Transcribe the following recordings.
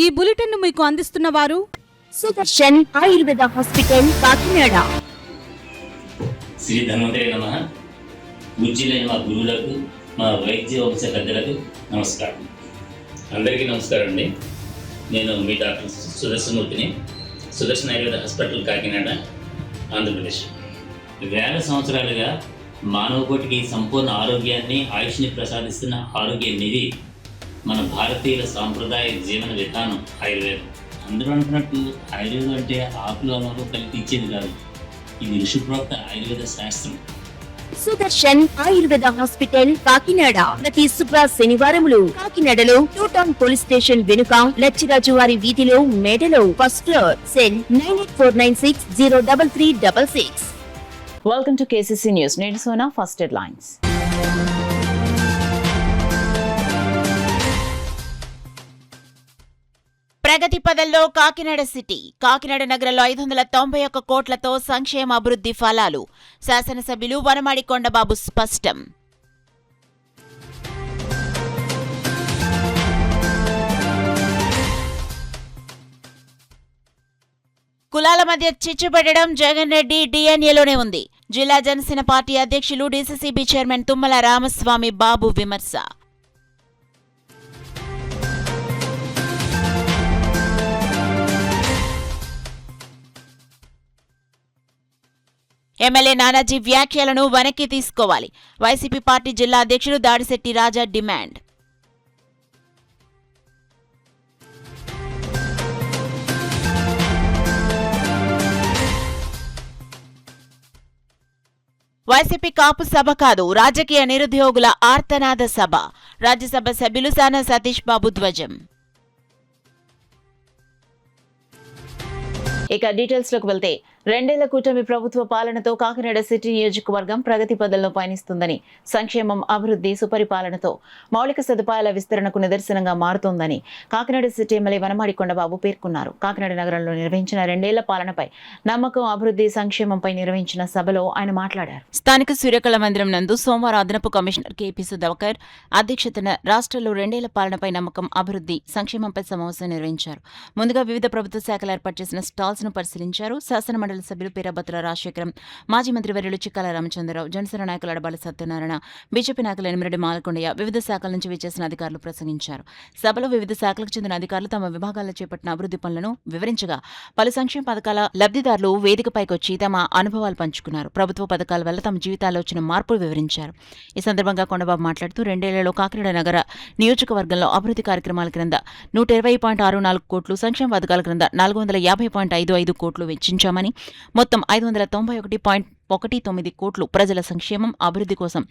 ఈ బులెటిన్ ను మీకు అందిస్తున్న వారు సుదర్శన్ ఆయుర్వేద హాస్పిటల్ కాకినాడ. శ్రీ ధన్వంతరి నమః. పూజ్యులైన మా గురువులకు, మా వైద్య వంశ పెద్దలకు నమస్కారం. అందరికీ నమస్కారం అండి. నేను మీ డాక్టర్ సుదర్శనమూర్తిని, సుదర్శన్ ఆయుర్వేద హాస్పిటల్ కాకినాడ, ఆంధ్రప్రదేశ్. వేల సంవత్సరాలుగా మానవ కోటికి సంపూర్ణ ఆరోగ్యాన్ని, ఆయుష్ని ప్రసాదిస్తున్న ఆరోగ్య నిధి మన భారతీయుల సాంప్రదాయ జీవన విధానం ఆయుర్వేదం. అందరూ అనుకున్నట్టు ఆయుర్వేదం అంటే ఆకులు అమలు కలిపి ఇచ్చేది కాదు. ఇది ఋషిప్రోక్త ఆయుర్వేద శాస్త్రం. సుదర్శన్ ఆయుర్వేద హాస్పిటల్ కాకినాడ ప్రతి శుక్ర శనివారములు కాకినాడలో 2 టౌన్ పోలీస్ స్టేషన్ వెనుక లచ్చిరాజు వారి వీధిలో మేడలో first floor. Cell 9849603366. Welcome to KCC news. నేను సోనా. First headlines. ప్రగతి పదంలో కాకినాడ సిటీ. కాకినాడ నగరంలో 591 కోట్లతో సంక్షేమ అభివృద్ధి ఫలాలు. శాసనసభ్యులు వనమాడి కొండబాబు స్పష్టం. కులాల మధ్య చిచ్చుపెట్టడం జగన్ రెడ్డి డిఎన్ఏలోనే ఉంది. జిల్లా జనసేన పార్టీ అధ్యక్షులు డీసీసీబీ చైర్మన్ తుమ్మల రామస్వామి బాబు విమర్శ. ఎమ్మెల్యే నానాజీ వ్యాఖ్యలను వెనక్కి తీసుకోవాలి. వైసీపీ పార్టీ జిల్లా అధ్యక్షుడు దాడిశెట్టి రాజా డిమాండ్. వైసీపీ కాపు సభ కాదు, రాజకీయ నిరుద్యోగుల ఆర్తనాద సభ. రాజ్యసభ సభ్యులు సానా సతీష్ బాబు ధ్వజం. ఇక డీటెయిల్స్ లోకి వెళ్తే, 2 ఏళ్ల కూటమి ప్రభుత్వ పాలనతో కాకినాడ సిటీ నియోజకవర్గం ప్రగతి పదంలో పయనిస్తుందని, సంక్షేమం, అభివృద్ధి, సుపరిపాలనతో మౌలిక సదుపాయాల విస్తరణకు నిదర్శనంగా మారుతోందని కాకినాడ సిటీ ఎమ్మెల్యే వనమాడి కొండబాబు పేర్కొన్నారు. కాకినాడ నగరంలో నిర్వహించిన 2 ఏళ్ల పాలనపై నమ్మకం, అభివృద్ధి, సంక్షేమంపై నిర్వహించిన సభలో ఆయన మాట్లాడారు. స్థానిక సూర్యకళ మందిరం నందు సోమవారం అదనపు కమిషనర్ కేపీ సుధాకర్ అధ్యక్షతన రాష్ట్రంలో 2 ఏళ్ల పాలనపై నమ్మకం, అభివృద్ధి, సంక్షేమంపై సమావేశం నిర్వహించారు. ముందుగా వివిధ ప్రభుత్వ శాఖలు ఏర్పాటు చేసిన స్టాల్స్ ను పరిశీలించారు. శాసనమండలి సభ్యులు పేరాబత్తుల రాజశేఖరం, మాజీ మంత్రి వర్యులు చిక్కాల రామచంద్రరావు, జనసేన నాయకులు అడబాల సత్యనారాయణ, బీజేపీ నాయకులు ఎనిమిరెడ్డి మాలకొండయ్య వివిధ శాఖల నుంచి విచ్చేసిన అధికారులు ప్రసంగించారు. సభలో వివిధ శాఖలకు చెందిన అధికారులు తమ విభాగాల్లో చేపట్టిన అభివృద్ధి పనులను వివరించగా, పలు సంక్షేమ పథకాల లబ్ధిదారులు వేదికపైకొచ్చి తమ అనుభవాలు పంచుకున్నారు. ప్రభుత్వ పథకాల వల్ల తమ జీవితాల్లో వచ్చిన మార్పులు వివరించారు. ఈ సందర్భంగా కొండబాబు మాట్లాడుతూ, 2 ఏళ్లలో కాకినాడ నగర నియోజకవర్గంలో అభివృద్ధి కార్యక్రమాల క్రింద 120.64 కోట్లు, సంక్షేమ పథకాల క్రింద 450.55 కోట్లు వెచ్చించామని, మొత్తం 591.19 కోట్లు ప్రజల సంక్షేమం, అభివృద్ధి కోసం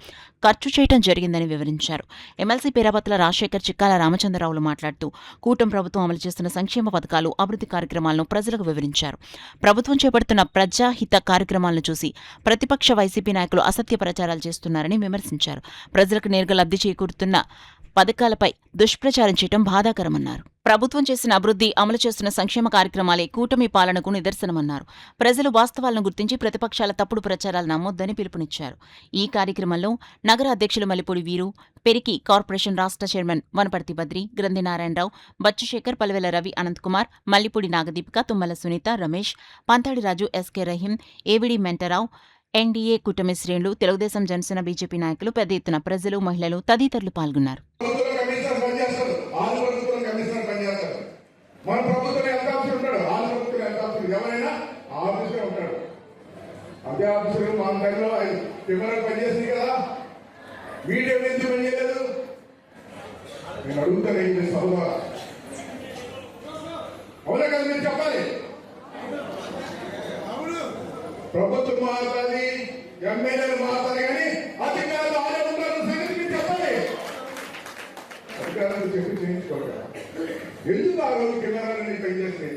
ఖర్చు చేయడం జరిగిందని వివరించారు. ఎమ్మెల్సీ పేరాబత్తుల రాజశేఖర్, చిక్కాల రామచంద్రరావులు మాట్లాడుతూ, కూటమి ప్రభుత్వం అమలు చేస్తున్న సంక్షేమ పథకాలు, అభివృద్ధి కార్యక్రమాలను ప్రజలకు వివరించారు. ప్రభుత్వం చేపడుతున్న ప్రజాహిత కార్యక్రమాలను చూసి ప్రతిపక్ష వైసీపీ నాయకులు అసత్య ప్రచారాలు చేస్తున్నారని విమర్శించారు. ప్రజలకు నేరుగా లబ్ధి చేకూరుతున్న పథకాలపై దుష్ప్రచారం చేయడం బాధాకరమన్నారు. ప్రభుత్వం చేసిన అభివృద్ధి, అమలు చేస్తున్న సంక్షేమ కార్యక్రమాలే కూటమి పాలనకు నిదర్శనమన్నారు. ప్రజలు వాస్తవాలను గుర్తించి ప్రతిపక్షాల తప్పుడు ప్రచారాలు నమ్మొద్దని పిలుపునిచ్చారు. ఈ కార్యక్రమంలో నగర అధ్యక్షులు మల్లిపూడి వీరు, పెరికి కార్పొరేషన్ రాష్ట్ర చైర్మన్ వనపర్తి బద్రి, గ్రంథి నారాయణరావు, బచ్చుశేఖర్, పల్వెల రవి, అనంతకుమార్, మల్లిపూడి నాగదీపిక, తుమ్మల సునీత, రమేష్, పంతాడి రాజు, ఎస్కే రహీం, ఏవిడి మెంటరావు, ఎన్డీఏ కూటమి శ్రేణులు, తెలుగుదేశం, జనసేన, బీజేపీ నాయకులు, పెద్ద ఎత్తున ప్రజలు, మహిళలు తదితరులు పాల్గొన్నారు. మన ప్రభుత్వం ఎంత ఆఫీసర్ ఉంటాడు, ప్రభుత్వం ఎంత ఆఫీసర్, ఎవరైనా ఆఫీసర్ ఉంటాడు. అదే ఆఫీసర్ మన టైంలో కెమెరా పనిచేసింది కదా, మీడియా ఎందుకు పనిచేయలేదు? నేను అడుగుతాను, ఏం చేస్తావు? అవునా కదా, మీరు చెప్పాలి. ప్రభుత్వం మారుతుంది, ఎమ్మెల్యేలు మారుతారు, కానీ అధికారులు ఆడే ఉంటారు. సంగతి మీరు చెప్పాలి. అధికారులు చెప్పి చేయించుకోవాలి. ఎందుకు ఆ రోజు కెమెరాలని పనిచేస్తే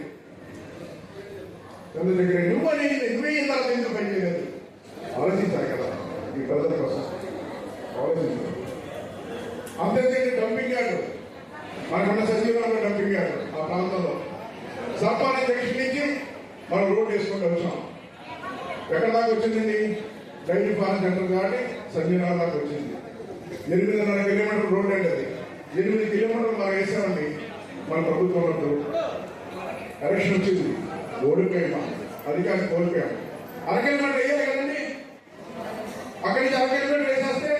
దగ్గర నువ్వే తర్వాత ఎందుకు పనిచేయలేదు? ఆలోచించాలి కదా, ఈ ప్రజల కోసం ఆలోచించాలి. అంతేకాని డంపింగ్ యార్డు, మనకున్న సచివాలయంలో డంపింగ్ యార్డు ఆ ప్రాంతంలో సర్పాన్ని జంక్షన్ నుంచి మనం రోడ్ వేసుకుంటూ వచ్చాం. ఎక్కడ దాకా వచ్చిందండి? డైరీ ఫార్మ్ సెంటర్ కాబట్టి సంజయనగర్ దాకా వచ్చింది. 8.5 కిలోమీటర్ రోడ్ అండి. అది 8 కిలోమీటర్లు మనం వేసామండి. మన ప్రభుత్వం ఉన్నప్పుడు ఎలక్షన్ వచ్చింది, ఓడిపోయామా, అధికారం కోల్పోయాం. అరకిలోమీటర్ వేయాలి కదండి, అక్కడి నుంచి అరకిలోమీటర్ వేసేస్తే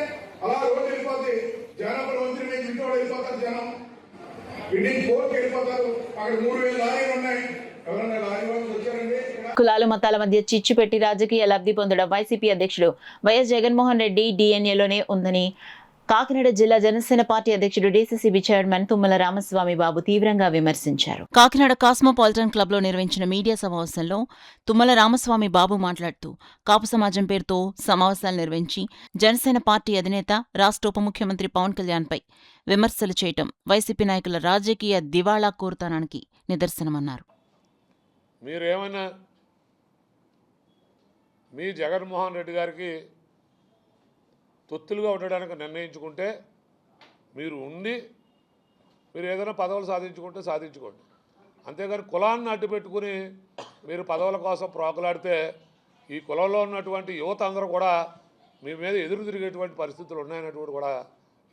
అలా రోడ్డు వెళ్ళిపోద్ది. జనాభా మంత్రి మీద ఇంట్లో వెళ్ళిపోతారు, జనం ఇంటికి కోర్టుకి వెళ్ళిపోతారు. అక్కడ 3,000 లారీలు ఉన్నాయి. ఎవరన్నా లారీ వాళ్ళు వచ్చారండి? కులాలు మతాల మధ్య చిచ్చు పెట్టి రాజకీయ లబ్ధి పొందడం వైసీపీ అధ్యక్షుడు వైఎస్ జగన్మోహన్ రెడ్డి డిఎన్ఏలోనే ఉందని కాకినాడ జిల్లా జనసేన పార్టీ అధ్యక్షుడు డీసీసీబీ చైర్మన్ తుమ్మల రామస్వామి బాబు తీవ్రంగా విమర్శించారు. కాకినాడ కాస్మోపాలిటన్ క్లబ్ లో నిర్వహించిన మీడియా సమావేశంలో తుమ్మల రామస్వామి బాబు మాట్లాడుతూ కాపు సమాజం పేరుతో సమావేశాలు నిర్వహించి జనసేన పార్టీ అధినేత రాష్ట్ర ఉప ముఖ్యమంత్రి పవన్ కళ్యాణ్ పై విమర్శలు చేయటం వైసీపీ నాయకుల రాజకీయ దివాళా కోరుతానానికి నిదర్శనమన్నారు. మీరేమైనా మీ జగన్మోహన్ రెడ్డి గారికి తొత్తులుగా ఉండడానికి నిర్ణయించుకుంటే మీరు ఉండి మీరు ఏదైనా పదవులు సాధించుకుంటే సాధించుకోండి. అంతేగాని కులాన్ని అడ్డు పెట్టుకుని మీరు పదవుల కోసం ప్రోకలాడితే ఈ కులంలో ఉన్నటువంటి యువత అందరూ కూడా మీ మీద ఎదురు తిరిగేటువంటి పరిస్థితులు ఉన్నాయనేటువంటి కూడా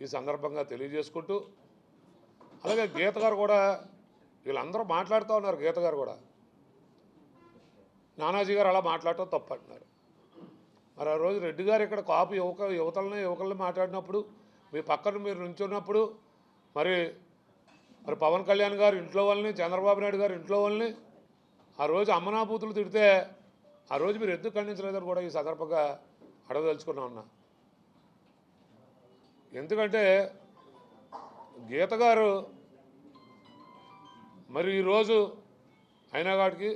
ఈ సందర్భంగా తెలియజేసుకుంటూ, అలాగే గీత గారు కూడా వీళ్ళందరూ మాట్లాడుతూ ఉన్నారు. గీత గారు కూడా నానాజీ గారు అలా మాట్లాడటం తప్పు అంటున్నారు. మరి ఆ రోజు రెడ్డి గారు ఇక్కడ కాపు యువకులని మాట్లాడినప్పుడు మీ పక్కన మీరు నుంచున్నప్పుడు మరి పవన్ కళ్యాణ్ గారు ఇంట్లో వాళ్ళని, చంద్రబాబు నాయుడు గారు ఇంట్లో వాళ్ళని ఆ రోజు అమ్మనాభూతులు తిడితే ఆ రోజు మీరు ఎందుకు ఖండించలేదని కూడా ఈ సందర్భంగా అడగదలుచుకున్నా ఉన్నా. ఎందుకంటే గీత గారు మరి ఈరోజు అయినా వాటికి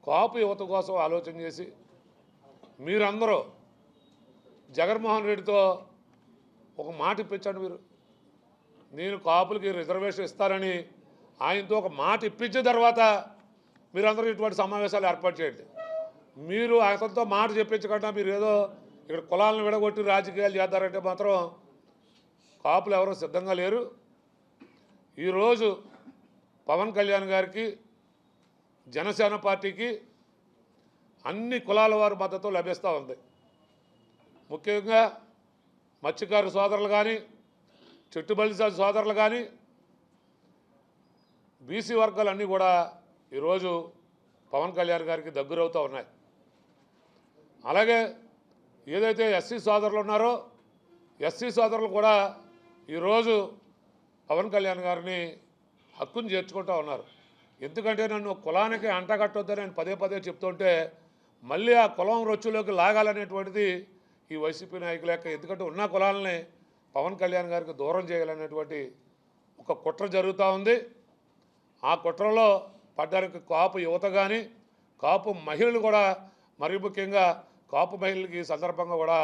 కాపు యువత కోసం ఆలోచన చేసి మీరందరూ జగన్మోహన్ రెడ్డితో ఒక మాట ఇప్పించండి. మీరు నేను కాపులకి రిజర్వేషన్ ఇస్తారని ఆయనతో ఒక మాట ఇప్పించిన తర్వాత మీరందరూ ఇటువంటి సమావేశాలు ఏర్పాటు చేయండి. మీరు అతనితో మాట చెప్పించకుండా మీరు ఏదో ఇక్కడ కులాలను విడగొట్టి రాజకీయాలు చేద్దారంటే మాత్రం కాపులు ఎవరూ సిద్ధంగా లేరు. ఈరోజు పవన్ కళ్యాణ్ గారికి, జనసేన పార్టీకి అన్ని కులాల వారి మద్దతు లభిస్తూ ఉంది. ముఖ్యంగా మత్స్యకారు సోదరులు కానీ, చెట్టుబల్లి సోదరులు కానీ, బీసీ వర్గాలన్నీ కూడా ఈరోజు పవన్ కళ్యాణ్ గారికి దగ్గరవుతూ ఉన్నాయి. అలాగే ఏదైతే ఎస్సీ సోదరులు ఉన్నారో ఎస్సీ సోదరులు కూడా ఈరోజు పవన్ కళ్యాణ్ గారిని హక్కును చేర్చుకుంటూ ఉన్నారు. ఎందుకంటే నన్ను కులానికి అంటగట్టొద్దని నేను పదే పదే చెప్తుంటే మళ్ళీ ఆ కులం రొచ్చులోకి లాగాలనేటువంటిది ఈ వైసీపీ నాయకుల యొక్క, ఎందుకంటే ఉన్న కులాలని పవన్ కళ్యాణ్ గారికి దూరం చేయాలనేటువంటి ఒక కుట్ర జరుగుతూ ఉంది. ఆ కుట్రలో పడ్డానికి కాపు యువత కానీ, కాపు మహిళలు కూడా, మరీ ముఖ్యంగా కాపు మహిళలకి ఈ సందర్భంగా కూడా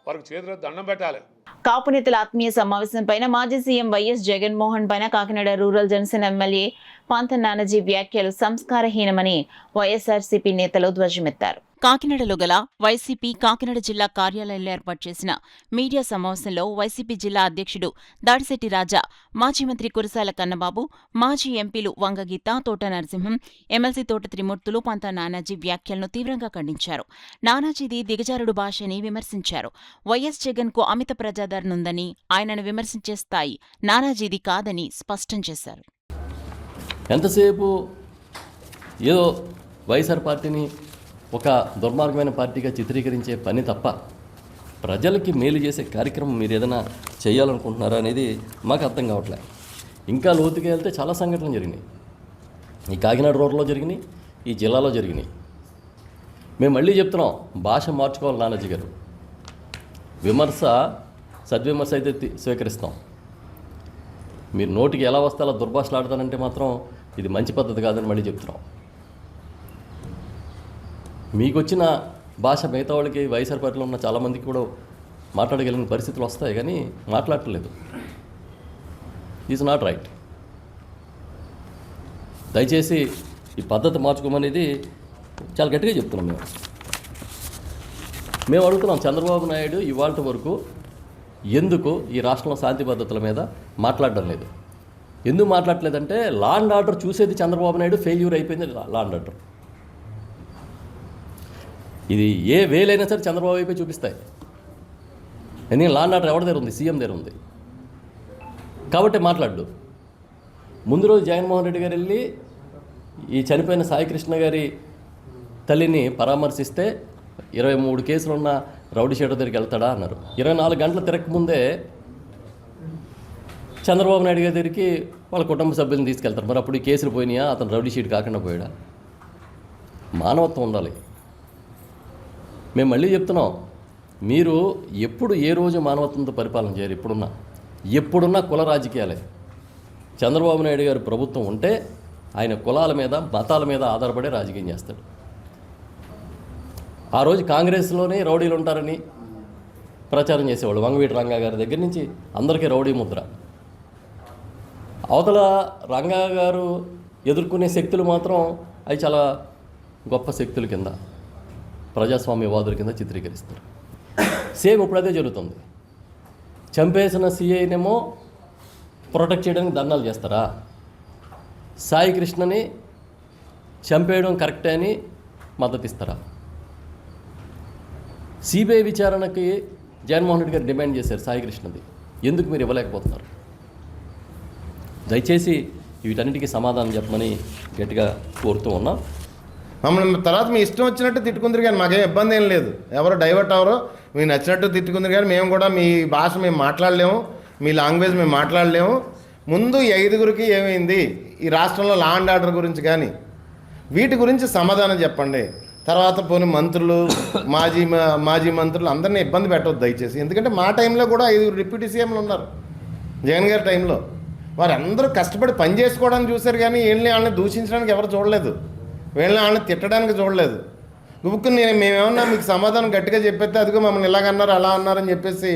వారికి చేతిలో దండం పెట్టాలి. కాపు నేతల ఆత్మీయ సమావేశం పైన మాజీ సీఎం వైఎస్ జగన్మోహన్ పైన కాకినాడ రూరల్ జనసేన ఎమ్మెల్యే పాంతన్ నానాజీ వ్యాఖ్యలు సంస్కారహీనమని వైఎస్ఆర్సీపీ నేతలు ధ్వజమెత్తారు. కాకినాడలో గల వైసీపీ కాకినాడ జిల్లా కార్యాలయంలో ఏర్పాటు చేసిన మీడియా సమావేశంలో వైసీపీ జిల్లా అధ్యక్షుడు దాడిశెట్టి రాజా, మాజీ మంత్రి కురసాల కన్నబాబు, మాజీ ఎంపీలు వంగగీత, తోట నరసింహం, ఎమ్మెల్సీ తోట త్రిమూర్తులు పంత నానాజీ వ్యాఖ్యలను తీవ్రంగా ఖండించారు. నానాజీది దిగజారుడు భాష అని విమర్శించారు. వైఎస్ జగన్కు అమిత ప్రజాదరణుందని, ఆయనను విమర్శించే స్థాయి నానాజీది కాదని స్పష్టం చేశారు. ఎంతసేపు ఏదో వైఎస్ఆర్ పార్టీని ఒక దుర్మార్గమైన పార్టీగా చిత్రీకరించే పని తప్ప ప్రజలకి మేలు చేసే కార్యక్రమం మీరు ఏదైనా చేయాలనుకుంటున్నారా అనేది మాకు అర్థం కావట్లేదు. ఇంకా లోతుగా వెళ్తే చాలా సంఘటనలు జరిగినాయి. ఈ కాకినాడ రోడ్లో జరిగినాయి, ఈ జిల్లాలో జరిగినాయి. మేము మళ్ళీ చెప్తున్నాం, భాష మార్చుకోవాలి నానాజీ గారు. విమర్శ సద్విమర్శ అయితే స్వీకరిస్తాం. మీరు నోటికి ఎలా వస్తే అలా దుర్భాషలు ఆడతానంటే మాత్రం ఇది మంచి పద్ధతి కాదని మళ్ళీ చెప్తున్నాం. మీకు వచ్చిన భాష మిగతా వాళ్ళకి వైఎస్ఆర్ పార్టీలో ఉన్న చాలామందికి కూడా మాట్లాడగలిగిన పరిస్థితులు వస్తాయి, కానీ మాట్లాడట్లేదు. Is not right. దయచేసి ఈ పద్ధతి మార్చుకోమనేది చాలా గట్టిగా చెప్తున్నాం. మేము అడుగుతున్నాం, చంద్రబాబు నాయుడు ఇవాళ వరకు ఎందుకు ఈ రాష్ట్రంలో శాంతి భద్రతల మీద మాట్లాడడం లేదు? ఎందుకు మాట్లాడలేదంటే లా అండ్ ఆర్డర్ చూసేది చంద్రబాబు నాయుడు ఫెయిల్యూర్ అయిపోయింది. లా అండ్ ఆర్డర్ ఇది ఏ వేలైనా సరే చంద్రబాబు వైపే చూపిస్తాయి. ఎందుకంటే లా అండ్ ఆర్డర్ ఎవరి దగ్గర ఉంది? సీఎం దగ్గర ఉంది. కాబట్టి మాట్లాడు. ముందు రోజు జగన్మోహన్ రెడ్డి గారు వెళ్ళి ఈ చనిపోయిన సాయికృష్ణ గారి తల్లిని పరామర్శిస్తే 23 కేసులున్న రౌడీ షీటర్ దగ్గరికి వెళ్తాడా అన్నారు. 24 గంటల తిరగకముందే చంద్రబాబు నాయుడు గారి దగ్గరికి వాళ్ళ కుటుంబ సభ్యులను తీసుకెళ్తారు. మరి అప్పుడు ఈ కేసులు పోయినాయా, అతను రౌడీ షీట్ కాకుండా పోయాడా? మానవత్వం ఉండాలి. మేము మళ్ళీ చెప్తున్నాం, మీరు ఎప్పుడు ఏ రోజు మానవత్వంతో పరిపాలన చేయరు. ఎప్పుడున్నా కుల రాజకీయాలే. చంద్రబాబు నాయుడు గారు ప్రభుత్వం ఉంటే ఆయన కులాల మీద మతాల మీద ఆధారపడే రాజకీయం చేస్తాడు. ఆ రోజు కాంగ్రెస్లోనే రౌడీలు ఉంటారని ప్రచారం చేసేవాళ్ళు. వంగవీటి రంగా గారి దగ్గర నుంచి అందరికీ రౌడీ ముద్ర. అవతల రంగా గారు ఎదుర్కొనే శక్తులు మాత్రం అవి చాలా గొప్ప శక్తుల కింద, ప్రజాస్వామ్యవాదుల కింద చిత్రీకరిస్తారు. సేమ్ ఇప్పుడు అదే జరుగుతుంది. చంపేసిన సిఐనేమో ప్రొటెక్ట్ చేయడానికి ధర్నాలు చేస్తారా? సాయి కృష్ణని చంపేయడం కరెక్టే అని మద్దతు ఇస్తారా? సిబిఐ విచారణకి జగన్మోహన్ రెడ్డి గారు డిమాండ్ చేశారు సాయి కృష్ణది. ఎందుకు మీరు ఇవ్వలేకపోతున్నారు? దయచేసి వీటన్నిటికీ సమాధానం చెప్పమని గట్టిగా కోరుతూ ఉన్నాం. మమ్మల్ని తర్వాత మీ ఇష్టం వచ్చినట్టు తిట్టుకుందరు కానీ మాకేం ఇబ్బంది ఏం లేదు. ఎవరు డైవర్ట్ అవరో మీకు నచ్చినట్టు తిట్టుకుందరు కానీ మేము కూడా మీ భాష మేము మాట్లాడలేము, మీ లాంగ్వేజ్ మేము మాట్లాడలేము. ముందు ఈ 5గురికి ఏమైంది, ఈ రాష్ట్రంలో లా అండ్ ఆర్డర్ గురించి కానీ వీటి గురించి సమాధానం చెప్పండి. తర్వాత పోనీ మంత్రులు, మాజీ మంత్రులు అందరినీ ఇబ్బంది పెట్టవద్దు దయచేసి. ఎందుకంటే మా టైంలో కూడా 5 డిప్యూటీ సీఎంలు ఉన్నారు జగన్ గారి టైంలో. వారందరూ కష్టపడి పని చేసుకోవడానికి చూశారు కానీ వాళ్ళని దూషించడానికి ఎవరు చూడలేదు, వాళ్ళని తిట్టడానికి చూడలేదు. గుబుక్కు మేమేమన్నా మీకు సమాధానం గట్టిగా చెప్పేస్తే అదిగో మమ్మల్ని ఇలాగన్నారు అలా అన్నారని చెప్పేసి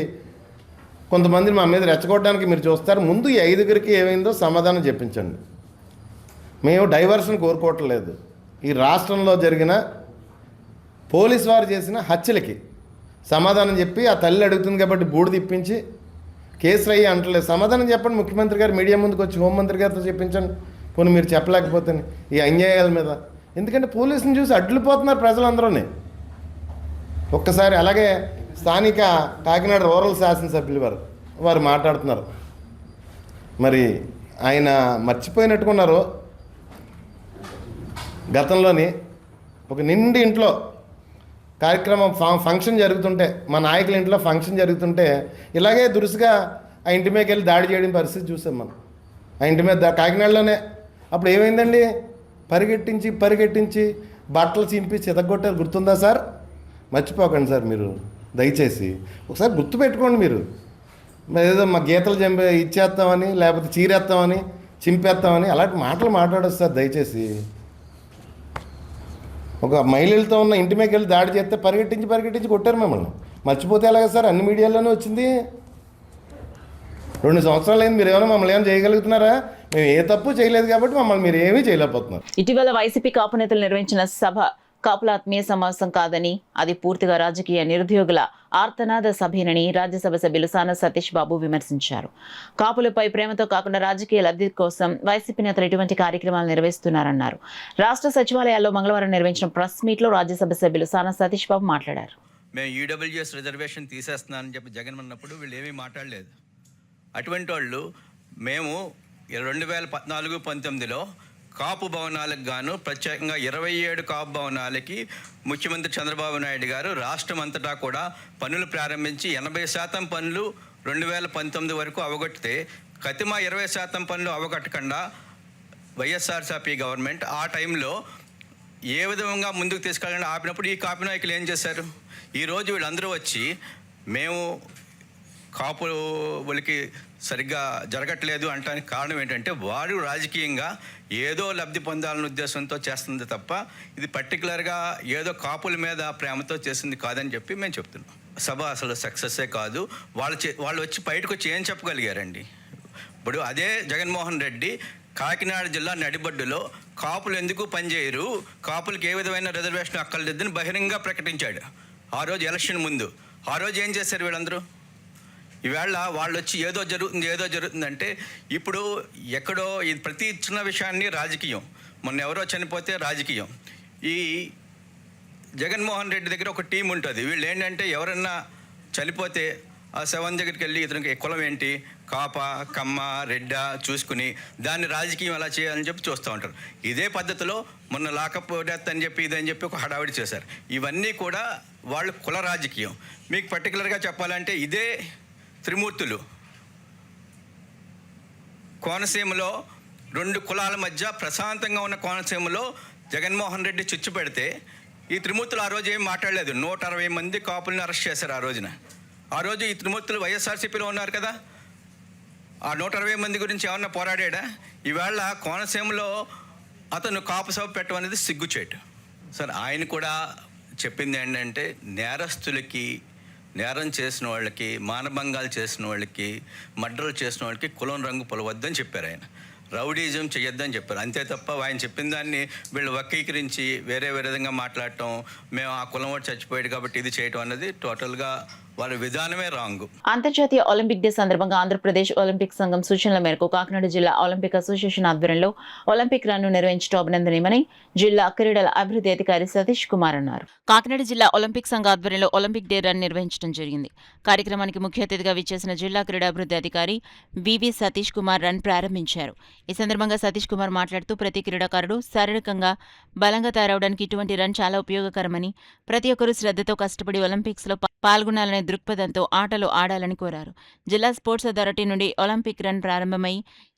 కొంతమంది మా మీద రెచ్చగొట్టడానికి మీరు చూస్తారు. ముందు ఈ 5గురికి ఏమైందో సమాధానం చెప్పించండి. మేము డైవర్షన్ కోరుకోవట్లేదు. ఈ రాష్ట్రంలో జరిగిన పోలీసు వారు చేసిన హత్యలకి సమాధానం చెప్పి, ఆ తల్లి అడుగుతుంది కాబట్టి బూడు తిప్పించి కేసులు అయ్యి అంటలేదు. సమాధానం చెప్పండి. ముఖ్యమంత్రి గారు మీడియా ముందుకు వచ్చి హోంమంత్రి గారితో చెప్పించండి. పోనీ మీరు చెప్పలేకపోతే ఈ అన్యాయాల మీద. ఎందుకంటే పోలీసుని చూసి అడ్డుపోతున్నారు ప్రజలందరూనే. ఒక్కసారి అలాగే స్థానిక కాకినాడ రూరల్ శాసనసభ్యులు వారు మాట్లాడుతున్నారు. మరి ఆయన మర్చిపోయినట్టుకున్నారు, గతంలోని ఒక నిండి ఇంట్లో కార్యక్రమం ఫంక్షన్ జరుగుతుంటే, మా నాయకుల ఇంట్లో ఫంక్షన్ జరుగుతుంటే ఇలాగే దురుసుగా ఆ ఇంటి మీదకి వెళ్ళి దాడి చేయడం పరిస్థితి చూసాం మనం. ఆ ఇంటి మీద కాకినాడలోనే. అప్పుడు ఏమైందండి, పరిగెట్టించి బట్టలు చింపి చితగొట్టారు. గుర్తుందా సార్? మర్చిపోకండి సార్ మీరు దయచేసి. ఒకసారి గుర్తుపెట్టుకోండి. మీరు ఏదో మా గీతలు ఇచ్చేస్తామని, లేకపోతే చీరేస్తామని, చింపేస్తామని అలాంటి మాటలు మాట్లాడొచ్చు సార్ దయచేసి. ఒక మహిళలతో ఉన్న ఇంటి మీదకి వెళ్ళి దాడి చేస్తే పరిగెట్టించి కొట్టారు మమ్మల్ని. మర్చిపోతే ఎలాగ సార్? అన్ని మీడియాల్లోనే వచ్చింది. 2 సంవత్సరాలు అయింది. మీరు ఏమైనా మమ్మల్ని ఏమైనా చేయగలుగుతున్నారా? మేము ఏ తప్పు చేయలేదు కాబట్టి మమ్మల్ని మీరు ఏమీ చేయలేకపోతున్నారు. ఇటీవల వైసీపీ కాపు నేతలు నిర్వహించిన సభ కాపుల ఆత్మీయ సమావేశం కాదని, అది పూర్తిగా రాజకీయ నిరుద్యోగుల ఆర్తనాద సభేనని రాజ్యసభ సభ్యులు సాన సతీష్ బాబు విమర్శించారు. కాపులపై ప్రేమతో కాకుండా రాజకీయ లబ్ధి కోసం వైసీపీ నేతలు ఇటువంటి కార్యక్రమాలు నిర్వహిస్తున్నారన్నారు. రాష్ట్ర సచివాలయాల్లో మంగళవారం నిర్వహించిన ప్రెస్ మీట్లో రాజ్యసభ సభ్యులు సాన సతీష్ బాబు మాట్లాడారు. మేము ఈడబ్ల్యూఎస్ రిజర్వేషన్ తీసేస్తున్నానని చెప్పి జగన్ అన్నప్పుడు వీళ్ళు ఏమీ మాట్లాడలేదు. అటువంటి వాళ్ళు మేము 2014-19లో కాపు భవనాలకు గాను ప్రత్యేకంగా 27 కాపు భవనాలకి ముఖ్యమంత్రి చంద్రబాబు నాయుడు గారు రాష్ట్రం అంతటా కూడా పనులు ప్రారంభించి 80% పనులు 2019 వరకు అవగొట్టితే, కతిమ 20% పనులు అవగొట్టకుండా వైఎస్ఆర్సీపీ గవర్నమెంట్ ఆ టైంలో ఏ విధంగా ముందుకు తీసుకెళ్ళాలని ఆపినప్పుడు ఈ కాపు నాయకులు ఏం చేశారు? ఈరోజు వీళ్ళందరూ వచ్చి మేము కాపులకి సరిగ్గా జరగట్లేదు అంటానికి కారణం ఏంటంటే, వారు రాజకీయంగా ఏదో లబ్ధి పొందాలనే ఉద్దేశంతో చేస్తుంది తప్ప ఇది పర్టికులర్గా ఏదో కాపుల మీద ప్రేమతో చేసింది కాదని చెప్పి మేము చెప్తున్నాం. సభ అసలు సక్సెస్సే కాదు. వాళ్ళు వచ్చి బయటకు వచ్చి ఏం చెప్పగలిగారండి? ఇప్పుడు అదే జగన్మోహన్ రెడ్డి కాకినాడ జిల్లా నడిబొడ్డులో కాపులు ఎందుకు పనిచేయరు, కాపులకి ఏ విధమైన రిజర్వేషన్ అక్కర్లేదని బహిరంగంగా ప్రకటించాడు ఆ రోజు ఎలక్షన్ ముందు. ఆ రోజు ఏం చేశారు వీళ్ళందరూ? ఈవేళ వాళ్ళు వచ్చి ఏదో జరుగుతుందంటే ఇప్పుడు ఎక్కడో ఇది ప్రతి చిన్న విషయాన్ని రాజకీయం. మొన్న ఎవరో చనిపోతే రాజకీయం. ఈ జగన్మోహన్ రెడ్డి దగ్గర ఒక టీం ఉంటుంది. వీళ్ళు ఏంటంటే ఎవరన్నా చనిపోతే ఆ శవం దగ్గరికి వెళ్ళి ఇతనికి కులం ఏంటి, కాప, కమ్మ, రెడ్డ చూసుకుని దాన్ని రాజకీయం ఎలా చేయాలని చెప్పి చూస్తూ ఉంటారు. ఇదే పద్ధతిలో మొన్న లాకప్ డెత్ అని చెప్పి ఇదని చెప్పి ఒక హడావిడి చేశారు. ఇవన్నీ కూడా వాళ్ళు కుల రాజకీయం. మీకు పర్టికులర్గా చెప్పాలంటే ఇదే త్రిమూర్తులు కోనసీమలో 2 కులాల మధ్య ప్రశాంతంగా ఉన్న కోనసీమలో జగన్మోహన్ రెడ్డి చిచ్చు పెడితే ఈ త్రిమూర్తులు ఆ రోజు ఏం మాట్లాడలేదు. 160 మంది కాపుల్ని అరెస్ట్ చేశారు ఆ రోజున. ఆ రోజు ఈ త్రిమూర్తులు వైఎస్ఆర్సీపీలో ఉన్నారు కదా, ఆ 160 మంది గురించి ఏమన్నా పోరాడా? ఈవేళ కోనసీమలో అతను కాపు సభ పెట్టమనేది సిగ్గుచేటు. సార్ ఆయన కూడా చెప్పింది ఏంటంటే నేరస్తులకి, నేరం చేసిన వాళ్ళకి, మానభంగాలు చేసిన వాళ్ళకి, మర్డర్లు చేసిన వాళ్ళకి కులం రంగు పొలవద్దని చెప్పారు ఆయన. రౌడీజం చేయొద్దని చెప్పారు. అంతే తప్ప ఆయన చెప్పిన దాన్ని వీళ్ళు వక్రీకరించి వేరే విధంగా మాట్లాడటం, మేము ఆ కులం వాడు చచ్చిపోయాడు కాబట్టి ఇది చేయటం అన్నది టోటల్గా వాళ్ళ విధానమే రాంగ్. అంతర్జాతీయ ఒలింపిక్ డే సందర్భంగా ఆంధ్రప్రదేశ్ ఒలింపిక్ సంఘం సూచనల మేరకు కాకినాడ జిల్లా ఒలింపిక్ అసోసియేషన్ ఆధ్వర్యంలో ఒలింపిక్ రన్ను నిర్వహించడం అభినందనీయమని జిల్లా క్రీడల అభివృద్ధి అధికారి సతీష్ కుమార్ అన్నారు. కాకినాడ జిల్లా ఒలింపిక్ సంఘ ఆధ్వర్యంలో ఒలింపిక్ డే రన్ నిర్వహించడం జరిగింది. కార్యక్రమానికి ముఖ్య అతిథిగా విచ్చేసిన జిల్లా క్రీడా అభివృద్ధి అధికారి వివి సతీష్ కుమార్ రన్ ప్రారంభించారు. ఈ సందర్భంగా సతీష్ కుమార్ మాట్లాడుతూ ప్రతి క్రీడాకారుడు శారీరకంగా బలంగా తయారవడానికి ఇటువంటి రన్ చాలా ఉపయోగకరమని, ప్రతి ఒక్కరూ శ్రద్ధతో కష్టపడి ఒలింపిక్స్లో పాల్గొనాలనే దృక్పథంతో ఆటలు ఆడాలని కోరారు. జిల్లా స్పోర్ట్స్ అథారిటీ నుండి ఒలింపిక్ రన్ ప్రారంభమై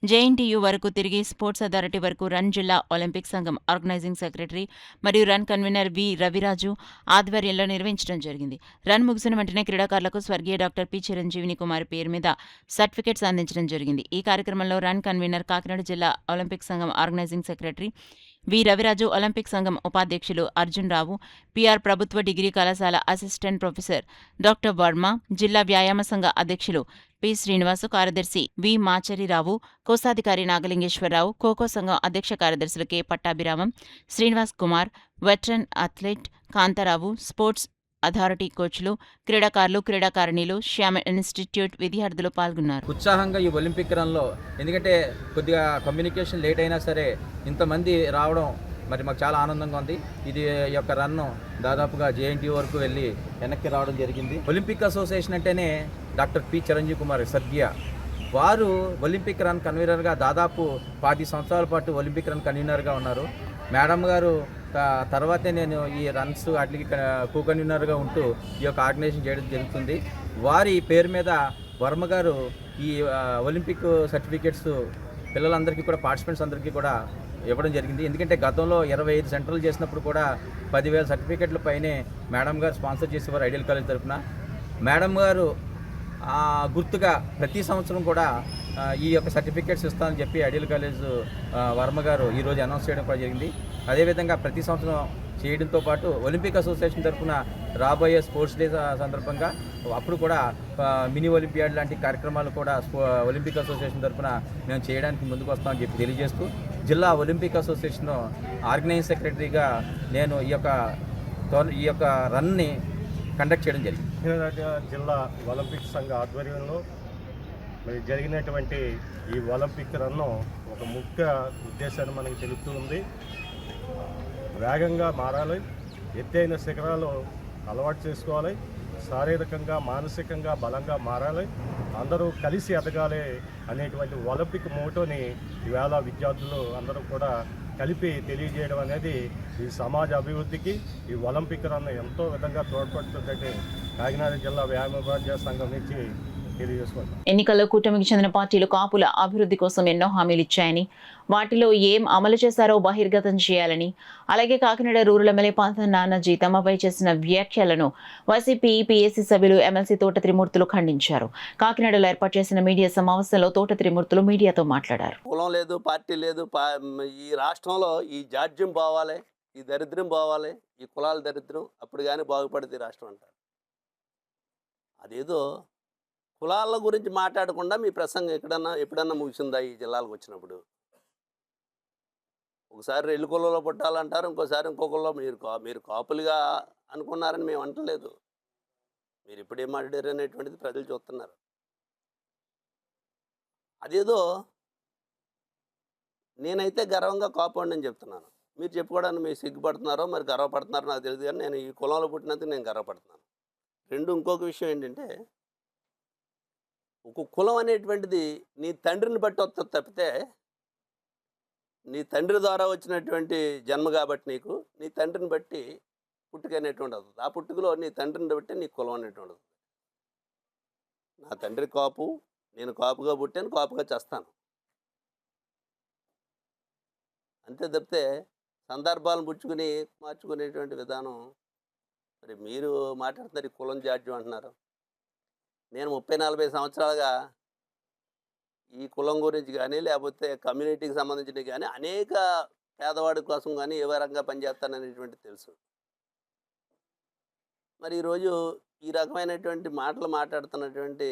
జేఎన్టీయూ వరకు తిరిగి స్పోర్ట్స్ అథారిటీ వరకు రన్ జిల్లా ఒలింపిక్ సంఘం ఆర్గనైజింగ్ సెక్రటరీ మరియు రన్ కన్వీనర్ వి రవిరాజు ఆధ్వర్యంలో నిర్వహించడం జరిగింది. రన్ ముగిసిన వెంటనే క్రీడాకారులకు స్వర్గీయ డాక్టర్ పి చిరంజీవిని కుమార్ పేరు మీద సర్టిఫికెట్స్ అందించడం జరిగింది. ఈ కార్యక్రమంలో రన్ కన్వీనర్ కాకినాడ జిల్లా ఒలింపిక్ సంఘం organising secretary V Raviraju, Olympic సంఘం ఉపాధ్యక్షులు అర్జున్ రావు, పిఆర్ ప్రభుత్వ డిగ్రీ కళాశాల అసిస్టెంట్ ప్రొఫెసర్ డాక్టర్ వర్మ, జిల్లా వ్యాయామ సంఘ అధ్యక్షులు పి శ్రీనివాసు, కార్యదర్శి వి మాచరిరావు, కోశాధికారి నాగలింగేశ్వరరావు, ఖోఖో సంఘం అధ్యక్ష కార్యదర్శులు K Pattabhiramam, Srinivas Kumar, veteran athlete Kantharao, sports authority కోచ్లు, క్రీడాకారులు, క్రీడాకారిణిలు, శ్యామ ఇన్స్టిట్యూట్ విద్యార్థులు పాల్గొన్నారు. ఉత్సాహంగా ఈ ఒలింపిక్ రన్లో, ఎందుకంటే కొద్దిగా కమ్యూనికేషన్ లేట్ అయినా సరే ఇంతమంది రావడం మరి మాకు చాలా ఆనందంగా ఉంది. ఇది యొక్క రన్ను దాదాపుగా జేఎన్టీ వరకు వెళ్ళి వెనక్కి రావడం జరిగింది. ఒలింపిక్ అసోసియేషన్ అంటేనే డాక్టర్ పి చిరంజీవి కుమార్ స్వర్గీయ వారు ఒలింపిక్ రన్ కన్వీనర్గా దాదాపు 40 సంవత్సరాల పాటు ఒలింపిక్ రన్ కన్వీనర్గా ఉన్నారు. మేడం గారు తర్వాతే నేను ఈ రన్స్ వాటికి కో కన్వీనర్గా ఉంటూ ఈ యొక్క ఆర్గనైజేషన్ చేయడం జరుగుతుంది. వారి పేరు మీద వర్మ గారు ఈ ఒలింపిక్ సర్టిఫికేట్స్ పిల్లలందరికీ కూడా, పార్టిసిపెంట్స్ అందరికీ కూడా ఇవ్వడం జరిగింది. ఎందుకంటే గతంలో 25 సెంటర్లు చేసినప్పుడు కూడా 10,000 సర్టిఫికేట్ల పైనే మేడం గారు స్పాన్సర్ చేసేవారు ఐడియల్ కాలేజ్ తరఫున. మేడం గారు గుర్తుగా ప్రతి సంవత్సరం కూడా ఈ యొక్క సర్టిఫికేట్స్ ఇస్తామని చెప్పి ఐడియల్ కాలేజ్ వర్మ గారు ఈరోజు అనౌన్స్ చేయడం కూడా జరిగింది. అదేవిధంగా ప్రతి సంవత్సరం చేయడంతో పాటు ఒలింపిక్ అసోసియేషన్ తరఫున రాబోయే స్పోర్ట్స్ డే సందర్భంగా అప్పుడు కూడా మినీ ఒలింపియాడ్ లాంటి కార్యక్రమాలు కూడా ఒలింపిక్ అసోసియేషన్ తరఫున మేము చేయడానికి ముందుకు వస్తామని చెప్పి తెలియజేస్తూ, జిల్లా ఒలింపిక్ అసోసియేషన్ ఆర్గనైజింగ్ సెక్రటరీగా నేను ఈ యొక్క రన్ని కండక్ట్ చేయడం జరిగింది. జిల్లా ఒలింపిక్ సంఘ ఆధ్వర్యంలో మరి జరిగినటువంటి ఈ ఒలింపిక్ రన్ను ఒక ముఖ్య ఉద్దేశాన్ని మనకి తెలుపుతూ ఉంది. వేగంగా మారాలి, ఎత్తైన శిఖరాలు అలవాటు చేసుకోవాలి, శారీరకంగా మానసికంగా బలంగా మారాలి, అందరూ కలిసి ఎదగాలి అనేటువంటి ఒలింపిక్ మోటోని ఈవేళ విద్యార్థులు అందరూ కూడా కలిపి తెలియజేయడం అనేది ఈ సమాజ అభివృద్ధికి ఈ ఒలింపిక్ రన్ ఎంతో విధంగా తోడ్పడుతుందంటే కాకినాడ జిల్లా వ్యాయామ సంఘం నుంచి తెలియజేసుకుంటాం. ఎన్నికల్లో కూటమికి చెందిన పార్టీలు కాపుల అభివృద్ధి కోసం ఎన్నో హామీలు ఇచ్చాయని, వాటిలో ఏం అమలు చేశారో బహిర్గతం చేయాలని, అలాగే కాకినాడ రూరల్ ఎమ్మెల్యే పాత నానాజీ తమపై చేసిన వ్యాఖ్యలను వైసీపీ పీఏసీ సభ్యులు ఎమ్మెల్సీ తోట త్రిమూర్తులు ఖండించారు. కాకినాడలో ఏర్పాటు చేసిన మీడియా సమావేశంలో తోట త్రిమూర్తులు మీడియాతో మాట్లాడారు. కులం లేదు, పార్టీ లేదు, ఈ రాష్ట్రంలో ఈ జాడ్యం పోవాలి, ఈ దరిద్రం పోవాలి, ఈ కులాల దరిద్రం అప్పుడు కానీ బాగుపడుతుంది రాష్ట్రం అంటారు. అదేదో కులాల గురించి మాట్లాడకుండా మీ ప్రసంగం ఎప్పుడన్నా ముగిసిందా ఈ జిల్లాలకు వచ్చినప్పుడు? ఒకసారి రెల్లు కులంలో పుట్టాలంటారు, ఇంకోసారి ఇంకో కులంలో మీరు కాపులుగా అనుకున్నారని మేము అంటలేదు. మీరు ఇప్పుడేం మాట్లాడారు అనేటువంటిది ప్రజలు చూస్తున్నారు. అదేదో నేనైతే గర్వంగా కాపాడని చెప్తున్నాను. మీరు చెప్పుకోవడానికి మీరు సిగ్గుపడుతున్నారో మరి గర్వపడుతున్నారో నాకు తెలియదు, కానీ నేను ఈ కులంలో పుట్టినందుకు నేను గర్వపడుతున్నాను. ఇంకొక విషయం ఏంటంటే ఒక కులం అనేటువంటిది నీ తండ్రిని బట్టి వస్తుంది తప్పితే, నీ తండ్రి ద్వారా వచ్చినటువంటి జన్మ కాబట్టి నీకు నీ తండ్రిని బట్టి పుట్టుక అనేటువంటి వస్తుంది. ఆ పుట్టుకలో నీ తండ్రిని బట్టి నీ కులం అనేటువంటిది. నా తండ్రి కాపు, నేను కాపుగా పుట్టాను, కాపుగా చేస్తాను. అంతే తప్పితే సందర్భాలను పుచ్చుకుని మార్చుకునేటువంటి విధానం. మరి మీరు మాట్లాడుతున్నారు ఈ కులం జాడ్యం అంటున్నారు. నేను 30-40 సంవత్సరాలుగా ఈ కులం గురించి కానీ, లేకపోతే కమ్యూనిటీకి సంబంధించినవి కానీ, అనేక పేదవాడి కోసం కానీ ఏ రకంగా పనిచేస్తాననేటువంటి తెలుసు. మరి ఈరోజు ఈ రకమైనటువంటి మాటలు మాట్లాడుతున్నటువంటి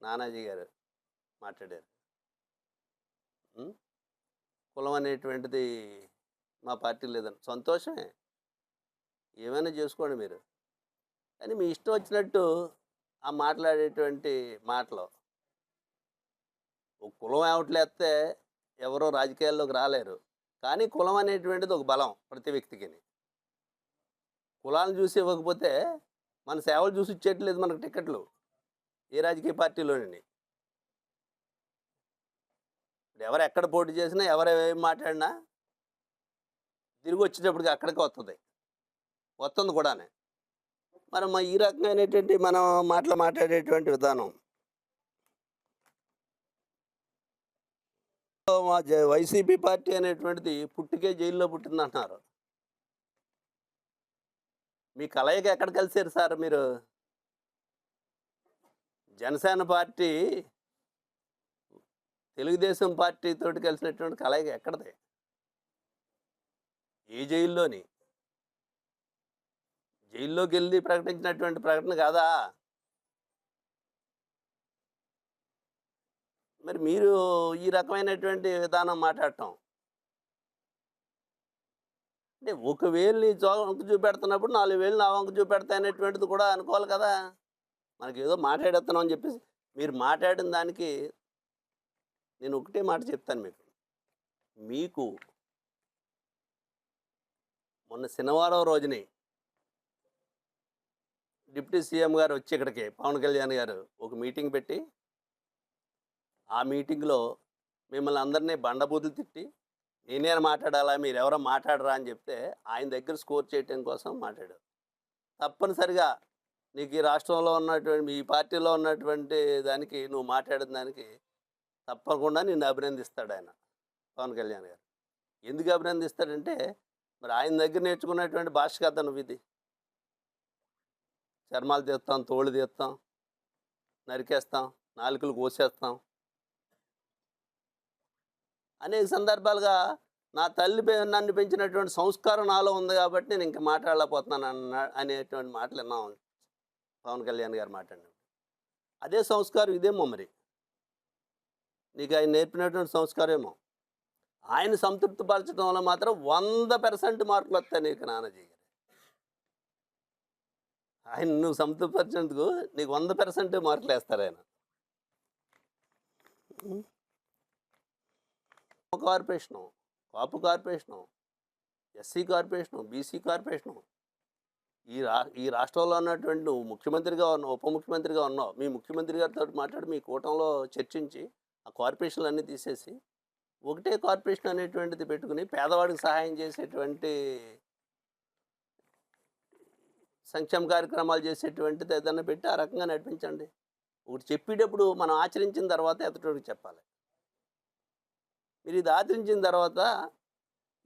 నానాజీ గారు మాట్లాడారు. కులం అనేటువంటిది మా పార్టీ లేదని. సంతోషమే, ఏమైనా చేసుకోండి మీరు. కానీ మీ ఇష్టం వచ్చినట్టు ఆ మాట్లాడేటువంటి మాటలు, ఒక కులం ఏవట్లేస్తే ఎవరో రాజకీయాల్లోకి రాలేరు. కానీ కులం అనేటువంటిది ఒక బలం ప్రతి వ్యక్తికి. కులాలను చూసి ఇవ్వకపోతే మన సేవలు చూసి ఇచ్చేట్లేదు మనకు టికెట్లు ఏ రాజకీయ పార్టీలోని. ఎవరు ఎక్కడ పోటీ చేసినా, ఎవరు ఏం మాట్లాడినా తిరిగి వచ్చేటప్పటికి అక్కడికి వస్తుంది కూడానే. మరి ఈ రకమైనటువంటి మనం మాట్లాడేటువంటి విధానం. మా వైసీపీ పార్టీ అనేటువంటిది పుట్టికే జైల్లో పుట్టిందంటున్నారు. మీ కలయిక ఎక్కడ కలిసారు సార్ మీరు? జనసేన పార్టీ తెలుగుదేశం పార్టీ తోటి కలిసినటువంటి కలయిక ఎక్కడది? ఏ జైల్లోని? జైల్లోకి వెళ్ళి ప్రకటించినటువంటి ప్రకటన కాదా? మరి మీరు ఈ రకమైనటువంటి విధానం మాట్లాడటం అంటే, ఒక వేలుని వంక చూపెడుతున్నప్పుడు 4 వేలు నా వంక చూపెడతాయి అనేటువంటిది కూడా అనుకోవాలి కదా. మనకి ఏదో మాట్లాడేస్తున్నాం అని చెప్పేసి మీరు మాట్లాడిన దానికి నేను ఒకటే మాట చెప్తాను మీకు మొన్న శనివారం రోజుని డిప్యూటీ సీఎం గారు వచ్చి ఇక్కడికి పవన్ కళ్యాణ్ గారు ఒక మీటింగ్ పెట్టి, ఆ మీటింగ్లో మిమ్మల్ని అందరినీ బండబూతులు తిట్టి, నేనే మాట్లాడాలా, మీరు ఎవరో మాట్లాడరా అని చెప్తే ఆయన దగ్గర స్కోర్ చేయటం కోసం మాట్లాడారు. తప్పనిసరిగా నీకు ఈ రాష్ట్రంలో ఉన్నటువంటి, ఈ పార్టీలో ఉన్నటువంటి దానికి, నువ్వు మాట్లాడిన దానికి తప్పకుండా నిన్ను అభినందిస్తాడు ఆయన పవన్ కళ్యాణ్ గారు. ఎందుకు అభినందిస్తాడంటే, మరి ఆయన దగ్గర నేర్చుకున్నటువంటి భాష కదా నువ్వు ఇది. చర్మాలు తీస్తాం, తోళ్ళు తీస్తాం, నరికేస్తాం, నాలుకలు కోసేస్తాం. అనేక సందర్భాలుగా నా తల్లి నన్ను పెంచినటువంటి సంస్కారం నాలో ఉంది కాబట్టి నేను ఇంకా మాట్లాడలేకపోతున్నాను అనేటువంటి మాటలు విన్నాం పవన్ కళ్యాణ్ గారు మాట్లాడినప్పుడు. అదే సంస్కారం ఇదేమో మరి నీకు ఆయన నేర్పినటువంటి సంస్కారం ఏమో. ఆయన సంతృప్తిపరచడంలో మాత్రం 100% మార్కులు వస్తాయి నీకు నానాజీ గారు. ఆయన నువ్వు సంతృప్తిపరిచినందుకు నీకు 100% మార్కులు వేస్తారు ఆయన. Corporation, Kapu corporation, SC corporation, BC corporation, ఈ రాష్ట్రంలో ఉన్నటువంటి నువ్వు ముఖ్యమంత్రిగా ఉన్నావు, ఉప ముఖ్యమంత్రిగా ఉన్నావు. మీ ముఖ్యమంత్రి గారితో మాట్లాడి మీ కూటంలో చర్చించి ఆ కార్పొరేషన్లు అన్నీ తీసేసి ఒకటే కార్పొరేషన్ అనేటువంటిది పెట్టుకుని పేదవాడికి సహాయం చేసేటువంటి, సంక్షేమ కార్యక్రమాలు చేసేటువంటిది ఏదైనా పెట్టి ఆ రకంగా నడిపించండి. ఒకటి చెప్పేటప్పుడు మనం ఆచరించిన తర్వాత ఎదుటోడికి చెప్పాలి. మీరు ఇది ఆచరించిన తర్వాత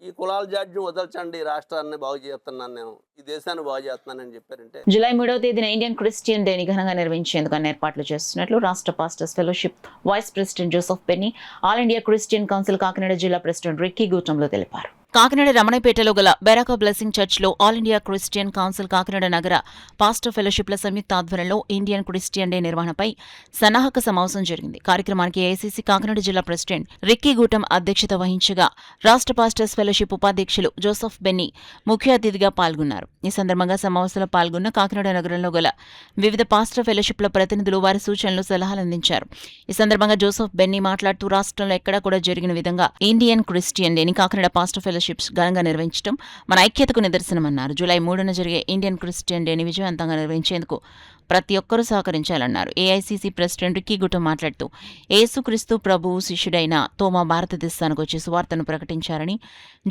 ఈ కులాల జాడ్యం వదల్చండి, రాష్ట్రాన్ని బాగు చేస్తున్నాను నేను, ఈ దేశాన్ని బాగు చేస్తున్నానని చెప్పారంటే. జూలై 3వ తేదీన ఇండియన్ క్రిస్టియన్ డేని ఘనంగా నిర్వహించేందుకు అన్ని ఏర్పాట్లు చేస్తున్నట్లు రాష్ట్ర pastors fellowship vice president Joseph Benny, all India Christian council Kakinada జిల్లా ప్రెసిడెంట్ రిక్కీ గూటంలో తెలిపారు. కాకినాడ రమణపేటలో గల బెరాకా బ్లెస్సింగ్ చర్చ్లో all India Christian council Kakinada నగర పాస్టర్ ఫెలోషిప్ల సంయుక్త ఆధ్వర్యంలో ఇండియన్ క్రిస్టియన్ డే నిర్వహణపై సన్నాహక సమావేశం జరిగింది. కార్యక్రమానికి ఏఐసీసీ కాకినాడ జిల్లా ప్రెసిడెంట్ రిక్కీ గూటం అధ్యక్షత వహించగా రాష్ట్ర పాస్టర్స్ ఫెలోషిప్ ఉపాధ్యక్షులు జోసెఫ్ బెన్నీ ముఖ్య అతిథిగా పాల్గొన్నారు. ఈ సందర్భంగా సమావేశంలో పాల్గొన్న కాకినాడ నగరంలో గల వివిధ పాస్టర్ ఫెలోషిప్ల ప్రతినిధులు వారి సూచనలు, సలహాలు అందించారు. ఈ సందర్భంగా జోసెఫ్ బెన్నీ మాట్లాడుతూ రాష్ట్రంలో ఎక్కడా కూడా జరిగిన విధంగా ఇండియన్ క్రిస్టియన్ డేని కాకినాడ పాస్టర్ ఫెలోషిప్ ఫెలోషిప్స్ ఘనంగా నిర్వహించడం మన ఐక్యతకు నిదర్శనమన్నారు. జూలై 3న జరిగే ఇండియన్ క్రిస్టియన్ డేని విజయవంతంగా నిర్వహించేందుకు ప్రతి ఒక్కరూ సహకరించాలన్నారు. ఏఐసీసీ ప్రెసిడెంట్ రిక్కీ గుట్టో మాట్లాడుతూ యేసుక్రీస్తు ప్రభువు శిష్యుడైన తోమా భారతదేశానికి వచ్చి సువార్తను ప్రకటించారని,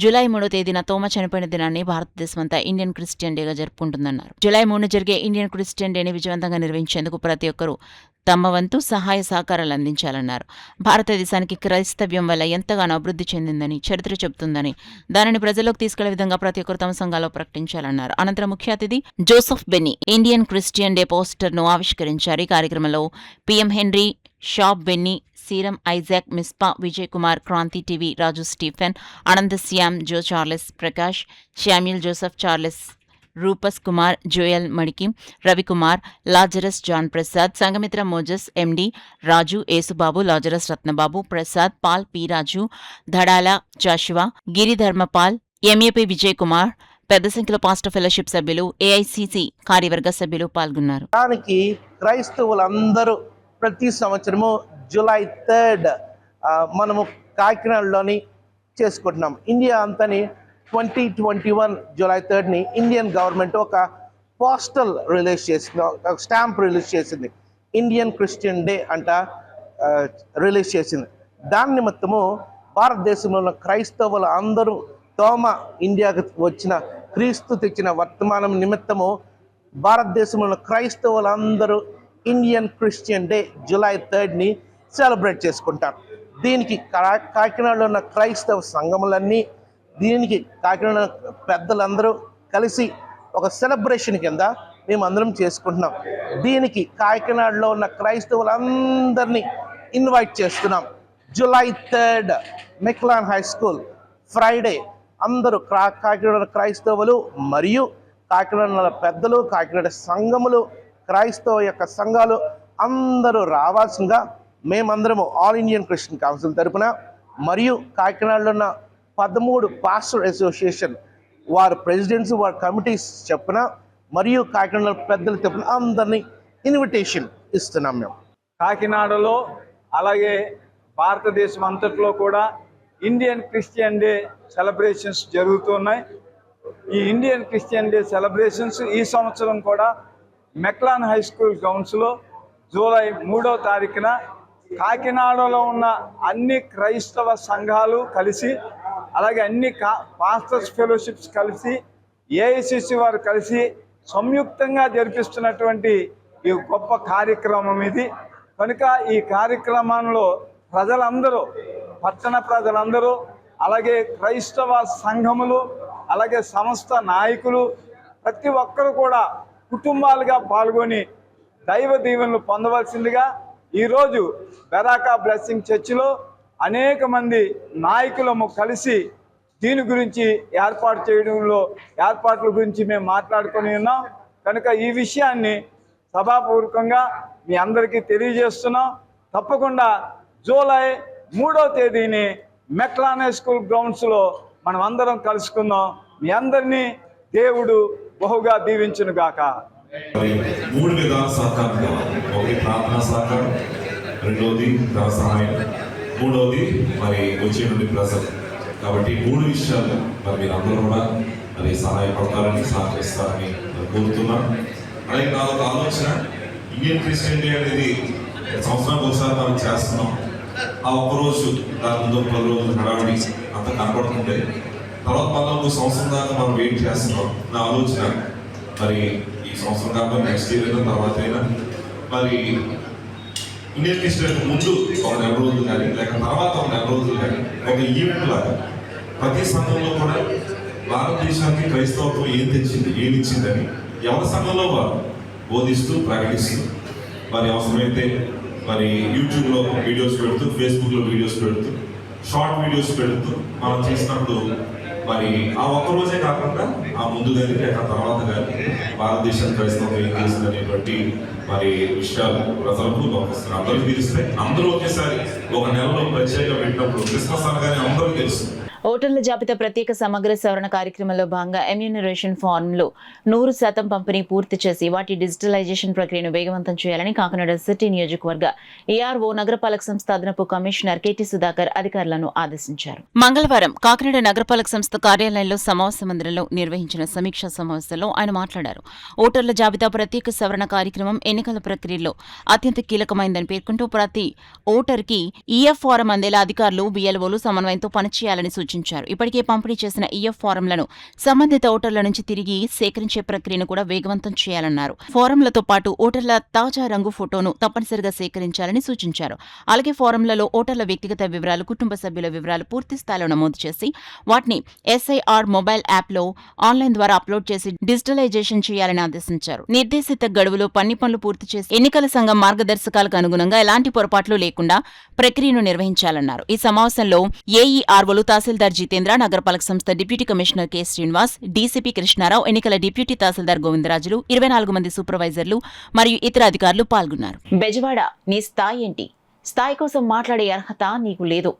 జూలై 3వ తేదీన తోమా చనిపోయిన దినాన్ని భారతదేశమంతా ఇండియన్ క్రిస్టియన్ డేగా జరుపుకుంటుందన్నారు. జూలై 3న జరిగే ఇండియన్ క్రిస్టియన్ డేని విజయవంతంగా నిర్వహించేందుకు ప్రతి ఒక్కరూ తమ వంతు సహాయ సహకారాలు అందించాలన్నారు. భారతదేశానికి క్రైస్తవ్యం వల్ల ఎంతగానో అభివృద్ధి చెందిందని చరిత్ర చెబుతుందని, దానిని ప్రజల్లోకి తీసుకెళ్లే విధంగా ప్రతి ఒక్కరు తమ సంఘాల్లో ప్రకటించాలన్నారు. అనంతరం ముఖ్య అతిథి Joseph Benny Indian Christian day పోస్టర్ను ఆవిష్కరించారు. ఈ కార్యక్రమంలో PM Henry, shop Benny, Seeram Isaac, Mizpah, Vijay Kumar, Kranti TV, Raju Stephen, Anantha Shyam, Joe Charles, Prakash, Samuel Joseph Charles, Rufus Kumar, Joel Madiki, Ravikumar, Lazarus John Prasad, Sanghamitra Moses, MD Raju, Yesubabu, Lazarus Ratnababu, Prasad, Paul, P Raju, Dhadala Joshua, Giridharmapal, MAP Vijay Kumar, పెద్ద సంఖ్యలో పాస్టర్ ఫెలోషిప్ సభ్యులు, AICC కార్యవర్గ సభ్యులు పాల్గొన్నారు. దానికి క్రైస్తవులందరూ ప్రతి సంవత్సరము జూలై 3 మనము కాకినాడలోని చేసుకుంటున్నాం. ఇండియా అంతని 2021 జూలై 3ని ఇండియన్ గవర్నమెంట్ ఒక పోస్టల్ రిలీజ్ చేసింది, ఒక స్టాంప్ రిలీజ్ చేసింది. ఇండియన్ క్రిస్టియన్ డే అంట రిలీజ్ చేసింది. దాని నిమిత్తము భారతదేశంలో ఉన్న క్రైస్తవులు అందరూ తోమ ఇండియాకు వచ్చిన క్రీస్తు తెచ్చిన వర్తమానం నిమిత్తము భారతదేశంలో ఉన్న క్రైస్తవులందరూ ఇండియన్ క్రిస్టియన్ డే జూలై 3ని సెలబ్రేట్ చేసుకుంటారు. దీనికి కాకినాడలో ఉన్న క్రైస్తవ సంఘములన్నీ, దీనికి కాకినాడ పెద్దలందరూ కలిసి ఒక సెలబ్రేషన్ కింద మేమందరం చేసుకుంటున్నాం. దీనికి కాకినాడలో ఉన్న క్రైస్తవులందరినీ ఇన్వైట్ చేస్తున్నాం. జూలై 3 మెక్లాన్ హై స్కూల్ ఫ్రైడే అందరూ కాకినాడ క్రైస్తవులు మరియు కాకినాడ పెద్దలు, కాకినాడ సంఘములు, క్రైస్తవ యొక్క సంఘాలు అందరూ రావాల్సిందిగా మేమందరము ఆల్ ఇండియన్ క్రిస్టియన్ కౌన్సిల్ తరపున మరియు కాకినాడలో ఉన్న 13 పాస్టర్ అసోసియేషన్ వారి ప్రెసిడెంట్స్, వారి కమిటీస్ చెప్పున మరియు కాకినాడ పెద్దల తరపున అందరినీ ఇన్విటేషన్ ఇస్తున్నాం. మేము కాకినాడలో అలాగే భారతదేశం అంతట్లో కూడా ఇండియన్ క్రిస్టియన్ డే సెలబ్రేషన్స్ జరుగుతున్నాయి. ఈ ఇండియన్ క్రిస్టియన్ డే సెలబ్రేషన్స్ ఈ సంవత్సరం కూడా మెక్లాన్ హై స్కూల్ గ్రౌండ్స్లో జూలై 3వ తారీఖున కాకినాడలో ఉన్న అన్ని క్రైస్తవ సంఘాలు కలిసి, అలాగే అన్ని పాస్టర్స్ ఫెలోషిప్స్ కలిసి, ఏఐసిసి వారు కలిసి సంయుక్తంగా జరిపిస్తున్నటువంటి ఈ గొప్ప కార్యక్రమం ఇది. కనుక ఈ కార్యక్రమంలో ప్రజలందరూ, పట్టణ ప్రజలందరూ, అలాగే క్రైస్తవ సంఘములు, అలాగే సంస్థ నాయకులు ప్రతి ఒక్కరు కూడా కుటుంబాలుగా పాల్గొని దైవ దీవెనలు పొందవలసిందిగా ఈరోజు బెరాకా బ్లెస్సింగ్ చర్చిలో అనేక మంది నాయకులము కలిసి దీని గురించి ఏర్పాట్ల గురించి మేము మాట్లాడుకొని ఉన్నాం. కనుక ఈ విషయాన్ని సభాపూర్వకంగా మీ అందరికీ తెలియజేస్తున్నాం. తప్పకుండా జూలై 3వ తేదీని మెక్లాన్ హై స్కూల్ గ్రౌండ్స్లో మనం అందరం కలుసుకుందాం. మీ అందరినీ దేవుడు బహుగా దీవించును గాక. 3 విధాల సహకారం కావాలి. ఒకటి ప్రార్థనా సహకారం, రెండవది ధన సహాయం, మూడవది మరి వచ్చే నుండి ప్రజలు. కాబట్టి 3 విషయాలు మరి మీరు అందరూ కూడా మరి సహాయపడతారని, సహకరిస్తారని కోరుతున్నాను. అలాగే నా ఒక ఆలోచన, ఇండియన్ క్రిస్టియన్ డే అనేది సంవత్సరానికి ఒకసారి మనం చేస్తున్నాం. ఆ ఒక్కరోజు దాని ముందు 10 రోజులు హడావిడి అంత కనపడుతుంటే తర్వాత మళ్ళీ 1 సంవత్సరం దాకా మనం వెయిట్ చేస్తున్నాం. నా ఆలోచన మరి ఈ సంవత్సరం కాకుండా నెక్స్ట్ ఇయర్ అయినా తర్వాత అయినా మరి ఇండియన్ క్రిస్టియన్ ముందు ఒక 4 రోజులు కానీ లేక తర్వాత ఒక 4 రోజులు కానీ ఒక ఈవెంట్ లాగా ప్రతి సంఘంలో కూడా భారతదేశానికి క్రైస్తవత్వం ఏం తెచ్చింది, ఏమి ఇచ్చిందని ఎవరి సంఘంలో వారు బోధిస్తూ ప్రకటిస్తూ మరి అవసరమైతే మరి యూట్యూబ్లో వీడియోస్ పెడుతూ, ఫేస్బుక్లో వీడియోస్ పెడుతూ, షార్ట్ వీడియోస్ పెడుతూ మనం చేసినప్పుడు మరి ఆ ఒక్కరోజే కాకుండా ఆ ముందు కానీ లేక తర్వాత కానీ భారతదేశానికి క్రైస్తవం ఏం చేస్తుంది అనేటువంటి మరి విషయాలు ప్రజలకు లోపిస్తున్నారు. అందరికీ తెలిస్తే అందరూ ఒకేసారి ఒక నెలలో ప్రత్యేకంగా పెట్టినప్పుడు క్రిస్మస్ అనగానే అందరికీ తెలుసు. ఓటర్ల జాబితా ప్రత్యేక సమగ్ర సవరణ కార్యక్రమంలో భాగంగా ఎమ్యూనరేషన్ ఫారంలు 100% పంపిణీ పూర్తి చేసి వాటి డిజిటలైజేషన్ ప్రక్రియను వేగవంతం చేయాలని కాకినాడ సిటీ నియోజకవర్గ ఏఆర్ఓ నగరపాలక సంస్థ అదనపు కమిషనర్ కెటి సుధాకర్ అధికారులను ఆదేశించారు. మంగళవారం కాకినాడ నగరపాలక సంస్థ కార్యాలయంలో సమావేశ మందిరంలో నిర్వహించిన సమీక్షా సమావేశంలో ఆయన మాట్లాడారు. ఓటర్ల జాబితా ప్రత్యేక సవరణ కార్యక్రమం ఎన్నికల ప్రక్రియలో అత్యంత కీలకమైందని పేర్కొంటూ ప్రతి ఓటర్కి ఈఎఫ్ ఫారం అందేలా అధికారులు బిఎల్ఓలు సమన్వయంతో పనిచేయాలని సూచించారు. ఇప్పటికే పంపిణీ చేసిన ఈఎఫ్ ఫారంలను సంబంధిత ఓటర్ల నుంచి తిరిగి సేకరించే ప్రక్రియను కూడా వేగవంతం చేయాలన్నారు. ఫారంలతో పాటు ఓటర్ల తాజా రంగు ఫోటోను తప్పనిసరిగా సేకరించాలని సూచించారు. అలాగే ఫారంలలో ఓటర్ల వ్యక్తిగత వివరాలు, కుటుంబ సభ్యుల వివరాలు పూర్తి స్థాయిలో నమోదు చేసి వాటిని ఎస్ఐఆర్ మొబైల్ యాప్లో ఆన్లైన్ ద్వారా అప్లోడ్ చేసి డిజిటలైజేషన్ చేయాలని ఆదేశించారు. నిర్దేశిత గడువులో పనులు పూర్తి చేసి ఎన్నికల సంఘం మార్గదర్శకాలకు అనుగుణంగా ఎలాంటి పొరపాట్లు లేకుండా ప్రక్రియను నిర్వహించాలన్నారు. ఈ సమావేశంలో ఏఈఆర్ఓలు తహసీల్దార్ జితేంద్ర, నగరపాలక సంస్థ deputy commissioner K Srinivas, DCP Krishnarao, ఎన్నికల డిప్యూటీ తహసీల్దార్ గోవిందరాజులు, 24 మంది సూపర్వైజర్లు మరియు ఇతర అధికారులు పాల్గొన్నారు. బెజవాడ, నీ స్థాయి ఏంటి? స్థాయి కోసం మాట్లాడే అర్హత నీకు లేదు.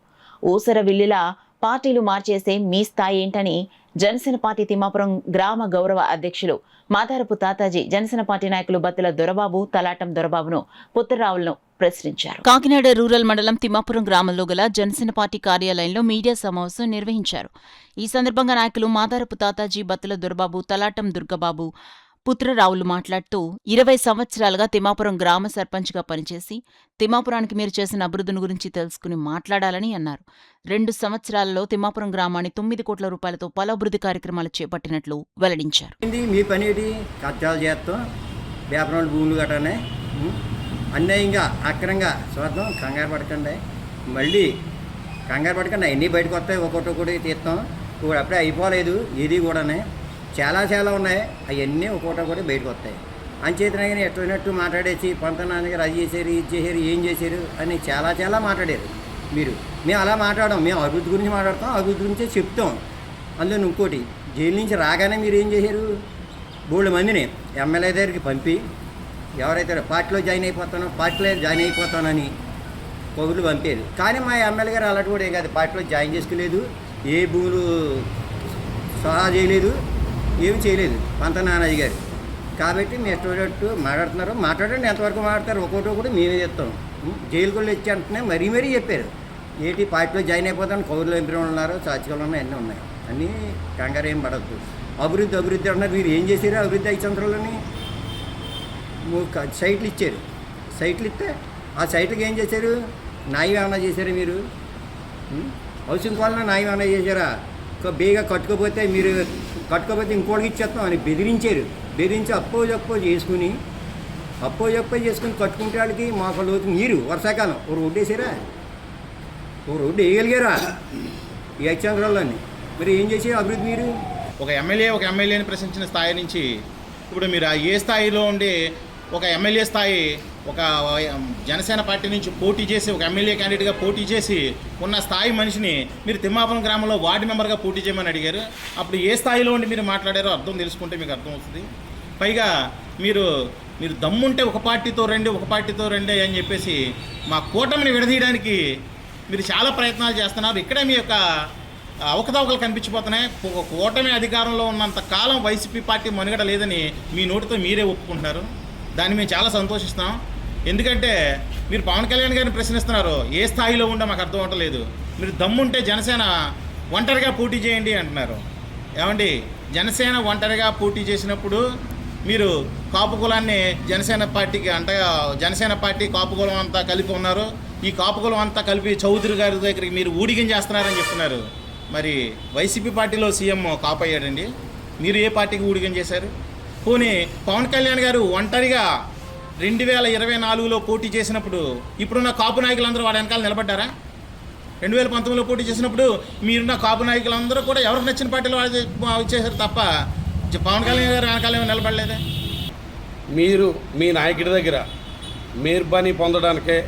ఊసర విల్లులా పార్టీలు మార్చేసే మీ స్థాయి ఏంటని జనసేన పార్టీ తిమ్మాపురం గ్రామ గౌరవ అధ్యక్షులు మాదారపు తాతాజీ జనసేన పార్టీ నాయకులు బత్తుల దొరబాబు, తలాటం దొరబాబును, పుత్రరావులను ప్రశ్నించారు. కాకినాడ రూరల్ మండలం తిమ్మాపురం గ్రామంలో గల జనసేన పార్టీ కార్యాలయంలో మీడియా సమావేశం నిర్వహించారు. ఈ సందర్భంగా నాయకులు మాదారపు తాతాజీ, బత్తుల దొరబాబు, తలాటం దుర్గబాబు, పుత్రరావులు మాట్లాడుతూ 20 సంవత్సరాలుగా తిమ్మాపురం గ్రామ సర్పంచ్గా పనిచేసి తిమ్మాపురానికి మీరు చేసిన అభివృద్ధిని గురించి తెలుసుకుని మాట్లాడాలని అన్నారు. 2 సంవత్సరాలలో తిమ్మాపురం గ్రామాన్ని 9 కోట్ల రూపాయలతో పలు అభివృద్ధి కార్యక్రమాలు చేపట్టినట్లు వెల్లడించారు. మీ పని ఏంటి? కబ్జాలు చేస్తాం, వ్యాపారాలు భూములు గట్రానే అన్యాయంగా అక్రంగా చూద్దాం. కంగారు పడకండి, మళ్ళీ కంగారు పడకండి. అన్నీ బయటకు వస్తాయి, ఒక్కొక్కటి తీస్తాం. ఇప్పుడు అప్పుడే అయిపోలేదు ఏది కూడానే, చాలా ఉన్నాయి. అవన్నీ ఒక్కొక్కటి బయటకు వస్తాయి. అంచేతనే కానీ ఎట్లయినట్టు మాట్లాడేసి పంత నాన్నగారు అది చేశారు, ఇది చేశారు, ఏం చేశారు అని చాలా మాట్లాడారు మీరు. మేము అలా మాట్లాడాం, మేము అభివృద్ధి గురించి మాట్లాడతాం, అభివృద్ధి గురించే చెప్తాం. అందులో ఇంకోటి, జైలు నుంచి రాగానే మీరు ఏం చేశారు? బోల్డ్ మందిని ఎమ్మెల్యే దగ్గరికి పంపి ఎవరైతే పార్టీలో జాయిన్ అయిపోతానని కబుర్లు పంపారు. కానీ మా ఎమ్మెల్యే గారు అలాంటి కూడా ఏం కాదు, పార్టీలో జాయిన్ చేసుకోలేదు, ఏ భూములు సహా చేయలేదు, ఏమి చేయలేదు పంత నానాజీ గారు. కాబట్టి మీ ఎటువంటి మాట్లాడుతున్నారు, మాట్లాడండి. ఎంతవరకు మాట్లాడతారు? ఒక్కొక్కటి మేమే చెప్తాం. జైలు కూడా ఇచ్చి అంటున్నా మరీ చెప్పారు. ఏంటి పార్టీలో జాయిన్ అయిపోతాను, కౌరులు ఎంపీ ఉన్నారు, సాచికలు ఉన్నాయి, అన్నీ ఉన్నాయి. అన్నీ కంగారు ఏం పడద్దు. అభివృద్ధి అన్నారు. మీరు ఏం చేశారు అభివృద్ధి 5 సంవత్సరాలని? సైట్లు ఇచ్చారు. సైట్లు ఇస్తే ఆ సైట్కి ఏం చేశారు? న్యాయం ఏమైనా చేశారు మీరు? హౌసింగ్ కాలనీ న్యాయం ఏమైనా చేశారా? బేగా కట్టుకోపోతే ఇంకోటికి ఇచ్చేస్తాం అని బెదిరించి అప్పో చేసుకుని కట్టుకుంటే వాళ్ళకి మాకు లోతు. మీరు వర్షాకాలం ఒక రోడ్డు వేసారా? ఒక రోడ్డు వేయగలిగారా ఈ 5 సంవత్సరాలని? మరి ఏం చేసారు అభివృద్ధి మీరు? ఒక ఎమ్మెల్యేని ప్రశ్నించిన స్థాయి నుంచి ఇప్పుడు మీరు ఏ స్థాయిలో ఉండి ఒక ఎమ్మెల్యే స్థాయి, ఒక జనసేన పార్టీ నుంచి పోటీ చేసి ఒక ఎమ్మెల్యే క్యాండిడేట్గా పోటీ చేసి ఉన్న స్థాయి మనిషిని మీరు తిమ్మాపురం గ్రామంలో వార్డు మెంబర్గా పోటీ చేయమని అడిగారు. అప్పుడు ఏ స్థాయిలో ఉండి మీరు మాట్లాడారో అర్థం తెలుసుకుంటే మీకు అర్థం అవుతుంది. పైగా మీరు దమ్ముంటే ఒక పార్టీతో రండి అని చెప్పేసి మా కూటమిని విడదీయడానికి మీరు చాలా ప్రయత్నాలు చేస్తున్నారు. ఇక్కడే మీ యొక్క అవకతవకలు కనిపించిపోతున్నాయి. కూటమి అధికారంలో ఉన్నంత కాలం వైసీపీ పార్టీ మనుగడ లేదని మీ నోటితో మీరే ఒప్పుకుంటున్నారు. దాన్ని మేము చాలా సంతోషిస్తాం. ఎందుకంటే మీరు పవన్ కళ్యాణ్ గారిని ప్రశ్నిస్తున్నారు, ఏ స్థాయిలో ఉందో మాకు అర్థం అవ్వట్లేదు. మీరు దమ్ముంటే జనసేన ఒంటరిగా పోటీ చేయండి అంటున్నారు. ఏమండి, జనసేన ఒంటరిగా పోటీ చేసినప్పుడు మీరు కాపు కులాన్ని జనసేన పార్టీ కాపు కులం అంతా కలిపి ఉన్నారు. ఈ కాపు కులం అంతా కలిపి చౌదరి గారి దగ్గరికి మీరు ఊడిగం చేస్తున్నారని చెప్తున్నారు. మరి వైసీపీ పార్టీలో సీఎం కాపు అయ్యాడండి, మీరు ఏ పార్టీకి ఊడిగం చేశారు? పోనీ పవన్ కళ్యాణ్ గారు ఒంటరిగా 2024లో పోటీ చేసినప్పుడు ఇప్పుడున్న కాపు నాయకులందరూ వాడి వెనకాల నిలబడ్డారా? 2019లో పోటీ చేసినప్పుడు మీరున్న కాపు నాయకులందరూ కూడా ఎవరికి నచ్చిన పార్టీలో వచ్చేసారు తప్ప పవన్ కళ్యాణ్ గారు వెనకాల నిలబడలేదే. మీరు మీ నాయకుడి దగ్గర మేర్బానీ పొందడానికే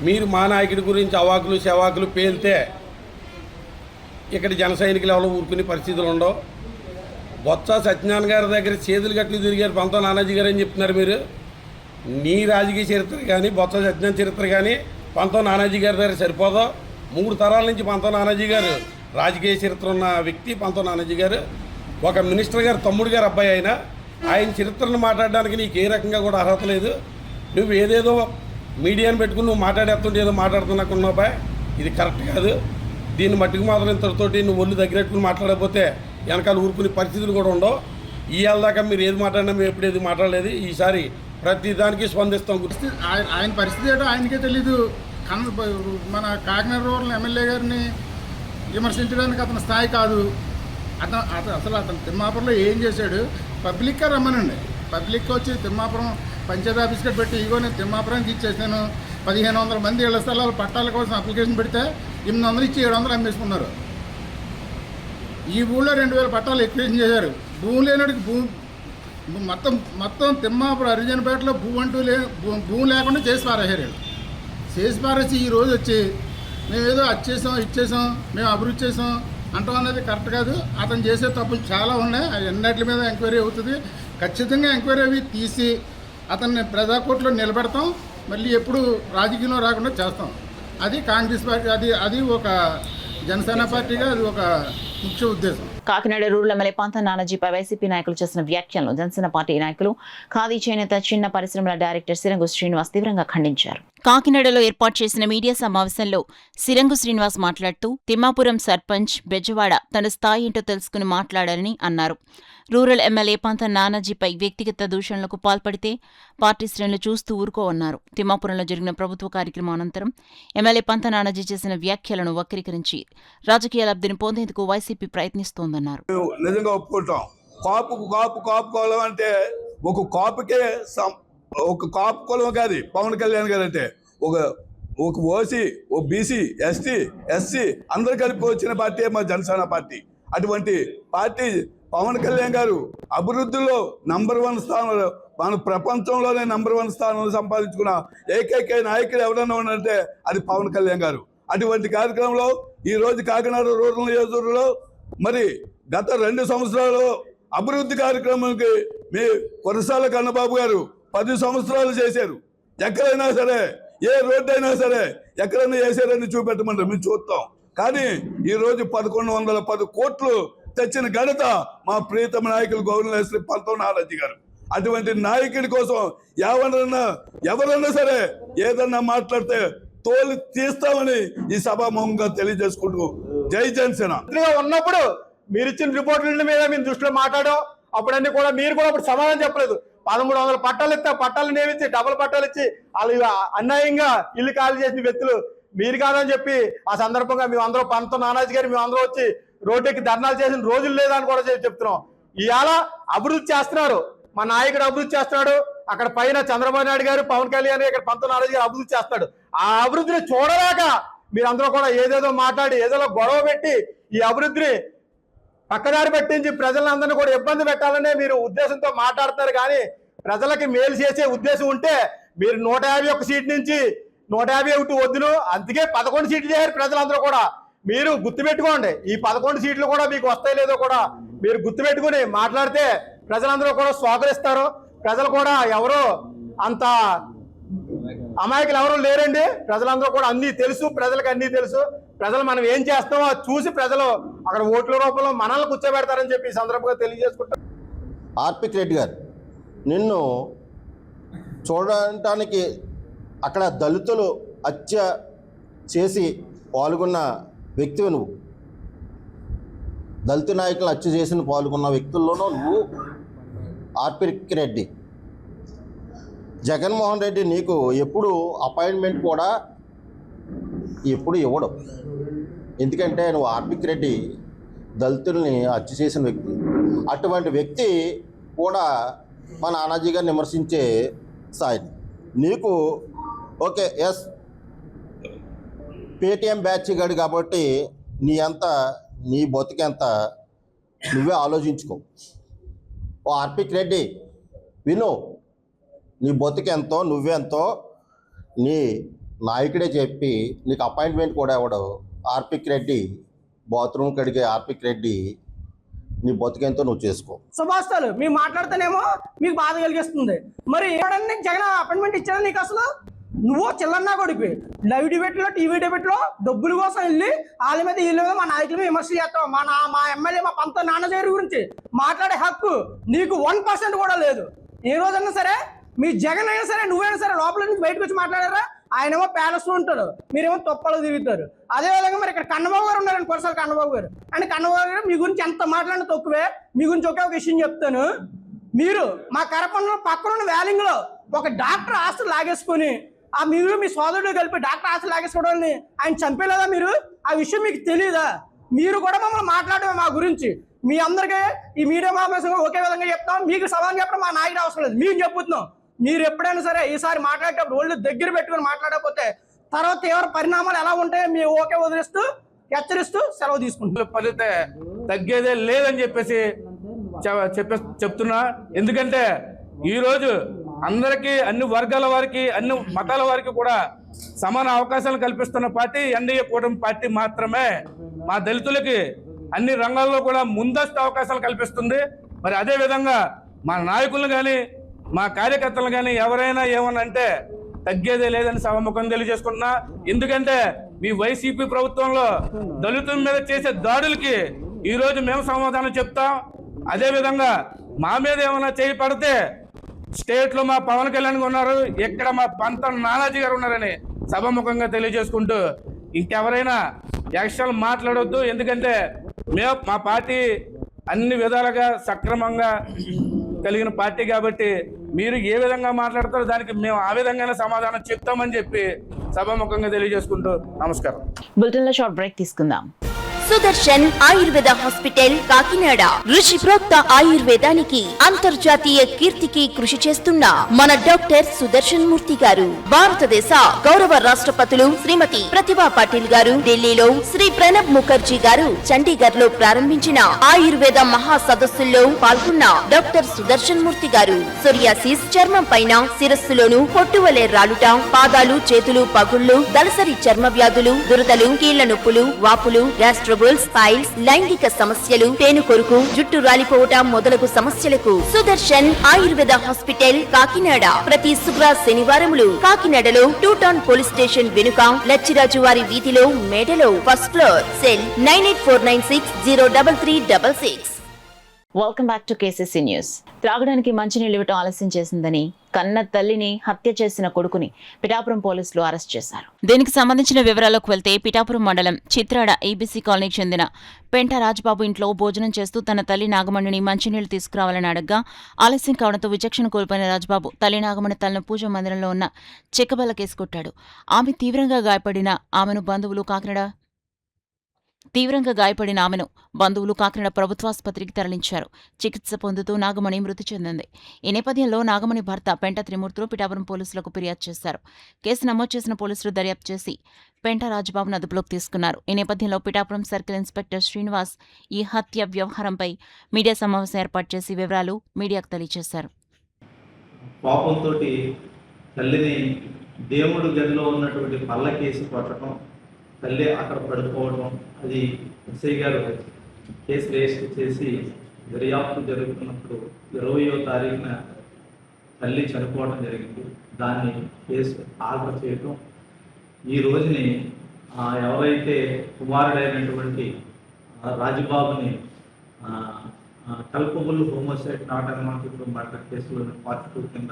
మీరు మా నాయకుడి గురించి అవాకులు పేలితే ఇక్కడ జన సైనికులు ఎవరో ఊరుకునే పరిస్థితులు ఉండవు. బొత్స సత్యనారాయణ గారి దగ్గర చేతులు గట్లు తిరిగారు పంత నానాజీ గారు అని చెప్తున్నారు మీరు. నీ రాజకీయ చరిత్ర కానీ బొత్స సత్యనారాయణ చరిత్ర కానీ పంత నానాజీ గారి దగ్గర సరిపోదో. 3 తరాల నుంచి పంత నానాజీ గారు రాజకీయ చరిత్ర ఉన్న వ్యక్తి పంతం నానాజీ గారు. ఒక మినిస్టర్ గారు తమ్ముడు గారు అబ్బాయి అయినా ఆయన చరిత్రను మాట్లాడడానికి నీకు ఏ రకంగా కూడా అర్హత లేదు. నువ్వు ఏదేదో మీడియాని పెట్టుకుని నువ్వు మాట్లాడేస్తుంటే ఏదో మాట్లాడుతున్నాకున్నావు. ఇది కరెక్ట్ కాదు. దీన్ని మట్టుకు మాత్రం ఇంతటితోటి నువ్వు ఒళ్ళు దగ్గరెట్టుకుని మాట్లాడకపోతే వెనకాల ఊరుకునే పరిస్థితులు కూడా ఉండవు. ఇవాళ దాకా మీరు ఏది మాట్లాడినా మేము ఎప్పుడు ఏది మాట్లాడలేదు. ఈసారి ప్రతి దానికి స్పందిస్తాం. ఆయన పరిస్థితి ఏంటో ఆయనకే తెలీదు. మన కాకినాడ రూరల్ ఎమ్మెల్యే గారిని విమర్శించడానికి అతని స్థాయి కాదు. అసలు అతను తిమ్మాపురంలో ఏం చేశాడు? పబ్లిక్గా రమ్మనండి. పబ్లిక్ వచ్చి తిమ్మాపురం పంచాయతీ ఆఫీస్కి పెట్టి ఇగో నేను తిమ్మాపురానికి ఇచ్చేసాను, 1500 మంది ఇళ్ల స్థలాలు పట్టాల కోసం అప్లికేషన్ పెడితే 800 ఇచ్చి 700 అమ్మేసుకున్నారు. ఈ ఊళ్ళో 2000 పట్టాలు ఎక్విజిషన్ చేశారు. భూమి లేనడికి మొత్తం తిమ్మాపురం హరిజనపేటలో భూమి లేకుండా చేసి పారేశారు. చేసి పారేసి ఈరోజు వచ్చి మేము ఏదో ఇచ్చేసాం మేము అభివృద్ధి చేసాం అంటాం అనేది కరెక్ట్ కాదు. అతను చేసే తప్పులు చాలా ఉన్నాయి. అవి అన్నిటి మీద ఎంక్వైరీ అవుతుంది. ఖచ్చితంగా ఎంక్వైరీ అవి తీసి అతన్ని ప్రజాకోర్టులో నిలబెడతాం. మళ్ళీ ఎప్పుడు రాజకీయంలో రాకుండా చేస్తాం. అది కాంగ్రెస్ పార్టీ, అది ఒక జనసేన పార్టీగా అది ఒక ముఖ్య ఉద్దేశం. కాకినాడ రూరల్ ఎమ్మెల్యే పంతం నానాజీపై వైసీపీ నాయకులు చేసిన వ్యాఖ్యలను జనసేన పార్టీ నాయకులు, ఖాదీ చేనేత చిన్న పరిశ్రమల డైరెక్టర్ సిరంగు శ్రీనివాస్ తీవ్రంగా ఖండించారు. కాకినాడలో ఏర్పాటు చేసిన మీడియా సమావేశంలో సిరంగు శ్రీనివాస్ మాట్లాడుతూ తిమ్మాపురం సర్పంచ్ బెజవాడ తన స్థాయి ఏంటో తెలుసుకుని మాట్లాడాలని అన్నారు. రూరల్ ఎమ్మెల్యే పంతం నానాజీపై వ్యక్తిగత దూషణలకు పాల్పడితే పార్టీ శ్రేణులు చూస్తూ ఊరుకోవన్నారు. తిమ్మాపురంలో జరిగిన ప్రభుత్వ కార్యక్రమం అనంతరం ఎమ్మెల్యే పంతం నానాజీ చేసిన వ్యాఖ్యలను వక్రీకరించి రాజకీయ లబ్ధిని పొందేందుకు వైసీపీ ప్రయత్నిస్తోందన్నారు. నిజంగా ఒప్పుకుంటాం. కాపు కులం అంటే ఒక కాపు కులం కాదు పవన్ కళ్యాణ్ గారు అంటే ఒక ఓసీ, ఓ బీసీ, ఎస్టీ, ఎస్సీ అందరు కలిపి వచ్చిన పార్టీ మా జనసేన పార్టీ. అటువంటి పార్టీ పవన్ కళ్యాణ్ గారు అభివృద్ధిలో #1 స్థానంలో, మన ప్రపంచంలోనే #1 స్థానంలో సంపాదించుకున్న ఏకైక నాయకుడు ఎవరైనా ఉన్నారంటే అది పవన్ కళ్యాణ్ గారు. అటువంటి కార్యక్రమంలో ఈరోజు కాకినాడ రూరల్ నియోజకవర్గంలో మరి గత 2 సంవత్సరాలు అభివృద్ధి కార్యక్రమానికి మీ కురసాల కన్నబాబు గారు 10 సంవత్సరాలు చేశారు. ఎక్కడైనా సరే ఏ రోడ్డు అయినా సరే ఎక్కడైనా చేశారని చూపెట్టమంటారు, మేము చూస్తాం. కానీ ఈరోజు 1110 కోట్లు తెచ్చిన ఘనత మా ప్రియతమ నాయకులు గవర్నర్ శ్రీ పంతం నానాజీ గారు. అటువంటి నాయకుడి కోసం ఎవరన్నా సరే ఏదన్నా మాట్లాడితే తోలు తీస్తామని ఈ సభాముఖంగా తెలియజేసుకుంటూ జై జనసేన. ఉన్నప్పుడు మీరు ఇచ్చిన రిపోర్టుల మీద మేము దృష్టిలో మాట్లాడాం. అప్పుడన్నీ కూడా మీరు కూడా అప్పుడు సమాధానం చెప్పలేదు. 1300 పట్టాలు ఇస్తే పట్టాలు నేమిచ్చి డబుల్ పట్టాలు ఇచ్చి వాళ్ళు అన్యాయంగా ఇల్లు ఖాళీ చేసిన వ్యక్తులు మీరు కాదని చెప్పి ఆ సందర్భంగా మేమందరూ పంతం నానాజీ గారు మేమందరూ వచ్చి రోడ్డుకి ధర్నాలు చేసిన రోజులు లేదని కూడా చెప్తున్నాం. ఇవాళ అభివృద్ధి చేస్తున్నారు, మా నాయకుడు అభివృద్ధి చేస్తున్నాడు. అక్కడ పైన చంద్రబాబు నాయుడు గారు, పవన్ కళ్యాణ్, ఇక్కడ పంతం నానాజీ గారు అభివృద్ధి చేస్తాడు. ఆ అభివృద్ధిని చూడలేక మీరందరూ కూడా ఏదేదో మాట్లాడి ఏదో గొడవ పెట్టి ఈ అభివృద్ధిని పక్కదారి పెట్టించి ప్రజలందరినీ కూడా ఇబ్బంది పెట్టాలనే మీరు ఉద్దేశంతో మాట్లాడతారు. కానీ ప్రజలకి మేలు చేసే ఉద్దేశం ఉంటే మీరు 151 సీట్ నుంచి 151 వద్దును, అందుకే 11 సీట్లు చేశారు ప్రజలందరూ కూడా. మీరు గుర్తుపెట్టుకోండి, ఈ 11 సీట్లు కూడా మీకు వస్తాయి లేదో కూడా మీరు గుర్తుపెట్టుకుని మాట్లాడితే ప్రజలందరూ కూడా స్వాగతిస్తారు. ప్రజలు కూడా ఎవరో అంత అమాయకులు ఎవరూ లేరండి. ప్రజలందరూ కూడా అన్నీ తెలుసు, ప్రజలకు అన్నీ తెలుసు. ప్రజలు మనం ఏం చేస్తామో చూసి ప్రజలు అక్కడ ఓట్ల రూపంలో మనల్ని కూర్చోబెడతారని చెప్పి ఈ సందర్భంగా తెలియజేసుకుంటాం. ఆర్పిక్ రెడ్డి గారు, నిన్ను చూడటానికి అక్కడ దళితులు హత్య చేసి పాల్గొన్న వ్యక్తివి నువ్వు. దళిత నాయకులు హత్య చేసిన పాల్గొన్న వ్యక్తుల్లోనూ నువ్వు ఆర్పిక్ రెడ్డి. జగన్మోహన్ రెడ్డి నీకు ఎప్పుడు అపాయింట్మెంట్ కూడా ఎప్పుడు ఇవ్వడం. ఎందుకంటే నువ్వు ఆర్పిక్ రెడ్డి దళితుల్ని హత్య చేసిన వ్యక్తి. అటువంటి వ్యక్తి కూడా మా నానాజీ గారిని విమర్శించే స్థాయిని నీకు ఓకే ఎస్ పేటీఎం బ్యాచ్ గడు కాబట్టి నీ బతుకెంత నువ్వే ఆలోచించుకో. ఓ ఆర్పిక్ రెడ్డి విను, నీ బతుకెంతో నువ్వెంతో నీ నాయకుడే చెప్పి నీకు అపాయింట్మెంట్ కూడా ఇవ్వడు. ఆర్పిక్ రెడ్డి బాత్రూమ్ కడిగే ఆర్పిక్ రెడ్డి నీ బతుకెంతో నువ్వు చేసుకో. శుభాస్తాలు మేము మాట్లాడితేనేమో మీకు బాధ కలిగిస్తుంది. మరి జగన్ అపాయింట్మెంట్ ఇచ్చాడా నీకు? అసలు నువ్వు చిల్లన్నా కొడిపి లైవ్ డిబేట్లో టీవీ డిబేట్లో డబ్బుల కోసం వెళ్ళి వాళ్ళ మీద వీళ్ళ మీద మా నాయకుల మీద విమర్శ చేస్తావు. మా ఎమ్మెల్యే మా పంత నాన్నగారి గురించి మాట్లాడే హక్కు నీకు 1% కూడా లేదు. ఏ రోజన్నా సరే మీ జగన్ అయినా సరే నువ్వైనా సరే లోపల నుంచి బయటకు వచ్చి మాట్లాడారా? ఆయనేమో ప్యాలెస్ లో ఉంటాడు, మీరేమో తొప్పలు తిరుగుతారు. అదేవిధంగా మరి ఇక్కడ కన్నబాబు గారు ఉన్నారండి, కొరసాల కన్నబాబు గారు. అంటే కన్నబాబు గారు మీ గురించి ఎంత మాట్లాడినా తక్కువే. మీ గురించి ఒకే ఒక విషయం చెప్తాను. మీరు మా కరపంలో పక్కన వ్యాలింగ్ లో ఒక డాక్టర్ ఆస్తులు లాగేసుకొని మీరు మీ సోదరుడు కలిపి డాక్టర్ ఆస్తులు లాగేసుకోవడాన్ని ఆయన చంపేలేదా మీరు? ఆ విషయం మీకు తెలియదా? మీరు కూడా మమ్మల్ని మాట్లాడమే మా గురించి. మీ అందరికీ ఈ మీడియా సమావేశంగా ఒకే విధంగా చెప్తాం. మీకు సమాధానం చెప్పడం మా నాయకుడు అవసరం లేదు, మేము చెప్పుతున్నాం. మీరు ఎప్పుడైనా సరే ఈసారి మాట్లాడేటప్పుడు ఒళ్ళు దగ్గర పెట్టుకుని మాట్లాడకపోతే తర్వాత తీవ్ర పరిణామాలు ఎలా ఉంటాయో మీ ఓకే వదిలేస్తూ హెచ్చరిస్తూ సెలవు తీసుకుంటాం. ఫలితే తగ్గేదే లేదని చెప్పేసి చెప్తున్నా. ఎందుకంటే ఈరోజు అందరికీ, అన్ని వర్గాల వారికి, అన్ని మతాల వారికి కూడా సమాన అవకాశాలు కల్పిస్తున్న పార్టీ ఎన్డీఏ కూటమి పార్టీ మాత్రమే. మా దళితులకి అన్ని రంగాల్లో కూడా ముందస్తు అవకాశాలు కల్పిస్తుంది. మరి అదే విధంగా మా నాయకులను కానీ మా కార్యకర్తలు కానీ ఎవరైనా ఏమన్నా అంటే తగ్గేదే లేదని సభముఖం తెలియజేసుకుంటున్నా. ఎందుకంటే మీ వైసీపీ ప్రభుత్వంలో దళితుల మీద చేసే దాడులకి ఈరోజు మేము సమాధానం చెప్తాం. అదేవిధంగా మా మీద ఏమైనా చేయి పడితే స్టేట్లో మా పవన్ కళ్యాణ్ ఉన్నారు, ఇక్కడ మా పంత నానాజీ గారు ఉన్నారని సభముఖంగా తెలియజేసుకుంటూ ఇంకెవరైనా యాక్షన్ మాట్లాడొద్దు. ఎందుకంటే మా పార్టీ అన్ని విధాలుగా సక్రమంగా కలిగిన పార్టీ కాబట్టి మీరు ఏ విధంగా మాట్లాడతారో దానికి మేము ఆ విధంగానే సమాధానం చెప్తామని చెప్పి సభాముఖంగా తెలియజేసుకుంటూ నమస్కారం. బులెటిన్ లో షార్ట్ బ్రేక్ తీసుకుందాం. సుదర్శన్ ఆయుర్వేద హాస్పిటల్ కాకినాడ ఋషి ప్రోక్త ఆయుర్వేదానికి అంతర్జాతీయ కీర్తికి కృషి చేస్తున్న మన డాక్టర్ సుదర్శన్ మూర్తి గారు భారతదేశ గౌరవ రాష్ట్రపతులు శ్రీమతి ప్రతిభా పాటిల్ గారు ఢిల్లీలో శ్రీ ప్రణబ్ ముఖర్జీ గారు చండీగఢ్ లో ప్రారంభించిన ఆయుర్వేద మహా సదస్సుల్లో పాల్గొన్న డాక్టర్ సుదర్శన్ మూర్తి గారు సోరియాసిస్, చర్మం పైన శిరస్సులోను పొట్టువలే రాలుట, పాదాలు చేతులు పగుళ్లు, దళసరి చర్మ వ్యాధులు, దురదలు, కీళ్ల నొప్పులు, వాపులు, గ్యాస్ట్రో స్పైల్స్, లైంగిక సమస్యలు, పేను కొరుకు, జుట్టు రాలిపోవటం మొదలగు సమస్యలకు సుదర్శన్ ఆయుర్వేద హాస్పిటల్ కాకినాడ ప్రతి శుక్ర శనివారములు కాకినాడలో 2 టౌన్ పోలీస్ స్టేషన్ వెనుక లచ్చిరాజు వారి వీధిలో మేడలో first floor. Cell 9849603366. Welcome back to KCC news. త్రాగడానికి మంచినీళ్ళు ఇవ్వటం ఆలస్యం చేసిందని కన్న తల్లిని హత్య చేసిన కొడుకుని పిఠాపురం పోలీసులు అరెస్ట్ చేశారు. దీనికి సంబంధించిన వివరాలకు వెళ్తే పిఠాపురం మండలం చిత్రాడ ఈబీసీ కాలనీకి చెందిన పెంట రాజ్బాబు ఇంట్లో భోజనం చేస్తూ తన తల్లి నాగమణిని మంచినీళ్లు తీసుకురావాలని అడగ్గా ఆలస్యం కావడంతో విచక్షణ కోల్పోయిన రాజ్బాబు తల్లి నాగమణి తలను పూజా మందిరంలో ఉన్న చెక్కబల్ల కేసు కొట్టాడు. తీవ్రంగా గాయపడిన ఆమెను బంధువులు కాకినాడ ప్రభుత్వాసుపత్రికి తరలించారు. చికిత్స పొందుతూ నాగమణి మృతి చెందింది. ఈ నేపథ్యంలో నాగమణి భర్త పెంట త్రిమూర్తులు పిఠాపురం పోలీసులకు ఫిర్యాదు చేశారు. కేసు నమోదు చేసిన పోలీసులు దర్యాప్తు చేసి పెంట రాజుబాబును అదుపులోకి తీసుకున్నారు. ఈ నేపథ్యంలో పిఠాపురం సర్కిల్ ఇన్స్పెక్టర్ శ్రీనివాస్ ఈ హత్య వ్యవహారంపై మీడియా సమావేశం ఏర్పాటు చేసి వివరాలు మీడియాకు తెలియజేశారు. పాపంతో తల్లిని దేవుడు గదిలో ఉన్నటువంటి పల్లకేసి కొట్టడం, తల్లి అక్కడ పడిపోవడం, అది ఎస్ఐ గారు కేసు రిజిస్టర్ చేసి దర్యాప్తు జరుగుతున్నప్పుడు 20వ తారీఖున తల్లి చనిపోవడం జరిగింది. దాన్ని కేసు ఆర్డర్ చేయటం, ఈ రోజుని ఎవరైతే కుమారుడైనటువంటి రాజుబాబుని culpable homicide not unwanted murder కేసులోని పార్ట్ 2 కింద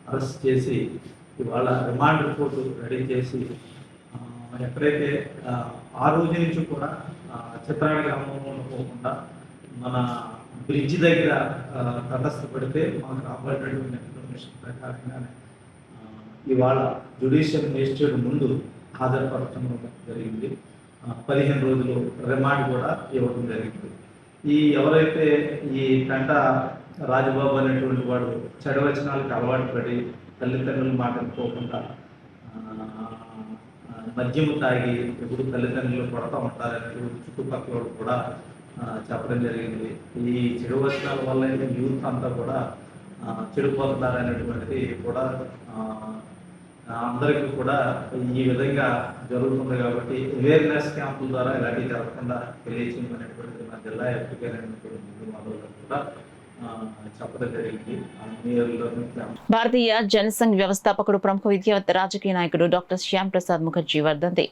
అరెస్ట్ చేసి ఇవాళ రిమాండ్ రిపోర్టు రెడీ చేసి ఎక్కడైతే ఆ రోజు నుంచి కూడా చిత్రాడ గ్రామంలో పోకుండా మన బ్రిడ్జ్ దగ్గర తటస్థపడితే మాకు రాబోయేటటువంటి ఇన్ఫర్మేషన్ ప్రకారంగానే ఇవాళ జ్యుడిషియల్ మేజిస్ట్రేట్ ముందు హాజరుపరచడం జరిగింది. 15 రోజులు రిమాండ్ కూడా ఇవ్వడం జరిగింది. ఎవరైతే ఈ పెంట రాజబాబు అనేటువంటి వాడు చెడవచనాలకు అలవాటు పడి తల్లిదండ్రుల మాటలు పోకుండా మద్యము తాగి ఎప్పుడు తల్లిదండ్రులు కొడతా ఉంటారని చుట్టుపక్కల కూడా చెప్పడం జరిగింది. ఈ చెడు వచనాల వల్ల యూత్ అంతా కూడా చెడిపోతున్నారనేటువంటిది కూడా అందరికీ కూడా ఈ విధంగా జరుగుతుంది. కాబట్టి అవేర్నెస్ క్యాంపుల ద్వారా ఇలాంటివి జరగకుండా తెలియచేయమనేటువంటిది మా జిల్లా ఎఫ్టీగా కూడా చెప్పదగ్గరికి నియోజకవర్గం భారతీయ జనసంఘ్ వ్యవస్థాపకుడు ప్రముఖ విద్యావేత్త రాజకీయ నాయకుడు డాక్టర్ శ్యామ్ ప్రసాద్ ముఖర్జీ వర్ధంతి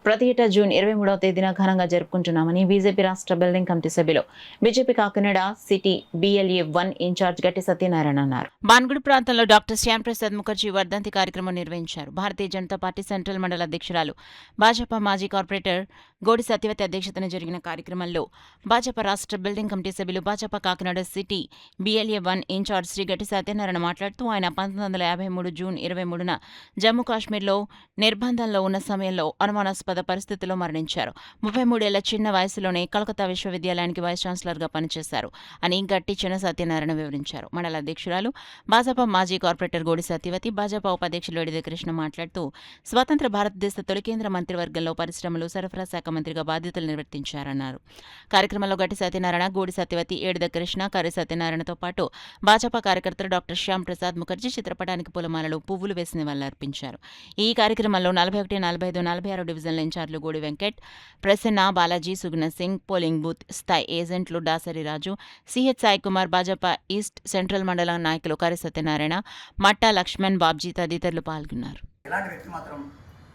ప్రతి ఏటా జూన్ 23వ తేదీన ఘనంగా జరుపుకుంటున్నామని బీజేపీ రాష్ట్ర బిల్డింగ్ కమిటీ సభ్యులు BJP Kakinada city BLA-1 incharge Gatti Satyanarayana అన్నారు. బాన్గుడి ప్రాంతంలో డాక్టర్ శ్యామ్ ప్రసాద్ ముఖర్జీ వర్ధంతి కార్యక్రమం నిర్వహించారు. భారతీయ జనతా పార్టీ సెంట్రల్ మండల అధ్యక్షురాలు భాజపా మాజీ కార్పొరేటర్ గోడి సత్యవతి అధ్యక్షతన జరిగిన కార్యక్రమంలో భాజపా రాష్ట్ర బిల్డింగ్ కమిటీ సభ్యులు Bhajapa Kakinada city BLA-1 incharge Shri Gatti Satyanarayana మాట్లాడుతూ ఆయన 1953 జూన్ 23న జమ్మూ కాశ్మీర్లో నిర్బంధంలో ఉన్న సమయంలో అనుమానాస్పద పరిస్థితుల్లో మరణించారు. 33 ఏళ్ల చిన్న వయసులోనే కలకత్తా విశ్వవిద్యాలయానికి వైస్ ఛాన్సలర్గా పనిచేశారు అని గట్టి చిన్న సత్యనారాయణ వివరించారు. మండల అధ్యక్షురాలు భాజపా మాజీ కార్పొరేటర్ గోడి సత్యవతి, భాజపా ఉపాధ్యక్షులు వేడిద కృష్ణ మాట్లాడుతూ స్వతంత్ర భారతదేశ తొలి కేంద్ర మంత్రివర్గంలో పరిశ్రమలు, సరఫరా శాఖ మంత్రిగా బాధ్యతలు నిర్వర్తించారన్నారు. కార్యక్రమంలో గట్టి సత్యనారాయణ, గోడి సత్యవతి, ఏడిద కృష్ణ, కర్రి సత్యనారాయణతో పాటు భాజపా కార్యకర్తలు డాక్టర్ శ్యామ్ ప్రసాద్ ముఖర్జీ చిత్రపటానికి పూలమాలలు, పువ్వులు వేసి నివాళులర్పించారు. ఈ కార్యక్రమంలో 41, 45, 46 డివిజన్ల ఇన్ఛార్జీలు గోడి వెంకట్, ప్రసన్న, బాలాజీ, సుగుణ సింగ్, పోలింగ్ బూత్ స్థాయి ఏజెంట్లు Dasari Raju, CH Sai Kumar, Bhajapa east central మండల నాయకులు కర్రి సత్యనారాయణ, మట్టా లక్ష్మణ్, బాబ్జీ తదితరులు పాల్గొన్నారు. ఇలాంటి వ్యక్తులు మాత్రం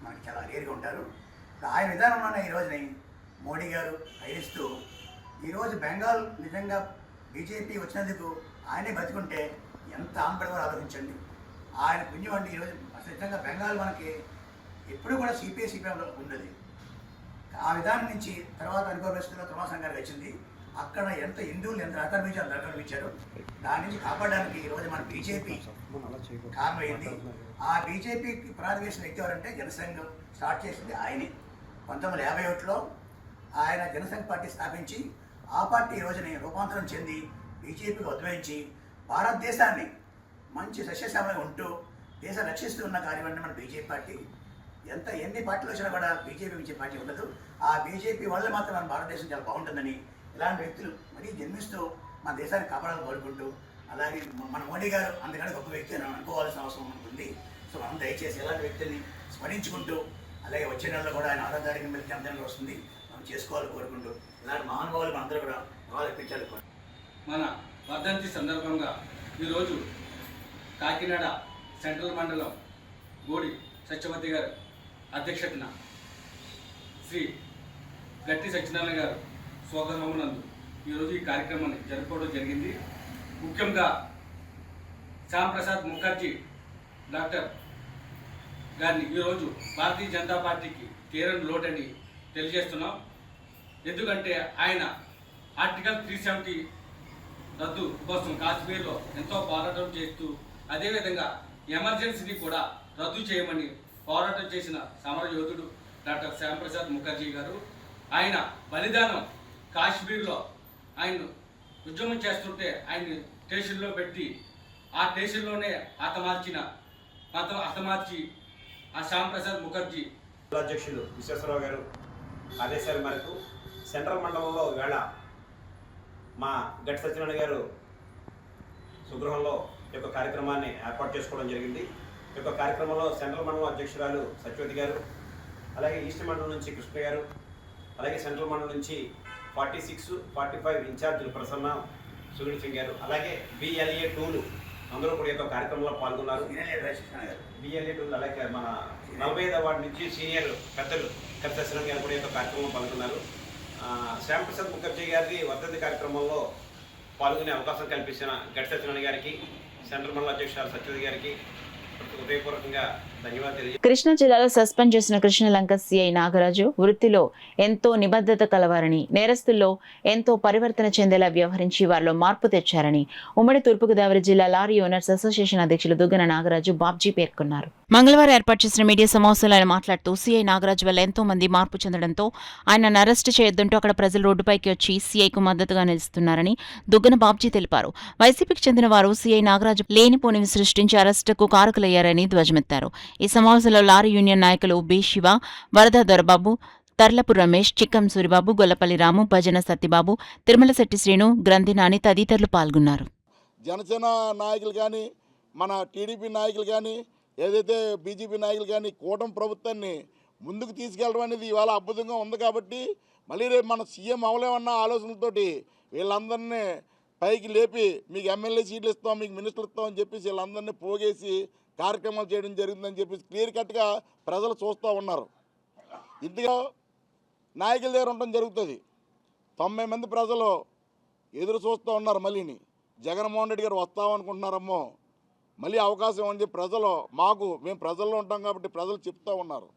మనకి చాలా రేరుగా ఉంటారు. ఆయన విధానంలోనే ఈరోజుని మోడీ గారు హైరిస్తూ ఈరోజు బెంగాల్ నిజంగా బీజేపీ వచ్చినందుకు ఆయనే బతుకుంటే ఎంత ఆంపడవారు ఆలోచించండి. ఆయన పుణ్యం అంటే ఈరోజు అసలు నిజంగా బెంగాల్ మనకి ఎప్పుడు కూడా CPI-CPIలో ఉన్నది. ఆ విధానం నుంచి తర్వాత అనుకూల పరిస్థితుల్లో తుమాసం గారికి వచ్చింది. అక్కడ ఎంత హిందువులు ఎంత రకాలు దర్శనమిచ్చారు. దాని నుంచి కాపాడడానికి ఈరోజు మన బీజేపీ కారణమైంది. ఆ బీజేపీకి పునాది వేసిన వ్యక్తి ఎవరంటే జనసంఘం స్టార్ట్ చేసింది ఆయనే. 1951లో ఆయన జనసంఘ్ పార్టీ స్థాపించి ఆ పార్టీ ఈ రోజుని రూపాంతరం చెంది బీజేపీకి ఉద్భవించి భారతదేశాన్ని మంచి సస్యశ్యామలంగా ఉంటూ దేశాన్ని రక్షిస్తూ ఉన్న కార్యక్రమం మన బీజేపీ పార్టీ. ఎన్ని పార్టీలు వచ్చినా కూడా బీజేపీ మించే పార్టీ ఉండదు. ఆ బీజేపీ వల్ల మాత్రం మన భారతదేశం చాలా బాగుంటుందని ఇలాంటి వ్యక్తులు మరీ జన్మిస్తూ మన దేశాన్ని కాపాడాలని కోరుకుంటూ, అలాగే మన మోడీ గారు అందుకని గొప్ప వ్యక్తి అని అనుకోవాల్సిన అవసరం ఉంటుంది. సో మనం దయచేసి ఇలాంటి వ్యక్తుల్ని స్మరించుకుంటూ, అలాగే వచ్చే నెలలో కూడా ఆయన 6వ తారీఖున మళ్ళీ జన్మదినం వస్తుంది, మనం చేసుకోవాలని కోరుకుంటూ ఇలాంటి మహానుభావులు మనందరూ కూడా నివాళులర్పించాలి. మన వర్ధంతి సందర్భంగా ఈరోజు కాకినాడ సెంట్రల్ మండలం గోడి సత్యవతి గారు అధ్యక్షతన శ్రీ గట్టి సత్యనారాయణ గారు స్వగృహమునందు ఈరోజు ఈ కార్యక్రమాన్ని జరుపుకోవడం జరిగింది. ముఖ్యంగా శ్యామ్ ప్రసాద్ ముఖర్జీ డాక్టర్ గారిని ఈరోజు భారతీయ జనతా పార్టీకి తీరని లోటని తెలియజేస్తున్నాం. ఎందుకంటే ఆయన ఆర్టికల్ 370 రద్దు కోసం కాశ్మీర్లో ఎంతో పోరాటం చేస్తూ, అదేవిధంగా ఎమర్జెన్సీని కూడా రద్దు చేయమని పోరాటం చేసిన సమరయోధుడు డాక్టర్ శ్యామ్ ప్రసాద్ ముఖర్జీ గారు. ఆయన బలిదానం కాశ్మీర్లో ఆయన ఉద్యమం చేస్తుంటే ఆయన్ని స్టేషన్లో పెట్టి ఆ స్టేషన్లోనే హతమార్చి ఆ శ్యామ్ ప్రసాద్ ముఖర్జీ అధ్యక్షులు విశ్వేశ్వరరావు గారు ఆదేశాల మేరకు సెంట్రల్ మండలంలో వేళ మా గట్టి సత్యనారాయణ గారు సుగృహంలో ఈ యొక్క కార్యక్రమాన్ని ఏర్పాటు చేసుకోవడం జరిగింది. ఈ యొక్క కార్యక్రమంలో సెంట్రల్ మండలం అధ్యక్షురాలు సత్యవతి గారు, అలాగే ఈస్ట్ మండలం నుంచి కృష్ణ గారు, అలాగే సెంట్రల్ మండలం నుంచి 46, 45 ఇన్ఛార్జీలు ప్రసన్న, సుగుణ సింగ్ గారు, అలాగే BLA-2 అందరూ కూడా ఈ యొక్క కార్యక్రమంలో పాల్గొన్నారు. BLA-2 అలాగే మన 45వ వార్డు నుంచి సీనియర్ పెద్దలు కర్రి సత్యనారాయణ గారు కూడా ఈ యొక్క కార్యక్రమంలో పాల్గొన్నారు. శ్యామ్ ప్రసాద్ ముఖర్జీ గారి వర్ధంతి కార్యక్రమంలో పాల్గొనే అవకాశం కల్పించిన గట్టి సత్యనారాయణ గారికి, సెంట్రల్ మండల అధ్యక్షురాలు సత్యవతి గారికి హృదయపూర్వకంగా ధన్యవాదాలు. కృష్ణా జిల్లాలో సస్పెండ్ చేసిన కృష్ణలంక సిఐ నాగరాజు వృత్తిలో ఎంతో నిబద్ధత కలవారని, నేరస్తుల్లో ఎంతో పరివర్తన చెందేలా వ్యవహరించి వారిలో మార్పు తెచ్చారని ఉమ్మడి తూర్పుగోదావరి జిల్లా లారీ ఓనర్స్ అసోసియేషన్ అధ్యక్షులు దుగ్గన నాగరాజు బాబ్జీ పేర్కొన్నారు. మంగళవారం ఏర్పాటు చేసిన మీడియా సమావేశంలో ఆయన మాట్లాడుతూ సిఐ నాగరాజు వల్ల ఎంతో మంది మార్పు చెందడంతో ఆయనను అరెస్టు చేయొద్దంటూ అక్కడ ప్రజలు రోడ్డుపైకి వచ్చి సిఐకు మద్దతుగా నిలుస్తున్నారని దుగ్గన బాబ్జీ తెలిపారు. వైసీపీకి చెందిన వారు సిఐ నాగరాజు లేనిపోనివి సృష్టించి అరెస్టుకు కారకులయ్యారని ధ్వజమెత్తారు. ఈ సమావేశంలో లారీ యూనియన్ నాయకులు బి శివ, వరద దొరబాబు, తర్లపు రమేష్, చిక్కం సూరిబాబు, గొల్లపల్లి రాము, భజన సత్యబాబు, తిరుమలశెట్టి శ్రీను, గ్రంథినాని తదితరులు పాల్గొన్నారు. జనసేన నాయకులు కానీ, మన టీడీపీ నాయకులు కానీ, ఏదైతే బీజేపీ నాయకులు కానీ కూటమి ప్రభుత్వాన్ని ముందుకు తీసుకెళ్ళడం అనేది ఇవాళ అద్భుతంగా ఉంది. కాబట్టి మళ్ళీ రేపు మన సీఎం అవలేమన్న ఆలోచనలతోటి వీళ్ళందరినీ పైకి లేపి మీకు ఎమ్మెల్యే సీట్లు ఇస్తాం, మీకు మినిస్టర్ ఇస్తాం అని చెప్పేసి వీళ్ళందరినీ పోగేసి కార్యక్రమాలు చేయడం జరిగిందని చెప్పేసి క్లియర్ కట్గా ప్రజలు చూస్తూ ఉన్నారు. ఇందులో నాయకుల దగ్గర ఉండడం జరుగుతుంది. 90 మంది ప్రజలు ఎదురు చూస్తూ ఉన్నారు. మళ్ళీని జగన్మోహన్ రెడ్డి గారు వస్తామనుకుంటున్నారమ్మో, మళ్ళీ అవకాశం అని చెప్పి ప్రజలు మేము ప్రజల్లో ఉంటాం కాబట్టి ప్రజలు చెప్తూ ఉన్నారు.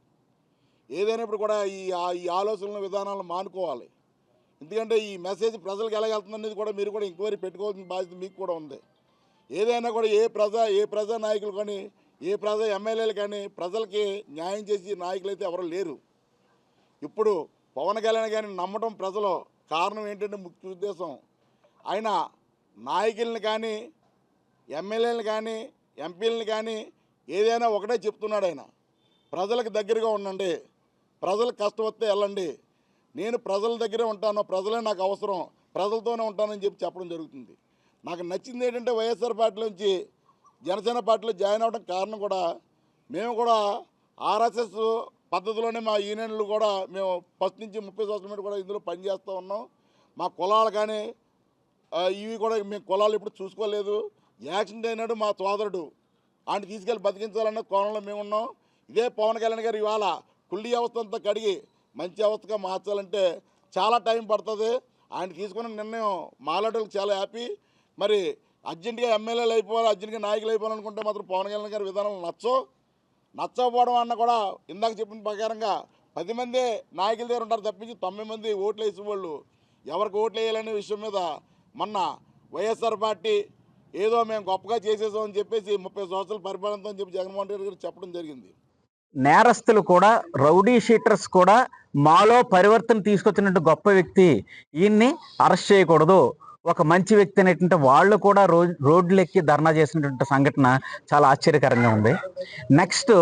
ఏదైనా ఇప్పుడు కూడా ఈ ఆలోచనల విధానాలను మానుకోవాలి. ఎందుకంటే ఈ మెసేజ్ ప్రజలకు ఎలా వెళ్తుందనేది కూడా మీరు కూడా ఎంక్వైరీ పెట్టుకోవాల్సిన బాధ్యత మీకు కూడా ఉంది. ఏదైనా కూడా ఏ ప్రజా నాయకులు కానీ ఏ ప్రజా ఎమ్మెల్యేలు కానీ ప్రజలకి న్యాయం చేసి నాయకులు అయితే ఎవరు లేరు. ఇప్పుడు పవన్ కళ్యాణ్ గారిని నమ్మటం ప్రజలు కారణం ఏంటంటే ముఖ్య ఉద్దేశం ఆయన నాయకుల్ని కానీ ఎమ్మెల్యేలను కానీ ఎంపీలను కానీ ఏదైనా ఒకటే చెప్తున్నాడు. ఆయన ప్రజలకు దగ్గరగా ఉండండి, ప్రజలకు కష్టం వస్తే వెళ్ళండి, నేను ప్రజల దగ్గరే ఉంటాను, ప్రజలే నాకు అవసరం, ప్రజలతోనే ఉంటానని చెప్పడం జరుగుతుంది. నాకు నచ్చింది ఏంటంటే వైఎస్ఆర్ పార్టీలోంచి జనసేన పార్టీలో జాయిన్ అవ్వడం కారణం కూడా మేము కూడా ఆర్ఎస్ఎస్ పద్ధతిలోనే మా యూనియన్లు కూడా మేము ఫస్ట్ నుంచి 30 సంవత్సరాల కూడా ఇందులో పనిచేస్తూ ఉన్నాం. మా కులాలు కానీ ఇవి కూడా మేము కులాలు ఇప్పుడు చూసుకోలేదు. యాక్సిడెంట్ అయినాడు మా సోదరుడు, ఆయన తీసుకెళ్ళి బతికించాలన్న కోణంలో మేము ఉన్నాం. ఇదే పవన్ కళ్యాణ్ గారు ఇవాళ కుళ్ళి వ్యవస్థ అంతా కడిగి మంచి వ్యవస్థగా మార్చాలంటే చాలా టైం పడుతుంది. ఆయన తీసుకున్న నిర్ణయం మాలాటోళ్ళకి చాలా హ్యాపీ. మరి అర్జెంటుగా ఎమ్మెల్యేలు అయిపోవాలి, అర్జెంటుగా నాయకులు అయిపోవాలనుకుంటే మాత్రం పవన్ కళ్యాణ్ గారి విధానం నచ్చకపోవడం అన్న కూడా ఇందాక చెప్పిన ప్రకారంగా 10 మందే నాయకుల దగ్గర ఉంటారు తప్పించి 9 మంది ఓట్లు వేసేవాళ్ళు ఎవరికి ఓట్లు వేయాలనే విషయం మీద మొన్న వైఎస్ఆర్ పార్టీ ఏదో మేము గొప్పగా చేసేసామని చెప్పేసి 30 సంవత్సరాల పరిపాలనతో అని చెప్పి జగన్మోహన్ రెడ్డి గారు చెప్పడం జరిగింది. నేరస్తులు కూడా, రౌడీ షీటర్స్ కూడా మాలో పరివర్తన తీసుకొచ్చినట్టు గొప్ప వ్యక్తి, ఈయన్ని అరెస్ట్ చేయకూడదు, ఒక మంచి వ్యక్తి అనేటువంటి వాళ్ళు కూడా రోడ్లెక్కి ధర్నా చేసినటువంటి సంఘటన చాలా ఆశ్చర్యకరంగా ఉంది. నెక్స్ట్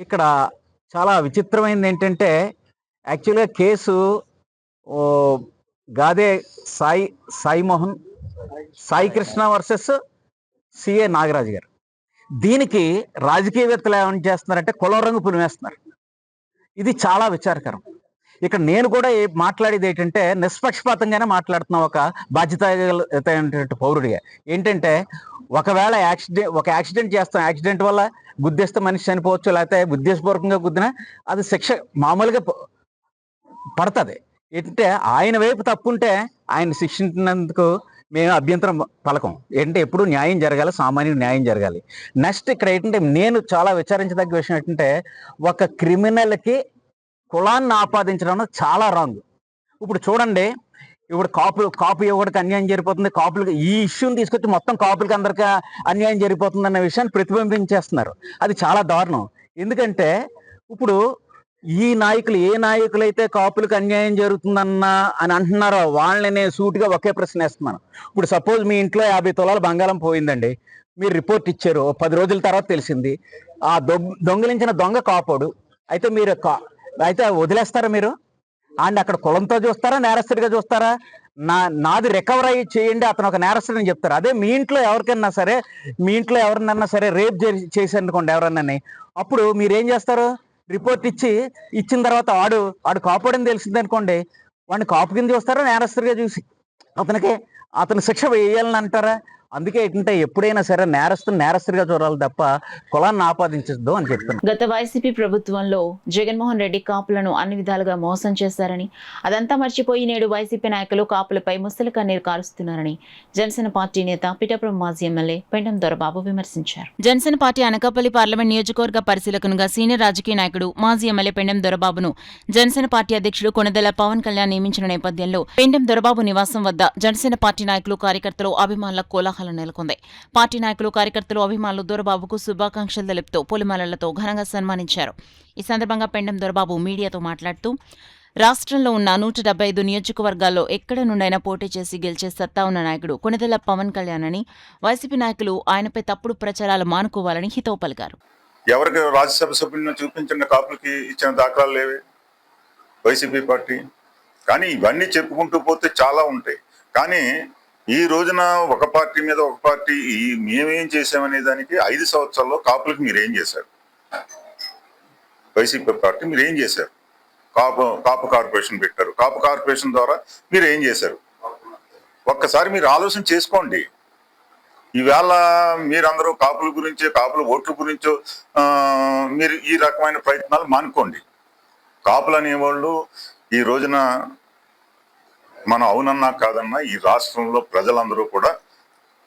ఇక్కడ చాలా విచిత్రమైనది ఏంటంటే యాక్చువల్గా case Gade Sai Krishna versus CA Nagaraju గారు. దీనికి రాజకీయవేత్తలు ఏమని చేస్తున్నారంటే కులం రంగు పులిమేస్తున్నారు. ఇది చాలా విచారకరం. ఇక్కడ నేను కూడా మాట్లాడేది ఏంటంటే నిష్పక్షపాతంగానే మాట్లాడుతున్నా ఒక బాధ్యత పౌరుడిగా. ఏంటంటే ఒకవేళ యాక్సిడెంట్ చేస్తాం, యాక్సిడెంట్ వల్ల గుద్దేస్తే మనిషి చనిపోవచ్చు, లేకపోతే ఉద్దేశపూర్వకంగా గుద్దినా అది శిక్ష మామూలుగా పడుతుంది. ఏంటంటే ఆయన వైపు తప్పుంటే ఆయన శిక్షించినందుకు మేము అభ్యంతరం పలకం. ఏంటంటే ఎప్పుడు న్యాయం జరగాలి, సామాన్యుడు న్యాయం జరగాలి. నెక్స్ట్ ఇక్కడ ఏంటంటే నేను చాలా విచారించదగ్గ విషయం ఏంటంటే ఒక క్రిమినల్కి కులాన్ని ఆపాదించడం చాలా రాంగ్. ఇప్పుడు చూడండి, ఇప్పుడు కాపు యువకుడికి అన్యాయం జరిగిపోతుంది, కాపులకి ఈ ఇష్యూని తీసుకొచ్చి మొత్తం కాపులకి అందరికీ అన్యాయం జరిగిపోతుంది అన్న విషయాన్ని ప్రతిబింబించేస్తున్నారు. అది చాలా దారుణం. ఎందుకంటే ఇప్పుడు ఈ నాయకులు ఏ నాయకులైతే కాపులకు అన్యాయం జరుగుతుందన్నా అని అంటున్నారో వాళ్ళని నేను సూటిగా ఒకే ప్రశ్న వేస్తున్నాను. ఇప్పుడు సపోజ్ మీ ఇంట్లో 50 తులాల బంగారం పోయిందండి, మీరు రిపోర్ట్ ఇచ్చారు, 10 రోజుల తర్వాత తెలిసింది ఆ దొంగిలించిన దొంగ కాపోడు. అయితే మీరు అయితే వదిలేస్తారా మీరు? అండ్ అక్కడ కులంతో చూస్తారా, నేరస్తుడిగా చూస్తారా? నాది రికవర్ అయ్యి చేయండి, అతను ఒక నేరస్తుడని చెప్తారు. అదే మీ ఇంట్లో ఎవరికైనా సరే, మీ ఇంట్లో ఎవరినన్నా సరే రేప్ చేశారనుకోండి ఎవరన్నా, అప్పుడు మీరేం చేస్తారు? రిపోర్ట్ ఇచ్చిన తర్వాత వాడు కాపాడని తెలిసిందనుకోండి, వాడిని కాపు కింద చూస్తారా, నేరస్తుడిగా చూసి అతను శిక్ష వేయాలని అంటారా? అందుకే ఏంటంటే ఎప్పుడైనా సరే నేరస్తుడిగా చూడాలి తప్ప కులాన్ని ఆపాదించద్దు అని చెప్తున్నాను. గత వైసీపీ ప్రభుత్వంలో జగన్మోహన్ రెడ్డి కాపులను అన్ని విధాలుగా మోసం చేశారని, అదంతా మర్చిపోయి నేడు వైసీపీ నాయకులు కాపులపై ముసలి కన్నీరు కారుస్తున్నారని జనసేన పార్టీ నేత పిఠాపురం మాజీ ఎమ్మెల్యే పెండం దొరబాబు విమర్శించారు. జనసేన పార్టీ అనకాపల్లి పార్లమెంట్ నియోజకవర్గ పరిశీలకునిగా సీనియర్ రాజకీయ నాయకుడు మాజీ ఎమ్మెల్యే పెండం దొరబాబును జనసేన పార్టీ అధ్యక్షుడు కొణిదెల పవన్ కళ్యాణ్ నియమించిన నేపథ్యంలో పెండం దొరబాబు నివాసం వద్ద జనసేన పార్టీ నాయకులు, కార్యకర్తలు, అభిమానుల కోలాహలం నెలకొంది. పార్టీ నాయకులు, కార్యకర్తలు, అభిమానులు దొరబాబుకు శుభాకాంక్షలు తెలుపుతూ పూలమాలలతో ఘనంగా సన్మానించారు. ఈ సందర్భంగా పెండం దొరబాబు మీడియాతో మాట్లాడుతూ రాష్ట్రంలో ఉన్న 175 నియోజకవర్గాల్లో ఎక్కడ నుండైనా పోటీ చేసి గెలిచే సత్తా ఉన్న నాయకుడు కొణిదెల పవన్ కళ్యాణ్ అని, వైసీపీ నాయకులు ఆయనపై తప్పుడు ప్రచారాలు మానుకోవాలని హితవు పలికారు. ఎవరికి రాజ్యసభ సభ్యులను చూపించిన కాపులకి ఇచ్చిన దాఖలాలు లేవే వైసీపీ పార్టీ. కానీ ఇవన్నీ చెప్పుకుంటూ పోతే చాలా ఉంటాయి. కానీ ఈ రోజున ఒక పార్టీ మీద ఒక పార్టీ మేమేం చేసామనే దానికి 5 సంవత్సరాల్లో కాపులకు మీరేం చేశారు? వైసీపీ పార్టీ మీరేం చేశారు? కాపు కార్పొరేషన్ పెట్టారు. కాపు కార్పొరేషన్ ద్వారా మీరు ఏం చేశారు? ఒక్కసారి మీరు ఆలోచన చేసుకోండి. ఈవేళ మీరందరూ కాపుల గురించి, కాపుల ఓట్ల గురించో మీరు ఈ రకమైన ప్రయత్నాలు మానుకోండి. కాపులు అనేవాళ్ళు ఈ రోజున మనం అవునన్నా కాదన్నా ఈ రాష్ట్రంలో ప్రజలందరూ కూడా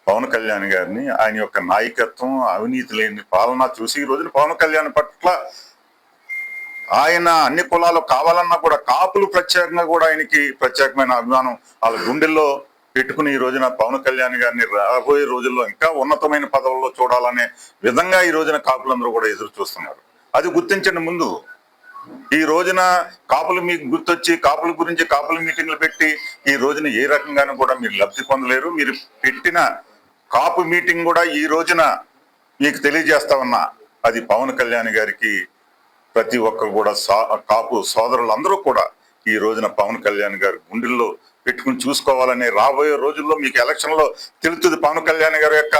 పవన్ కళ్యాణ్ గారిని, ఆయన యొక్క నాయకత్వం, అవినీతి లేని పాలన చూసి ఈ రోజున పవన్ కళ్యాణ్ పట్ల ఆయన అన్ని కులాలు కావాలన్నా కూడా కాపులు ప్రత్యేకంగా కూడా ఆయనకి ప్రత్యేకమైన అభిమానం వాళ్ళ గుండెల్లో పెట్టుకుని ఈ రోజున పవన్ కళ్యాణ్ గారిని రాబోయే రోజుల్లో ఇంకా ఉన్నతమైన పదవుల్లో చూడాలనే విధంగా ఈ రోజున కాపులందరూ కూడా ఎదురు చూస్తున్నారు. అది గుర్తించండి. ముందు ఈ రోజున కాపులు మీకు గుర్తొచ్చి కాపుల గురించి కాపుల మీటింగ్లు పెట్టి ఈ రోజున ఏ రకంగానూ కూడా మీరు లబ్ధి పొందలేరు. మీరు పెట్టిన కాపు మీటింగ్ కూడా ఈ రోజున మీకు తెలియజేస్తా ఉన్నా, అది పవన్ కళ్యాణ్ గారికి ప్రతి ఒక్కరు కూడా కాపు సోదరులందరూ కూడా ఈ రోజున పవన్ కళ్యాణ్ గారి గుండెల్లో పెట్టుకుని చూసుకోవాలనే రాబోయే రోజుల్లో మీకు ఎలక్షన్ లో తెలుస్తుంది పవన్ కళ్యాణ్ గారి యొక్క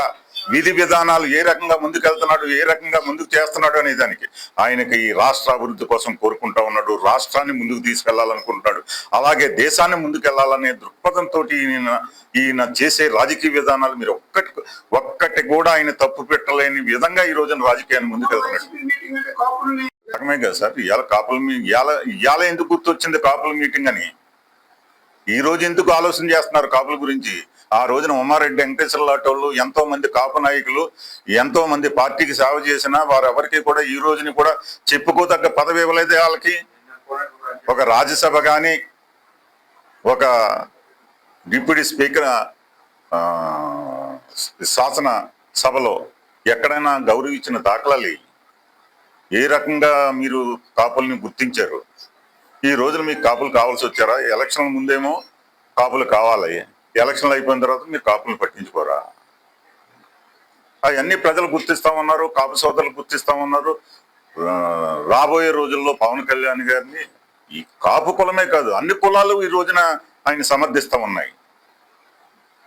విధి విధానాలు ఏ రకంగా ముందుకెళ్తున్నాడు, ఏ రకంగా ముందుకు చేస్తున్నాడు అనే దానికి. ఆయనకి ఈ రాష్ట్ర అభివృద్ధి కోసం కోరుకుంటా ఉన్నాడు, రాష్ట్రాన్ని ముందుకు తీసుకెళ్లాలనుకుంటున్నాడు, అలాగే దేశాన్ని ముందుకెళ్లాలనే దృక్పథంతో ఈయన చేసే రాజకీయ విధానాలు మీరు ఒక్కటి కూడా ఆయన తప్పు పెట్టలేని విధంగా ఈ రోజున రాజకీయాన్ని ముందుకెళ్తున్నాడు. రకమే కదా సార్ ఇవాళ కాపుల ఇవాళ ఎందుకు గుర్తొచ్చింది కాపుల మీటింగ్ అని? ఈ రోజు ఎందుకు ఆలోచన చేస్తున్నారు కాపుల గురించి? ఆ రోజున ఉమారెడ్డి వెంకటేశ్వర లాంటి వాళ్ళు, ఎంతో మంది కాపు నాయకులు, ఎంతో మంది పార్టీకి సేవ చేసినా వారెవరికి కూడా ఈ రోజుని కూడా చెప్పుకోదగ్గ పదవి ఇవ్వలేదు వాళ్ళకి. ఒక రాజ్యసభ కానీ, ఒక డిప్యూటీ స్పీకర్ శాసన సభలో ఎక్కడైనా గౌరవించిన దాఖలాలు ఏ రకంగా మీరు కాపుల్ని గుర్తించారు? ఈ రోజున మీకు కాపులు కావాల్సి వచ్చారా? ఎలక్షన్ ముందేమో కాపులు కావాలి, ఎలక్షన్లు అయిపోయిన తర్వాత మీరు కాపులను పట్టించుకోరా? అవన్నీ ప్రజలు గుర్తిస్తామన్నారు, కాపు సోదరులు గుర్తిస్తామన్నారు. రాబోయే రోజుల్లో పవన్ కళ్యాణ్ గారిని ఈ కాపు కులమే కాదు అన్ని కులాలు ఈ రోజున ఆయన సమర్థిస్తా ఉన్నాయి.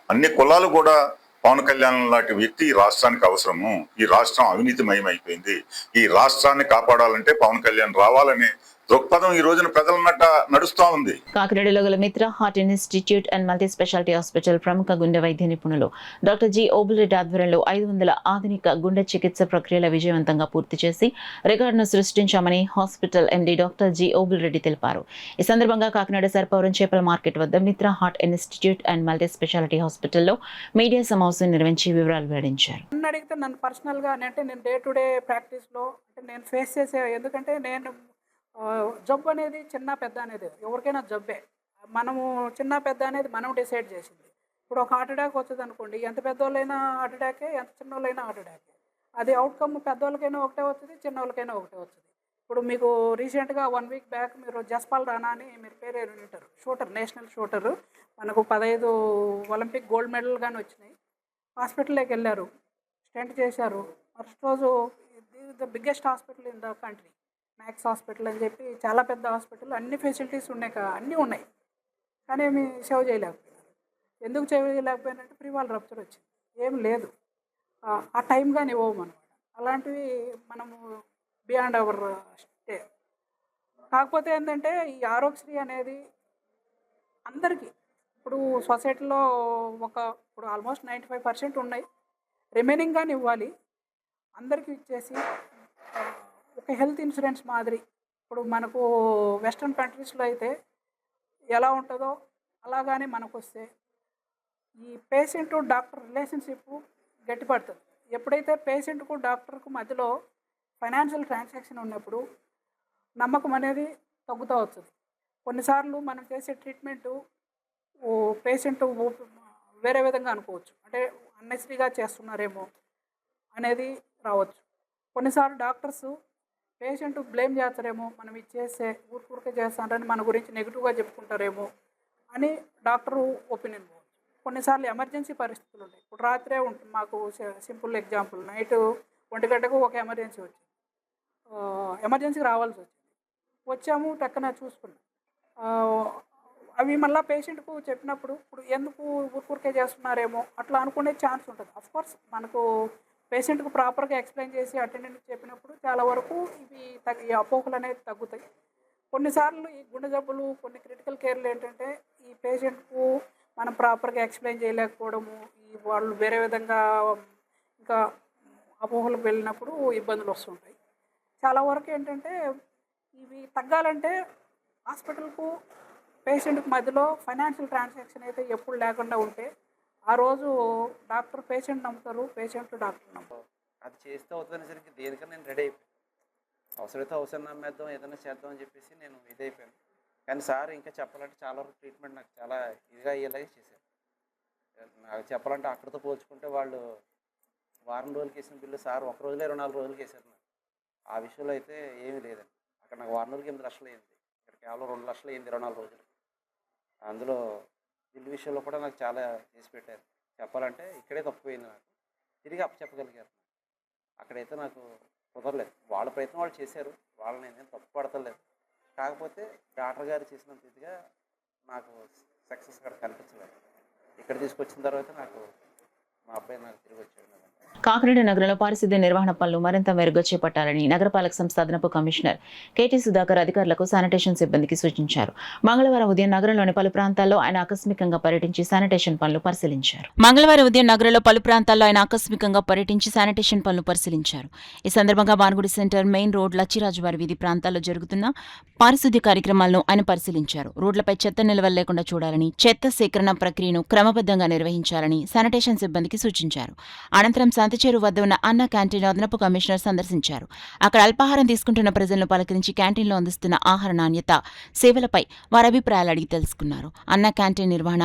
అన్ని కులాలు కూడా పవన్ కళ్యాణ్ లాంటి వ్యక్తి ఈ రాష్ట్రానికి అవసరము. ఈ రాష్ట్రం అవినీతిమయం అయిపోయింది, ఈ రాష్ట్రాన్ని కాపాడాలంటే పవన్ కళ్యాణ్ రావాలనే దృక్పథం ఈ రోజున ప్రజలన్నట్ట నడుస్తూ ఉంది. కాకినాడలో గల మిత్ర heart institute and multi speciality hospital ప్రముఖ గుండె వైద్య నిపుణులు డాక్టర్ జి ఓబుల్రెడ్డి ఆధ్వర్యంలో 500 ఆధునిక గుండె చికిత్స ప్రక్రియల విజయవంతంగా పూర్తి చేసి రికార్డును సృష్టించామని hospital MD doctor G Obulreddy తెలిపారు. ఈ సందర్భంగా కాకినాడ సర్పవరం చేపల మార్కెట్ వద్ద Mitra heart institute and multi speciality హాస్పిటల్లో మీడియా సమావేశం నిర్వహించి వివరాలు వెల్లడించారు. నన్ను అడిగితే నన్ను పర్సనల్గా అంటే నేను డే టు డే ప్రాక్టీస్లో నేను ఫేస్ చేసే, ఎందుకంటే నేను జబ్బు అనేది చిన్న పెద్ద అనేది ఎవరికైనా జబ్బే, మనము చిన్న పెద్ద అనేది మనం డిసైడ్ చేసింది. ఇప్పుడు ఒక హార్ట్ అటాక్ వచ్చింది అనుకోండి, ఎంత పెద్దోళ్ళైనా హార్ట్ అటాకే, ఎంత చిన్నోళ్ళైనా హార్ట్ అటాకే. అది అవుట్కమ్ పెద్దోళ్ళకైనా ఒకటే వస్తుంది, చిన్నోళ్ళకైనా ఒకటే వస్తుంది. ఇప్పుడు మీకు రీసెంట్గా 1 వీక్ బ్యాక్ మీరు జస్పాల్ రాణా అని మీరు పేరు వింటారు, షూటర్, నేషనల్ షూటరు, మనకు 15 ఒలింపిక్ గోల్డ్ మెడల్ కానీ వచ్చినాయి. హాస్పిటల్లోకి వెళ్ళారు, స్టెంట్ చేశారు. ఫస్ట్ రోజు the biggest hospital in the country, max hospital అని చెప్పి చాలా పెద్ద హాస్పిటల్, అన్ని ఫెసిలిటీస్ ఉన్నాయి, అన్నీ ఉన్నాయి, కానీ ఏమి సేవ్ చేయలేకపోయినారు. ఎందుకు సేవ్ చేయలేకపోయినంటే ప్రీవాల్ రప్చర్ వచ్చింది, ఏం లేదు, ఆ టైం కానీ ఇవ్వము అనమాట. అలాంటివి మనము బియాండ్ అవర్ స్టే. కాకపోతే ఏంటంటే ఈ ఆరోగ్యశ్రీ అనేది అందరికీ ఇప్పుడు సొసైటీలో ఇప్పుడు ఆల్మోస్ట్ 95% ఉన్నాయి, రిమైనింగ్ కానీ ఇవ్వాలి అందరికీ ఇచ్చేసి ఒక హెల్త్ ఇన్సూరెన్స్ మాదిరి. ఇప్పుడు మనకు వెస్ట్రన్ కంట్రీస్లో అయితే ఎలా ఉంటుందో అలాగానే మనకు వస్తే ఈ పేషెంట్ డాక్టర్ రిలేషన్షిప్ గట్టిపడుతుంది. ఎప్పుడైతే పేషెంట్కు డాక్టర్కు మధ్యలో ఫైనాన్షియల్ ట్రాన్సాక్షన్ ఉన్నప్పుడు నమ్మకం అనేది తగ్గుతూ వస్తుంది. కొన్నిసార్లు మనం చేసే ట్రీట్మెంటు పేషెంట్ వేరే విధంగా అనుకోవచ్చు, అంటే అన్నెసరీగా చేస్తున్నారేమో అనేది రావచ్చు. కొన్నిసార్లు డాక్టర్స్ పేషెంట్ బ్లేమ్ చేస్తారేమో, మనం ఇది చేస్తే ఊరికే చేస్తారని మన గురించి నెగిటివ్గా చెప్పుకుంటారేమో అని డాక్టరు ఒపీనియన్ పోవచ్చు. కొన్నిసార్లు ఎమర్జెన్సీ పరిస్థితులు ఉంటాయి. ఇప్పుడు రాత్రే ఉంటుంది, మాకు సింపుల్ ఎగ్జాంపుల్, నైట్ 1 గంటకు ఒక ఎమర్జెన్సీ వచ్చింది, ఎమర్జెన్సీకి రావాల్సి వచ్చింది. వచ్చాము, టక్కన చూసుకున్నాం. అవి మళ్ళీ పేషెంట్కు చెప్పినప్పుడు ఇప్పుడు ఎందుకు ఊరికే చేస్తున్నారేమో అట్లా అనుకునే ఛాన్స్ ఉంటుంది. అఫ్కోర్స్ మనకు పేషెంట్కు ప్రాపర్గా ఎక్స్ప్లెయిన్ చేసి అటెండెంట్ చెప్పినప్పుడు చాలా వరకు ఈ అపోహలు అనేది తగ్గుతాయి. కొన్నిసార్లు ఈ గుండె జబ్బులు, కొన్ని క్రిటికల్ కేర్లు ఏంటంటే ఈ పేషెంట్కు మనం ప్రాపర్గా ఎక్స్ప్లెయిన్ చేయలేకపోవడము, ఈ వాళ్ళు వేరే విధంగా ఇంకా అపోహలకు వెళ్ళినప్పుడు ఇబ్బందులు వస్తుంటాయి. చాలా వరకు ఏంటంటే ఇవి తగ్గాలంటే హాస్పిటల్కు పేషెంట్కి మధ్యలో ఫైనాన్షియల్ ట్రాన్సాక్షన్ అయితే ఎప్పుడు లేకుండా ఉంటే ఆ రోజు డాక్టర్ పేషెంట్ నమ్ముతారు, పేషెంట్ డాక్టర్ నమ్ముతారు. అది చేస్తే అవుతుందనేసరికి దేనికన్నా నేను రెడీ అయిపోయాను. అవసరమైతే అవసరం నమ్మేద్దాం, ఏదైనా చేద్దాం అని చెప్పేసి నేను ఇదైపోయాను. కానీ సార్ ఇంకా చెప్పాలంటే చాలా వరకు ట్రీట్మెంట్ నాకు చాలా ఇదిగా అయ్యేలాగే చేశారు. నాకు చెప్పాలంటే అక్కడితో పోల్చుకుంటే వాళ్ళు వారం రోజులకి వేసిన బిల్లు సార్ ఒక రోజులో 24 రోజులకి వేశారు నాకు. ఆ విషయంలో అయితే ఏమీ లేదండి. అక్కడ నాకు వారం రోజులకి 8 లక్షలు అయింది, ఇక్కడ కేవలం 2 లక్షలు అయింది 24 రోజులు. అందులో బిల్లు విషయంలో కూడా నాకు చాలా చేసి పెట్టారు. చెప్పాలంటే ఇక్కడే తప్పిపోయింది, నాకు తిరిగి అప్పచెప్పగలిగారు. అక్కడైతే నాకు కుదరలేదు. వాళ్ళ ప్రయత్నం వాళ్ళు చేశారు, వాళ్ళని నేను తప్పు పడతలేదు. కాకపోతే డాక్టర్ గారు చేసినంత ఇదిగా నాకు సక్సెస్ అక్కడ కనిపించలేదు. ఇక్కడ తీసుకొచ్చిన తర్వాత నాకు మా అబ్బాయి నాకు తిరిగి వచ్చాడు. కాకినాడ నగరంలో పారిశుద్ధ్య నిర్వహణ పనులు మరింత మెరుగ్గా చేపట్టాలని నగరపాలక సంస్థ అదనపు కమిషనర్ కేటీ సుధాకర్ అధికారులకు శానిటేషన్ సిబ్బందికి సూచించారు. మంగళవారం ఉదయం నగరంలోని పలు ప్రాంతాల్లో ఆయన ఆకస్మికంగా పర్యటించి శానిటేషన్ పనులు పరిశీలించారు. ఈ సందర్భంగా బాన్గుడి సెంటర్, మెయిన్ రోడ్, లచ్చిరాజువారి వీధి ప్రాంతాల్లో జరుగుతున్న పారిశుద్ధ్య కార్యక్రమాలను ఆయన పరిశీలించారు. రోడ్లపై చెత్త నిల్వలు లేకుండా చూడాలని, చెత్త సేకరణ ప్రక్రియను క్రమబద్ధంగా నిర్వహించాలని శానిటేషన్ సిబ్బందికి సూచించారు. అనంతరం సంతచేరు వద్ద ఉన్న అన్న క్యాంటీన్ అదనపు కమిషనర్ సందర్శించారు. అక్కడ అల్పాహారం తీసుకుంటున్న ప్రజలను పలకరించి క్యాంటీన్లో అందిస్తున్న ఆహార నాణ్యత, సేవలపై వారి అభిప్రాయాలు అడిగి తెలుసుకున్నారు. అన్న క్యాంటీన్ నిర్వహణ,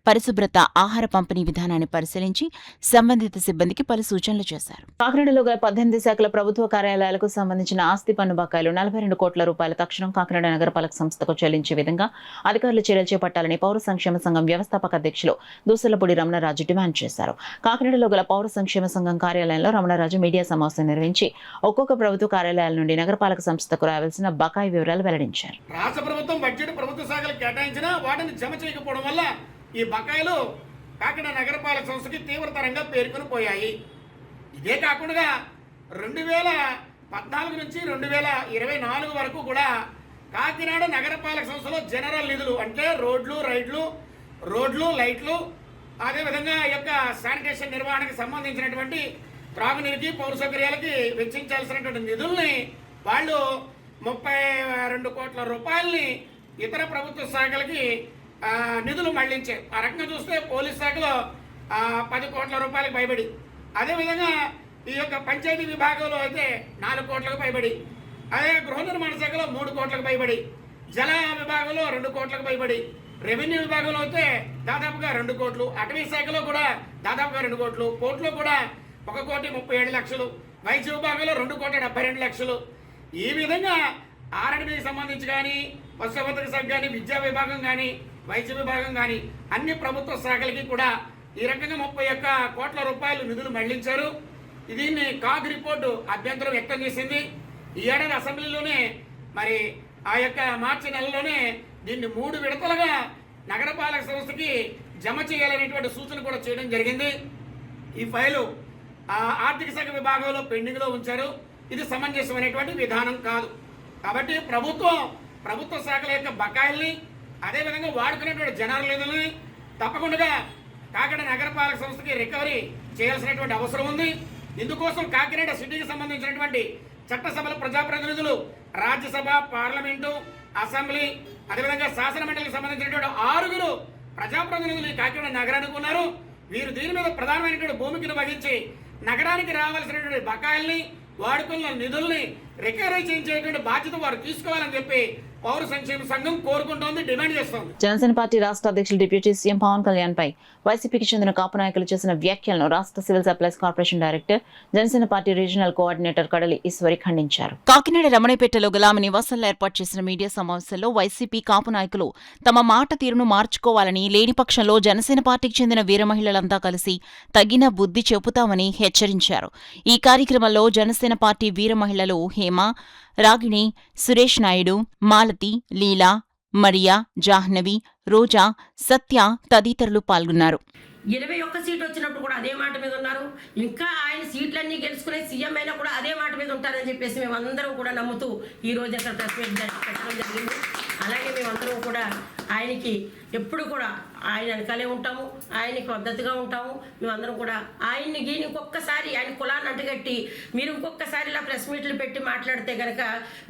పరిశుభ్రత, ఆహార పంపిణీ విధానాన్ని పరిశీలించి సంబంధిత సిబ్బందికి పలు సూచనలు చేశారు. కాకినాడలో గల 18 శాఖల ప్రభుత్వ కార్యాలయాలకు సంబంధించిన ఆస్తి పన్ను బకాయిలు 42 కోట్ల రూపాయల తక్షణం కాకినాడ నగరపాలక సంస్థకు చెల్లించే విధంగా అధికారులు చర్యలు చేపట్టాలని పౌర సంక్షేమ సంఘం వ్యవస్థాపక అధ్యక్షులు దూసలపూడి రమణరాజు డిమాండ్ చేశారు. కాకినాడలో గల పౌర సంక్షేమ సంఘం కార్యాలయంలో రమణరాజు మీడియా సమావేశం నిర్వహించి ఒక్కొక్క ప్రభుత్వ కార్యాలయాల నుండి నగరపాలక సంస్థకు రావాల్సిన బకాయి వివరాలు వెల్లడించారు. రాష్ట్ర ప్రభుత్వం బడ్జెట్ ప్రభుత్వ శాఖలకు కేటాయించినా వాటిని జమ చేయకపోవడం వల్ల ఈ బకాయిలు కాకినాడ నగరపాలక సంస్థకి తీవ్రతరంగా పేరుకొని పోయాయి. ఇదే కాకుండా 2014 నుంచి 2024 వరకు కూడా కాకినాడ నగరపాలక సంస్థలో జనరల్ నిధులు అంటే రోడ్లు, లైట్లు, అదేవిధంగా ఈ యొక్క శానిటేషన్ నిర్వహణకి సంబంధించినటువంటి త్రాగునీరుకి, పౌర సౌకర్యాలకి వెచ్చించాల్సినటువంటి నిధుల్ని వాళ్ళు 32 కోట్ల రూపాయలని ఇతర ప్రభుత్వ శాఖలకి నిధులు మళ్లించారు. ఆ రకంగా చూస్తే పోలీస్ శాఖలో 10 కోట్ల రూపాయలకు పైబడి, అదేవిధంగా ఈ యొక్క పంచాయతీ విభాగంలో అయితే 4 కోట్లకు పైబడి, అదే గృహ నిర్మాణ శాఖలో 3 కోట్లకు పైబడి, జల విభాగంలో 2 కోట్లకు పైబడి, రెవెన్యూ విభాగంలో అయితే దాదాపుగా 2 కోట్లు, అటవీ శాఖలో కూడా దాదాపుగా 2 కోట్లు, పోర్టులో కూడా 1,37,00,000, వైద్య విభాగంలో 2,72,00,000. ఈ విధంగా ఆర్ఎండ్బికి సంబంధించి కానీ, పశుసంవర్ధక శాఖ కానీ, విద్యా విభాగం కానీ, వైద్య విభాగం కానీ అన్ని ప్రభుత్వ శాఖలకి కూడా ఈ రకంగా 31 కోట్ల రూపాయలు నిధులు మళ్లించారు. దీన్ని కాగ్ రిపోర్టు అభ్యంతరం వ్యక్తం చేసింది. ఈ ఏడాది అసెంబ్లీలోనే మరి ఆ యొక్క మార్చి నెలలోనే దీన్ని 3 విడతలుగా నగరపాలక సంస్థకి జమ చేయాలనేటువంటి సూచన కూడా చేయడం జరిగింది. ఈ ఫైలు ఆర్థిక శాఖ విభాగంలో పెండింగ్లో ఉంచారు. ఇది సమంజసమైనటువంటి విధానం కాదు. కాబట్టి ప్రభుత్వ శాఖల యొక్క బకాయిల్ని, అదేవిధంగా వాడుకునేటువంటి జనరల్ నిధుల్ని తప్పకుండా కాకినాడ నగరపాలక సంస్థకి రికవరీ చేయాల్సినటువంటి అవసరం ఉంది. ఇందుకోసం కాకినాడ సిటీకి సంబంధించినటువంటి చట్టసభల ప్రజాప్రతినిధులు, రాజ్యసభ, పార్లమెంటు, అసెంబ్లీ, అదేవిధంగా శాసన మండలికి సంబంధించినటువంటి 6 ప్రజాప్రతినిధులు కాకినాడ నగరానికి ఉన్నారు. వీరు దీని మీద ప్రధానమైనటువంటి భూమికను వహించి నగరానికి రావాల్సినటువంటి బకాయిల్ని, వాడుకున్న నిధుల్ని రికవరీ చేయించేటువంటి బాధ్యత వారు తీసుకోవాలని చెప్పి పౌర సంక్షేమ సంఘం కోరుకుంటోంది, డిమాండ్ చేస్తోంది. జనసేన పార్టీ రాష్ట్ర అధ్యక్షులు డిప్యూటీ సీఎం పవన్ కళ్యాణ్ పై వైసీపీకి చెందిన కాపు నాయకులు చేసిన వ్యాఖ్యలను రాష్ట్ర civil supplies corporation director, Janasena party regional coordinator కడలి ఈశ్వరి ఖండించారు. కాకినాడ రమణపేటలో గల ఆమె నివాసంలో ఏర్పాటు చేసిన మీడియా సమావేశంలో వైసీపీ కాపు నాయకులు తమ మాట తీరును మార్చుకోవాలని, లేని పక్షంలో జనసేన పార్టీకి చెందిన వీర మహిళలంతా కలిసి తగిన బుద్ధి చెబుతామని హెచ్చరించారు. ఈ కార్యక్రమంలో జనసేన పార్టీ వీర మహిళలు హేమ, రాగిణి, సురేష్ నాయుడు, మాలతి, లీలా, మరియా, జాహ్నవి, రోజా, సత్య తదితరులు పాల్గొన్నారు. 21 సీట్ వచ్చినప్పుడు కూడా అదే మాట మీద ఉన్నారు. ఇంకా ఆయన సీట్లన్నీ గెలుచుకునే సీఎం అయినా కూడా అదే మాట మీద ఉంటారని చెప్పేసి మేమందరం కూడా నమ్ముతూ ఈ రోజు అక్కడ ప్రెస్ మీట్ పెట్టడం జరిగింది. అలాగే మేమందరం కూడా ఆయనకి ఎప్పుడు కూడా ఆయన వెనకాలే ఉంటాము, ఆయనకి మద్దతుగా ఉంటాము. మేమందరం కూడా ఆయన్ని ఇంకొకసారి ఆయన కులాన్ని అంటగట్టి మీరు ఇంకొకసారి ఇలా ప్రెస్ మీట్లు పెట్టి మాట్లాడితే కనుక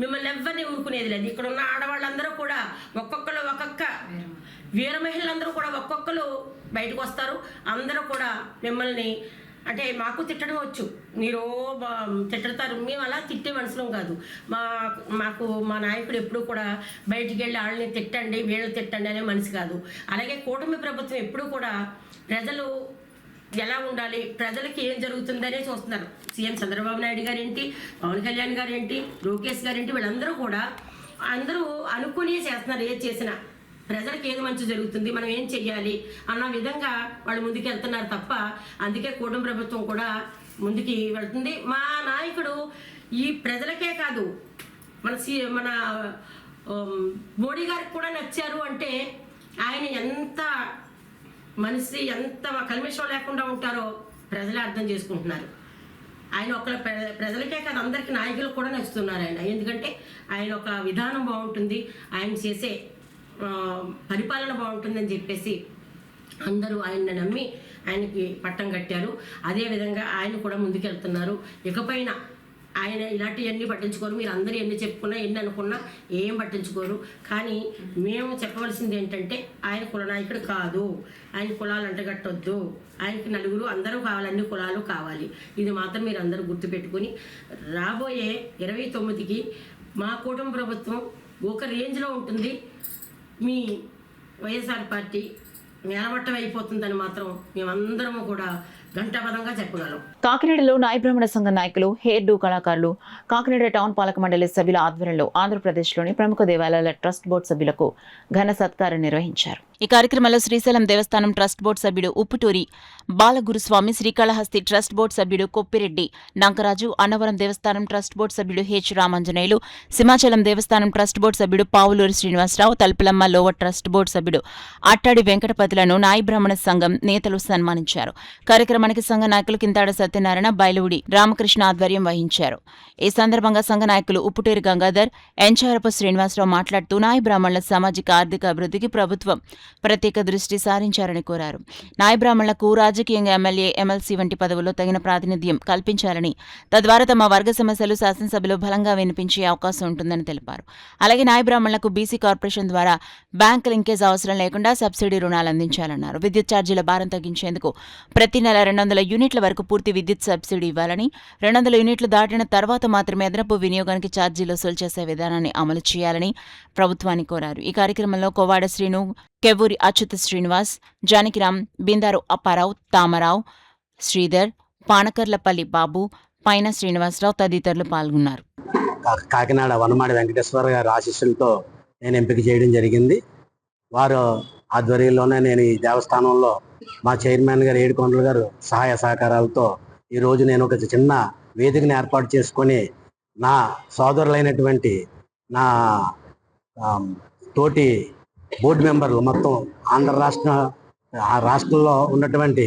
మిమ్మల్ని ఎవరిని ఊరుకునేది లేదు. ఇక్కడ ఉన్న ఆడవాళ్ళందరూ కూడా ఒక్కొక్కరు ఒక్కొక్క వీర మహిళలందరూ కూడా ఒక్కొక్కరు బయటకు వస్తారు. అందరూ కూడా మిమ్మల్ని అంటే మాకు తిట్టడం వచ్చు, మీరు తిట్టతారు, మేము అలా తిట్టే మనుషులం కాదు. మాకు మా నాయకుడు ఎప్పుడు కూడా బయటికి వెళ్ళి వాళ్ళని తిట్టండి వీళ్ళు తిట్టండి అనే మనిషి కాదు. అలాగే కూటమి ప్రభుత్వం ఎప్పుడు కూడా ప్రజలు ఎలా ఉండాలి, ప్రజలకి ఏం జరుగుతుందనే చూస్తున్నారు. సీఎం చంద్రబాబు నాయుడు గారు ఏంటి, పవన్ కళ్యాణ్ గారు ఏంటి, లోకేష్ గారు ఏంటి, వీళ్ళందరూ కూడా అందరూ అనుకుని చేస్తున్నారు. ఏది చేసినా ప్రజలకు ఏది మంచి జరుగుతుంది, మనం ఏం చెయ్యాలి అన్న విధంగా వాళ్ళు ముందుకు వెళ్తున్నారు తప్ప, అందుకే కూటమి ప్రభుత్వం కూడా ముందుకి వెళ్తుంది. మా నాయకుడు ఈ ప్రజలకే కాదు మన మోడీ గారికి కూడా నచ్చారు అంటే ఆయన ఎంత మనిషి ఎంత కల్మషం లేకుండా ఉంటారో ప్రజలే అర్థం చేసుకుంటున్నారు. ఆయన ఒక ప్రజలకే కాదు అందరికీ నాయకులకు కూడా నచ్చుతున్నారు ఆయన. ఎందుకంటే ఆయన ఒక విధానం బాగుంటుంది, ఆయన చేసే పరిపాలన బాగుంటుందని చెప్పేసి అందరూ ఆయన్ని నమ్మి ఆయనకి పట్టం కట్టారు. అదేవిధంగా ఆయన కూడా ముందుకెళ్తున్నారు. ఇకపైన ఆయన ఇలాంటివన్నీ పట్టించుకోరు. మీరు అందరూ ఎన్ని చెప్పుకున్నా ఎన్ని అనుకున్నా ఏం పట్టించుకోరు. కానీ మేము చెప్పవలసింది ఏంటంటే ఆయన కుల నాయకుడు కాదు, ఆయన కులాలు అంటగట్టొద్దు, ఆయనకి నలుగురు అందరూ కావాలి, అన్ని కులాలు కావాలి. ఇది మాత్రం మీరు అందరూ గుర్తుపెట్టుకుని రాబోయే 29కి మా కూటమి ప్రభుత్వం ఒక రేంజ్లో ఉంటుంది. మీ వైఎస్ఆర్ పార్టీ నేలమట్టం అయిపోతుందని మాత్రం మేమందరము కూడా ఘంటాపదంగా చెప్పగలం. కాకినాడలో నాయ బ్రాహ్మణ సంఘ నాయకులు, హెయిర్ డూ కళాకారులు, కాకినాడ టౌన్ పాలక మండలి సభ్యుల ఆధ్వర్యంలో ఆంధ్రప్రదేశ్లోని ప్రముఖ దేవాలయాల ట్రస్ట్ బోర్డు సభ్యులకు ఘన సత్కారం నిర్వహించారు. ఈ కార్యక్రమంలో శ్రీశైలం దేవస్థానం ట్రస్ట్ బోర్డు సభ్యుడు ఉప్పుటూరి బాలగురుస్వామి, శ్రీకాళహస్తి ట్రస్ట్ బోర్డు సభ్యుడు కొప్పిరెడ్డి నంకరాజు, అన్నవరం దేవస్థానం ట్రస్ట్ బోర్డు సభ్యుడు హెచ్ రామాంజనేయులు, సింహాచలం దేవస్థానం ట్రస్ట్ బోర్డు సభ్యుడు పావులూరి శ్రీనివాసరావు, తలుపులమ్మ లోవర్ ట్రస్ట్ బోర్డు సభ్యుడు అట్టాడి వెంకటపతులను నాయ బ్రాహ్మణ సంఘం నేతలు సన్మానించారు. కార్యక్రమానికి సంఘ నాయకులు కింతాడ సత్యనారాయణ, బయలువుడి రామకృష్ణ ఆధ్వర్యం వహించారు. ఈ సందర్భంగా సంఘ నాయకులు ఉప్పుటూరి గంగాధర్, ఎంచారపు శ్రీనివాసరావు మాట్లాడుతూ నాయ బ్రాహ్మణుల సామాజిక ఆర్థిక అభివృద్ధికి ప్రభుత్వం ప్రత్యేక దృష్టి సారించారని కోరారు. నాయ బ్రాహ్మణులకు రాజకీయంగా ఎమ్మెల్యే, ఎమ్మెల్సీ వంటి పదవుల్లో తగిన ప్రాతినిధ్యం కల్పించాలని, తద్వారా తమ వర్గ సమస్యలు శాసనసభలో బలంగా వినిపించే అవకాశం ఉంటుందని తెలిపారు. అలాగే నాయ బ్రాహ్మణులకు బీసీ కార్పొరేషన్ ద్వారా బ్యాంక్ లింకేజ్ అవసరం లేకుండా సబ్సిడీ రుణాలు అందించాలన్నారు. విద్యుత్ ఛార్జీల భారం తగ్గించేందుకు ప్రతి నెల 200 యూనిట్ల వరకు పూర్తి విద్యుత్ సబ్సిడీ ఇవ్వాలని, 200 యూనిట్లు దాటిన తర్వాత మాత్రమే అదనపు వినియోగానికి ఛార్జీలు వసూలు చేసే విధానాన్ని అమలు చేయాలని ప్రభుత్వాన్ని కోరారు. ఈ కార్యక్రమంలో కోవాడ శ్రీను, కెవ్వూరి అచ్యుత శ్రీనివాస్, జానకిరామ్, బిందారు అప్పారావు, తామరావు, శ్రీధర్, పానకర్లపల్లి బాబు, పైన శ్రీనివాసరావు తదితరులు పాల్గొన్నారు. కాకినాడ వనమాడి వెంకటేశ్వర గారి ఆశీస్సులతో నేను ఎంపిక చేయడం జరిగింది. వారు ఆధ్వర్యంలోనే నేను ఈ దేవస్థానంలో మా చైర్మన్ గారు ఏడుకొండల గారు సహాయ సహకారాలతో ఈరోజు నేను ఒక చిన్న వేదికను ఏర్పాటు చేసుకొని నా సోదరులైనటువంటి నా తోటి బోర్డు మెంబర్లు మొత్తం ఆంధ్ర రాష్ట్రంలో ఉన్నటువంటి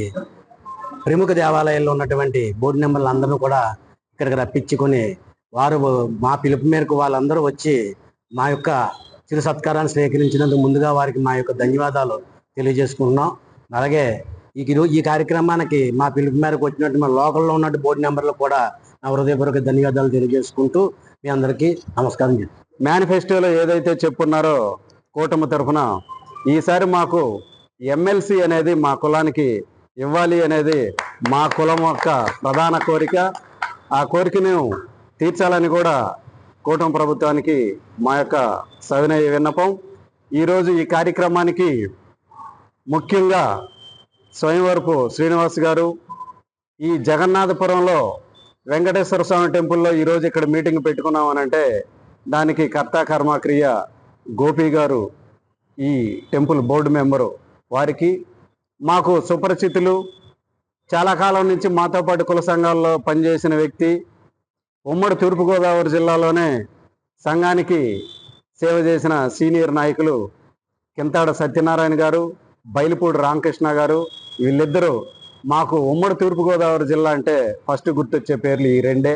ప్రముఖ దేవాలయాల్లో ఉన్నటువంటి బోర్డు మెంబర్లు అందరూ కూడా ఇక్కడికి రప్పించుకొని వారు మా పిలుపు మేరకు వాళ్ళందరూ వచ్చి మా యొక్క చిరు సత్కారాన్ని స్వీకరించినందుకు ముందుగా వారికి మా యొక్క ధన్యవాదాలు తెలియజేసుకుంటున్నాం. అలాగే ఈ కార్యక్రమానికి మా పిలుపు మేరకు వచ్చినట్టు మా లోకల్లో ఉన్న బోర్డు మెంబర్లు కూడా నా హృదయపూర్వక ధన్యవాదాలు తెలియజేసుకుంటూ మీ అందరికీ నమస్కారం చేస్తాను. మేనిఫెస్టోలో ఏదైతే చెప్పున్నారో కూటమి తరఫున ఈసారి మాకు ఎమ్మెల్సీ అనేది మా కులానికి ఇవ్వాలి అనేది మా కులం యొక్క ప్రధాన కోరిక. ఆ కోరికను తీర్చాలని కూడా కూటమి ప్రభుత్వానికి మా యొక్క సవినయ విన్నపం. ఈరోజు ఈ కార్యక్రమానికి ముఖ్యంగా స్వయంవరపు శ్రీనివాస్ గారు, ఈ జగన్నాథపురంలో వెంకటేశ్వర స్వామి టెంపుల్లో ఈరోజు ఇక్కడ మీటింగ్ పెట్టుకున్నామనంటే దానికి కర్త కర్మక్రియ గోపి గారు, ఈ టెంపుల్ బోర్డు మెంబరు, వారికి మాకు సుపరిచితులు, చాలా కాలం నుంచి మాతో పాటు కుల సంఘాల్లో పనిచేసిన వ్యక్తి, ఉమ్మడి తూర్పుగోదావరి జిల్లాలోనే సంఘానికి సేవ చేసిన సీనియర్ నాయకులు కింతాడ సత్యనారాయణ గారు, బయలుపూడి రామకృష్ణ గారు, వీళ్ళిద్దరూ మాకు ఉమ్మడి తూర్పుగోదావరి జిల్లా అంటే ఫస్ట్ గుర్తొచ్చే పేర్లు ఈ రెండే.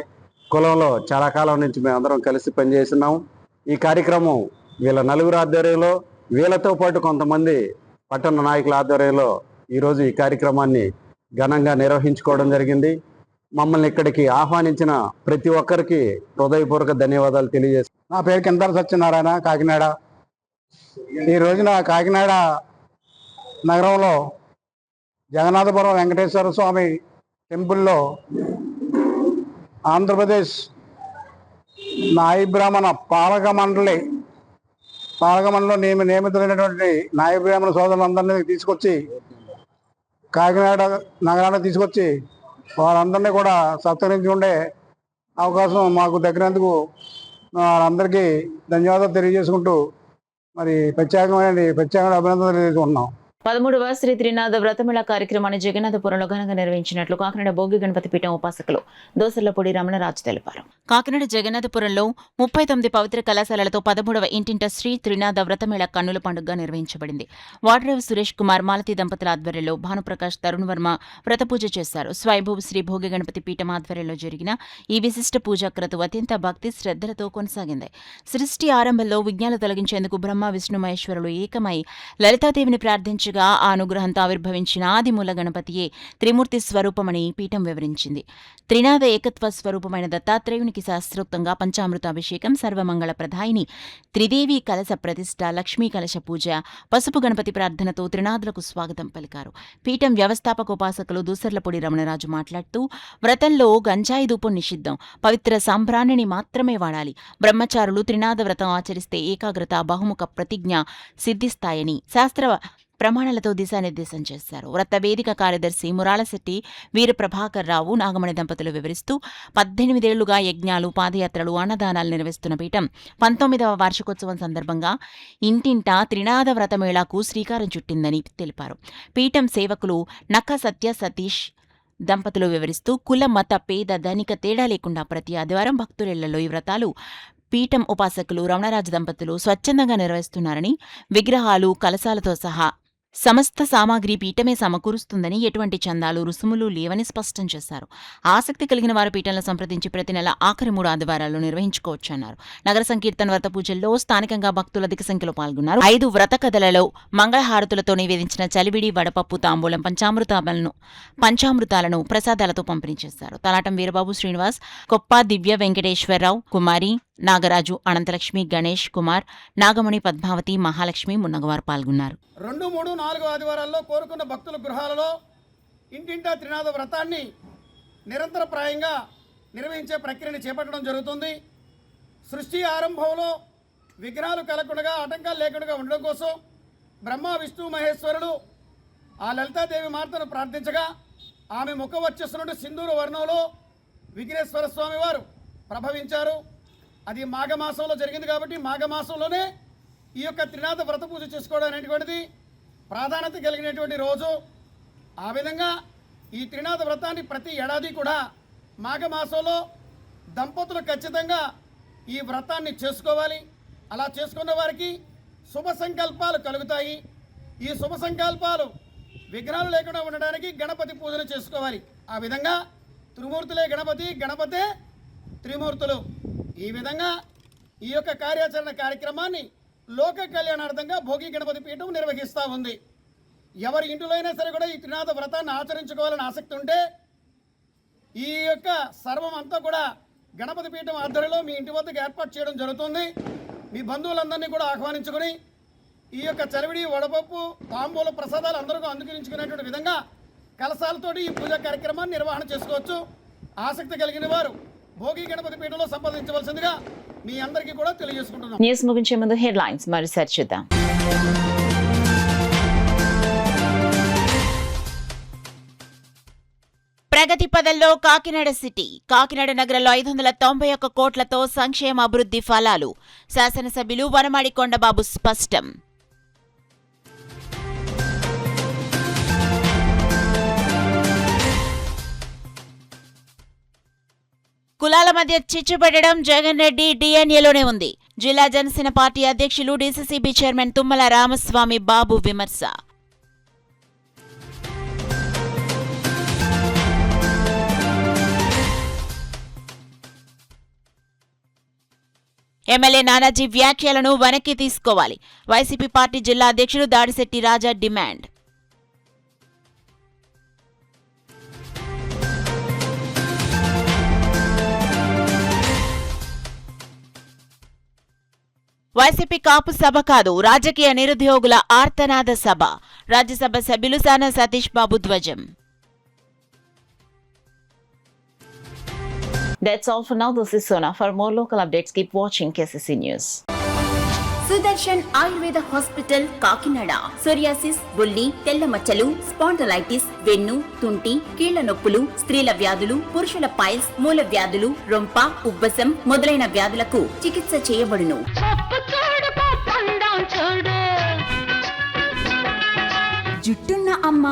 కులంలో చాలా కాలం నుంచి మేము అందరం కలిసి పనిచేస్తున్నాం. ఈ కార్యక్రమం వీళ్ళ నలుగురు ఆధ్వర్యంలో, వీళ్ళతో పాటు కొంతమంది పట్టణ నాయకుల ఆధ్వర్యంలో ఈరోజు ఈ కార్యక్రమాన్ని ఘనంగా నిర్వహించుకోవడం జరిగింది. మమ్మల్ని ఇక్కడికి ఆహ్వానించిన ప్రతి ఒక్కరికి హృదయపూర్వక ధన్యవాదాలు తెలియజేస్తాను. నా పేరు కిందర సత్యనారాయణ, కాకినాడ. ఈ రోజున కాకినాడ నగరంలో జగన్నాథపురం వెంకటేశ్వర స్వామి టెంపుల్లో ఆంధ్రప్రదేశ్ నాయ బ్రాహ్మణ పాలక మండలిలో నియమితులైనటువంటి నాయ బ్రాహ్మణ సోదరులందరినీ తీసుకొచ్చి కాకినాడ నగరాన్ని తీసుకొచ్చి వారందరినీ కూడా సత్కరించి ఉండే అవకాశం మాకు దక్కినందుకు అందరికీ ధన్యవాదాలు తెలియజేసుకుంటూ మరి ప్రత్యేకమైన అభినందనలు తెలియజేసుకుంటున్నాం. 13వ శ్రీ త్రినాథ వ్రతమేళ కార్యక్రమాన్ని జగన్నాథపురంలో ఘనంగా నిర్వహించినట్లు కాకినాడ భోగి గణపతి పీఠం ఉపాసకులు దోసర్లపూడి రమణరాజు తెలిపారు. కాకినాడ జగన్నాథపురంలో 39 పవిత్ర కళాశాలలతో 13వ ఇంటింట శ్రీ త్రినాథ వ్రతమేళ కన్నుల పండుగగా నిర్వహించబడింది. వాడ్రేవు సురేష్ కుమార్, మాలతి దంపతుల ఆధ్వర్యంలో భానుప్రకాష్, తరుణ్ వర్మ వ్రతపూజ చేశారు. స్వయంభూ శ్రీ భోగి గణపతి పీఠం ఆధ్వర్యంలో జరిగిన ఈ విశిష్ట పూజా క్రతువు అత్యంత భక్తి శ్రద్ధలతో కొనసాగింది. సృష్టి ఆరంభంలో విఘ్నాలు తొలగించేందుకు బ్రహ్మ విష్ణు మహేశ్వరులు ఏకమై లలితాదేవిని ప్రార్థించగా ఆ అనుగ్రహంతో ఆవిర్భవించిన ఆదిమూల గణపతియే త్రిమూర్తి స్వరూపమని పీఠం వివరించింది. త్రినాథ ఏకత్వ స్వరూపమైన దత్తాత్రేయునికి శాస్త్రోక్తంగా పంచామృతాభిషేకం, సర్వమంగళ ప్రధాయిని త్రిదేవి కలశ ప్రతిష్ఠ, లక్ష్మీ కలశ పూజ, పసుపు గణపతి ప్రార్థనతో త్రినాథులకు స్వాగతం పలికారు. పీఠం వ్యవస్థాపక ఉపాసకులు దూసర్లపూడి రమణరాజు మాట్లాడుతూ వ్రతంలో గంజాయి ధూపం నిషిద్ధం, పవిత్ర సాంబ్రాణిని మాత్రమే వాడాలి. బ్రహ్మచారులు త్రినాథ వ్రతం ఆచరిస్తే ఏకాగ్రత, బహుముఖ ప్రతిజ్ఞ సిద్ధిస్తాయని శాస్త్ర ప్రమాణాలతో దిశానిర్దేశం చేశారు. వ్రత వేదిక కార్యదర్శి మురాలశెట్టి వీరప్రభాకర్ రావు, నాగమణి దంపతులు వివరిస్తూ 18 ఏళ్లుగా యజ్ఞాలు, పాదయాత్రలు, అన్నదానాలు నిర్వహిస్తున్న పీఠం 19వ వార్షికోత్సవం సందర్భంగా ఇంటింటా త్రినాథ వ్రతమేళాకు శ్రీకారం చుట్టిందని తెలిపారు. పీఠం సేవకులు నక్క సత్య సతీష్ దంపతులు వివరిస్తూ కుల, మత, పేద, ధనిక తేడా లేకుండా ప్రతి ఆదివారం భక్తులిళ్లలో ఈ వ్రతాలు పీఠం ఉపాసకులు రమణరాజు దంపతులు స్వచ్ఛందంగా నిర్వహిస్తున్నారని, విగ్రహాలు, కలశాలతో సహా సమస్త సామాగ్రి పీఠమే సమకూరుస్తుందని, ఎటువంటి చందాలు, రుసుములు లేవని స్పష్టం చేశారు. ఆసక్తి కలిగిన వారు పీఠంలో సంప్రదించి ప్రతి నెల ఆఖరి 3 ఆదివారాల్లో నిర్వహించుకోవచ్చన్నారు. నగర సంకీర్తన వ్రత పూజల్లో స్థానికంగా భక్తులు అధిక సంఖ్యలో పాల్గొన్నారు. 5 వ్రత కథలలో మంగళహారతులతో నివేదించిన చలివిడి, వడపప్పు, తాంబూలం, పంచామృతాలను ప్రసాదాలతో పంపిణీ చేశారు. తలాటం వీరబాబు, శ్రీనివాస్, కొప్ప దివ్య వెంకటేశ్వరరావు, కుమారి నాగరాజు, అనంతలక్ష్మి, గణేష్ కుమార్, నాగమణి, పద్మావతి, మహాలక్ష్మి మున్నగవారు పాల్గొన్నారు. 2, 3, 4 ఆదివారాల్లో కోరుకున్న భక్తుల గృహాలలో ఇంటింటా త్రినాథ వ్రతాన్ని నిరంతరప్రాయంగా నిర్వహించే ప్రక్రియను చేపట్టడం జరుగుతుంది. సృష్టి ఆరంభంలో విఘ్నాలు కలగకుండా, ఆటంకాలు లేకుండా ఉండడం కోసం బ్రహ్మ విష్ణు మహేశ్వరుడు ఆ లలితాదేవి మాతను ప్రార్థించగా ఆమె ముఖ వచ్చేస్తున్నట్టు సింధూర వర్ణంలో విఘ్నేశ్వర స్వామి వారు ప్రభవించారు. అది మాఘమాసంలో జరిగింది కాబట్టి మాఘమాసంలోనే ఈ యొక్క త్రినాథ వ్రత పూజ చేసుకోవడం అనేటువంటిది ప్రాధాన్యత కలిగినటువంటి రోజు. ఆ విధంగా ఈ త్రినాథ వ్రతాన్ని ప్రతి ఏడాది కూడా మాఘమాసంలో దంపతులు ఖచ్చితంగా ఈ వ్రతాన్ని చేసుకోవాలి. అలా చేసుకున్న వారికి శుభ సంకల్పాలు కలుగుతాయి. ఈ శుభ సంకల్పాలు విఘ్నాలు లేకుండా ఉండడానికి గణపతి పూజలు చేసుకోవాలి. ఆ విధంగా త్రిమూర్తులే గణపతి, గణపతే త్రిమూర్తులు. ఈ విధంగా ఈ యొక్క కార్యాచరణ లోక కళ్యాణార్థంగా భోగి గణపతి పీఠం నిర్వహిస్తూ ఉంది. ఎవరి ఇంటిలో అయినా సరే కూడా ఈ త్రినాథ వ్రతాన్ని ఆచరించుకోవాలని ఆసక్తి ఉంటే ఈ యొక్క సర్వం అంతా కూడా గణపతి పీఠం ఆధ్వర్యంలో మీ ఇంటి వద్దకు ఏర్పాటు చేయడం జరుగుతుంది. మీ బంధువులందరినీ కూడా ఆహ్వానించుకొని ఈ యొక్క చలివిడి, వడపప్పు, తాంబూల ప్రసాదాలు అందరికీ అందుకునేటువంటి విధంగా కలశాలతోటి ఈ పూజా కార్యక్రమాన్ని నిర్వహణ చేసుకోవచ్చు. ఆసక్తి కలిగిన వారు భోగి గణపతి పీఠంలో సంపాదించవలసిందిగా మీ అందరికీ కూడా తెలియజేసుకుంటున్నాం. న్యూస్ ముగించే ముందు హెడ్లైన్స్ మరోసారి చూద్దాం. ప్రగతి పదంలో కాకినాడ సిటీ. కాకినాడ నగరంలో 591 కోట్లతో సంక్షేమ అభివృద్ధి ఫలాలు. శాసనసభ్యులు వనమాడి కొండబాబు స్పష్టం. కులాల మధ్య చిచ్చుపెట్టడం జగన్ రెడ్డి డిఎన్ఏలోనే ఉంది. జిల్లా జనసేన పార్టీ అధ్యక్షులు డీసీసీబీ చైర్మన్ తుమ్మల రామస్వామి బాబు విమర్శ. ఎమ్మెల్యే నానాజీ వ్యాఖ్యలను వెనక్కి తీసుకోవాలి. వైసీపీ పార్టీ జిల్లా అధ్యక్షుడు దాడిశెట్టి రాజా డిమాండ్. వైసీపీ కాపు సభ కాదు, రాజకీయ నిరుద్యోగుల ఆర్తనాద సభ. రాజ్యసభ సభ్యులు సానా సతీష్ బాబు ధ్వజం. That's all for now. This is Sona. For more local updates, keep watching KCC News. Sudarshan Ayurveda hospital Kakinada. Psoriasis, బొల్లి, తెల్ల మచ్చలు, స్పాండలైటిస్, వెన్ను, తుంటి, కీళ్ల నొప్పులు, స్త్రీల వ్యాధులు, పురుషుల పైల్స్, మూల వ్యాధులు, రొంప, ఉబ్బసం మొదలైన వ్యాధులకు చికిత్స చేయబడును. జుట్టున్న అమ్మ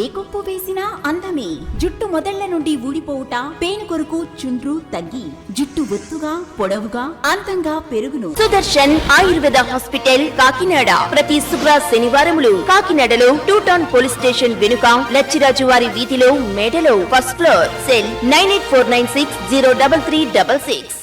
ఏ కొప్పు వేసినా అందమే. జుట్టు మొదళ్ల నుండి ఊడిపోవుట, పేను కొరకు చుండ్రు తగ్గి జుట్టు ఒత్తుగా, పొడవుగా, అందంగా పెరుగును. సుదర్శన్ ఆయుర్వేద హాస్పిటల్ కాకినాడ. ప్రతి శుక్ర శనివారములు కాకినాడలో 2 టౌన్ పోలీస్ స్టేషన్ వెనుక లచ్చిరాజు వారి వీధిలో మేడలో ఫస్ట్ ఫ్లోర్. సెల్ 9849603366.